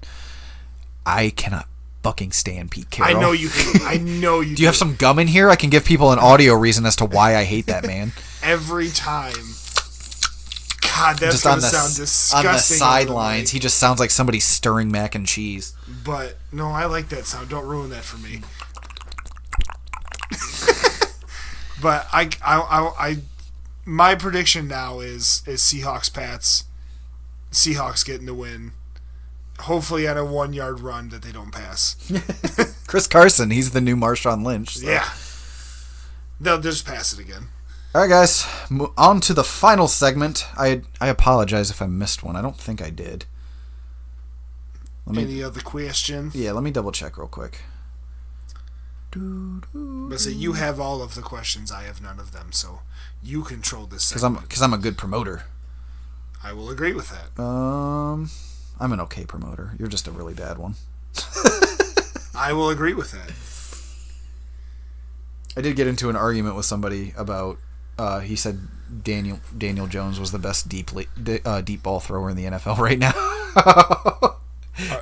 I cannot fucking stand Pete Carroll. I know you do. Do you have some gum in here? I can give people an audio reason as to why I hate that man. Every time. God, that's going to sound disgusting. On the sidelines, he just sounds like somebody stirring mac and cheese. But, no, I like that sound. Don't ruin that for me. But my prediction now is Seahawks-Pats. Seahawks getting the win. Hopefully on a 1-yard run that they don't pass. Chris Carson, he's the new Marshawn Lynch. So. Yeah. They'll just pass it again. All right, guys. On to the final segment. I apologize if I missed one. I don't think I did. Any other questions? Yeah, let me double check real quick. But so you have all of the questions. I have none of them. So you control this segment. Because I'm a good promoter. I will agree with that. I'm an okay promoter. You're just a really bad one. I will agree with that. I did get into an argument with somebody about. He said Daniel Jones was the best deep ball thrower in the NFL right now.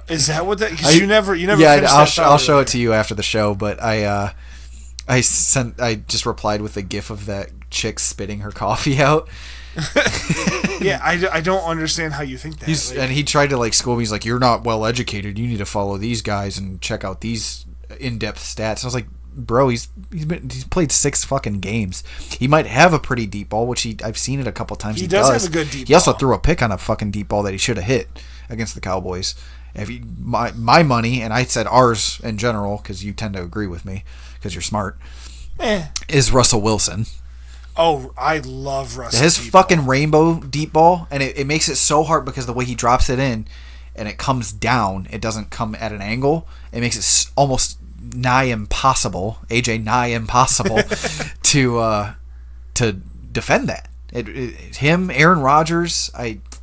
Is that what that? Because you never. Yeah, I'll show it to you after the show. But I just replied with a gif of that chick spitting her coffee out. Yeah, I don't understand how you think that. And he tried to school me. He's like, "You're not well educated. You need to follow these guys and check out these in-depth stats." I was like, "Bro, he's played 6 fucking games. He might have a pretty deep ball, which I've seen it a couple times. He does have a good deep ball. He also threw a pick on a fucking deep ball that he should have hit against the Cowboys. My money, and I said ours in general because you tend to agree with me because you're smart, is Russell Wilson. Oh, I love Russell. His fucking rainbow deep ball, and it makes it so hard because the way he drops it in, and it comes down. It doesn't come at an angle. It makes it almost nigh impossible. nigh impossible to defend that. Him, Aaron Rodgers,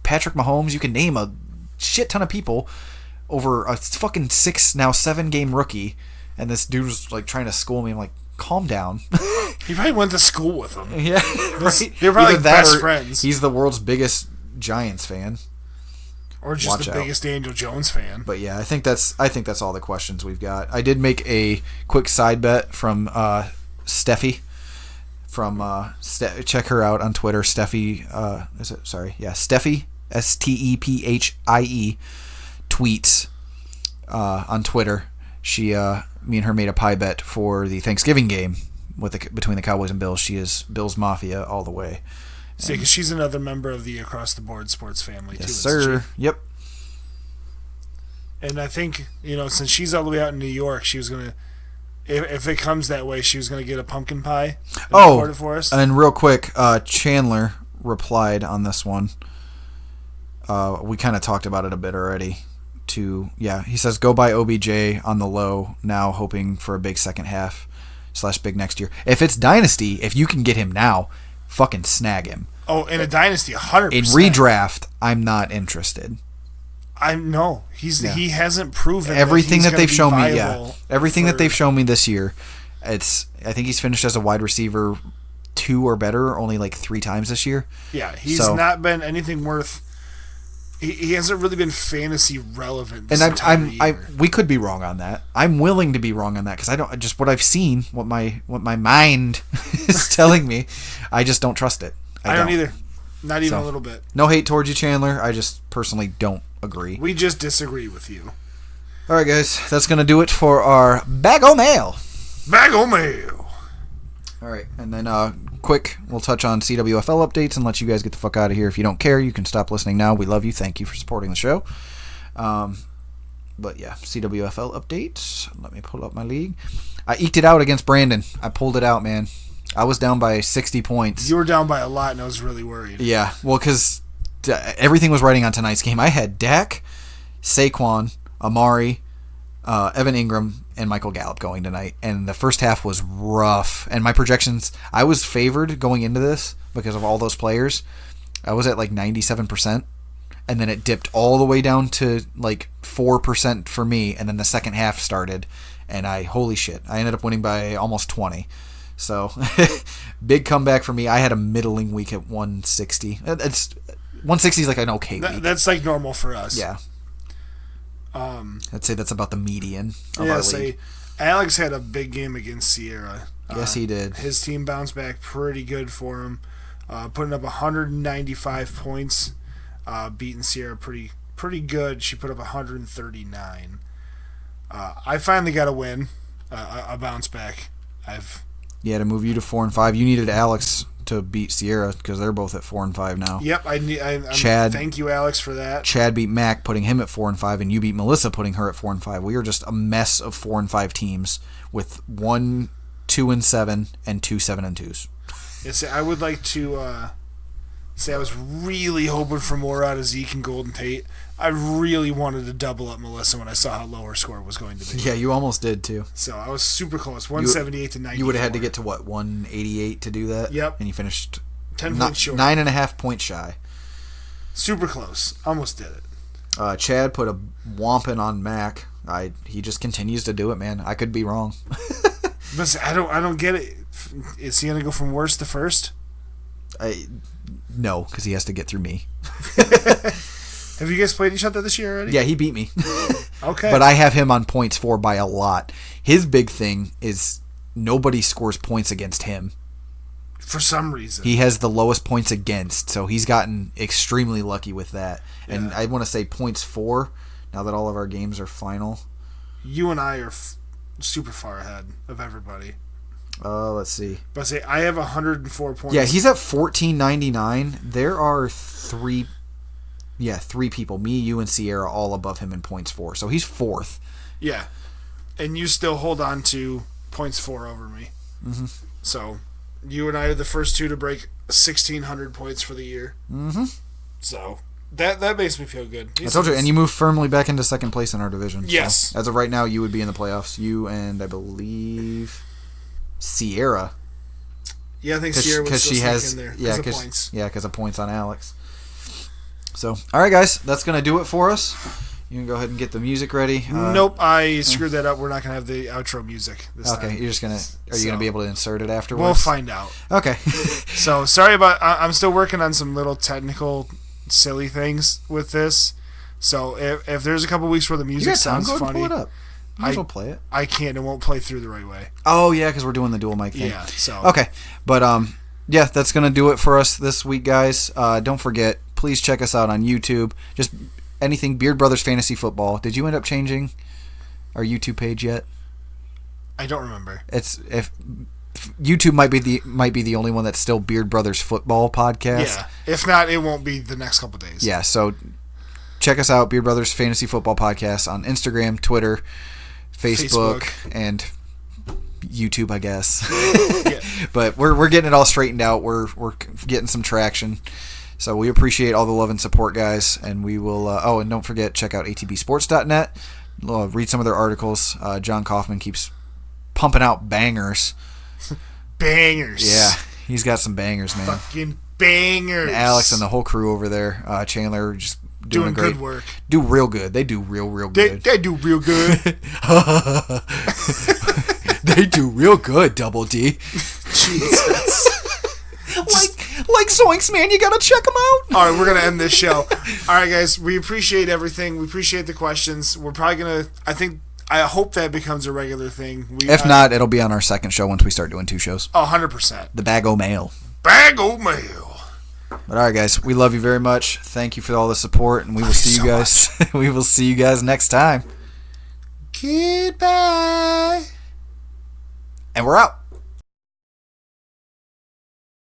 Patrick Mahomes. You can name a shit ton of people over a fucking 7 game rookie, and this dude was trying to school me. I'm like, calm down. He probably went to school with him. Yeah, right. They're probably best friends. He's the world's biggest Giants fan, or just the biggest Daniel Jones fan. But yeah, I think that's all the questions we've got. I did make a quick side bet from Steffi from check her out on Twitter. Steffi, Steffi Stephie tweets on Twitter. Me and her made a pie bet for the Thanksgiving game between the Cowboys and Bills. She is Bills Mafia all the way. See, because she's another member of the Across the Board sports family, too. Yes, sir. Yep. And I think, since she's all the way out in New York, she was going to, if it comes that way, she was going to get a pumpkin pie and record it for us. And real quick, Chandler replied on this one. We kind of talked about it a bit already. He says, go buy OBJ on the low now, hoping for a big second half / big next year. If it's Dynasty, if you can get him now, fucking snag him. Oh, in a Dynasty, 100%. In redraft, I'm not interested. He hasn't proven everything that they've shown me. Everything that they've shown me this year. I think he's finished as a wide receiver 2 or better only like 3 times this year. Yeah, he's not been anything worth. He hasn't really been fantasy relevant. This entire year. We could be wrong on that. I'm willing to be wrong on that because I don't just what I've seen, what my mind is telling me. I just don't trust it. I don't either. Not even a little bit. No hate towards you, Chandler. I just personally don't agree. We just disagree with you. All right, guys. That's going to do it for our Bag O' Mail. Bag O' Mail. All right. And then quick, we'll touch on CWFL updates and let you guys get the fuck out of here. If you don't care, you can stop listening now. We love you. Thank you for supporting the show. But yeah, CWFL updates. Let me pull up my league. I eked it out against Brandon. I pulled it out, man. I was down by 60 points. You were down by a lot, and I was really worried. Yeah, well, because everything was riding on tonight's game. I had Dak, Saquon, Amari, Evan Ingram, and Michael Gallup going tonight, and the first half was rough. And my projections, I was favored going into this because of all those players. I was at like 97%, and then it dipped all the way down to like 4% for me, and then the second half started, and holy shit, I ended up winning by almost 20. So, big comeback for me. I had a middling week at 160. 160 is like an okay week. That's like normal for us. Yeah. I'd say that's about the median of our league. Alex had a big game against Sierra. Yes, he did. His team bounced back pretty good for him, putting up 195 points, beating Sierra pretty good. She put up 139. I finally got a win, a bounce back. Yeah, to move you to 4-5. You needed Alex to beat Sierra because they're both at 4-5 now. Yep, Chad. Thank you, Alex, for that. Chad beat Mac, putting him at 4-5, and you beat Melissa, putting her at 4-5. We are just a mess of 4-5 teams with 1 2-7 and 2 7-2s. Yes, I would like to say I was really hoping for more out of Zeke and Golden Tate. I really wanted to double up Melissa when I saw how low her score was going to be. Yeah, you almost did too. So I was super close, 178 to 94. You would have had to get to what, 188 to do that? Yep. And you finished 10 points short. 9.5 points shy. Super close. Almost did it. Chad put a whomping on Mac. He just continues to do it, man. I could be wrong. But I don't get it. Is he gonna go from worst to first? No, because he has to get through me. Have you guys played each other this year already? Yeah, he beat me. Okay. But I have him on points for by a lot. His big thing is nobody scores points against him. For some reason. He has the lowest points against, so he's gotten extremely lucky with that. Yeah. And I want to say points for, now that all of our games are final. You and I are super far ahead of everybody. Let's see. But say I have 104 points. Yeah, he's at 1499. There are three people, me, you, and Sierra, all above him in points for. So he's fourth. Yeah. And you still hold on to points for over me. Mm-hmm. So you and I are the first two to break 1,600 points for the year. Mm-hmm. So that makes me feel good. I told you, and you move firmly back into second place in our division. Yes. So as of right now, you would be in the playoffs. You and I believe Sierra. Yeah, I think Sierra would still sneak in there because of points. Yeah, because of points on Alex. So, all right, guys, that's going to do it for us. You can go ahead and get the music ready. Nope, I screwed that up. We're not going to have the outro music this time. Okay, you're just going to... Are you going to be able to insert it afterwards? We'll find out. Okay. So, sorry about... I'm still working on some little technical, silly things with this. So, if there's a couple weeks where the music sounds funny... Pull it up. We'll play it. I can't. It won't play through the right way. Oh, yeah, because we're doing the dual mic thing. Yeah, so. Okay, but yeah, that's going to do it for us this week, guys. Don't forget, please check us out on YouTube. Just anything Beard Brothers Fantasy Football. Did you end up changing our YouTube page yet? I don't remember. If YouTube might be the only one that's still Beard Brothers Football Podcast. Yeah. If not, it won't be the next couple days. Yeah, so check us out, Beard Brothers Fantasy Football Podcast on Instagram, Twitter, Facebook. And YouTube, I guess. Yeah. But we're getting it all straightened out. We're getting some traction. So we appreciate all the love and support, guys. And we will. And don't forget, check out atbsports.net. Read some of their articles. John Kaufman keeps pumping out bangers. Bangers. Yeah, he's got some bangers, man. Fucking bangers. And Alex and the whole crew over there, Chandler, just doing great good work. Do real good. They do real good. They do real good. They do real good, Double D. Jesus. Like Zoinks, man, you gotta check them out. All right, we're gonna end this show. All right, guys, we appreciate everything. We appreciate the questions. We're probably gonna. I hope that becomes a regular thing. If not, it'll be on our second show once we start doing 2 shows. 100%. The Bag O' Mail. Bag O' Mail. But all right, guys, we love you very much. Thank you for all the support, and we will see you guys. We will see you guys next time. Goodbye. And we're out.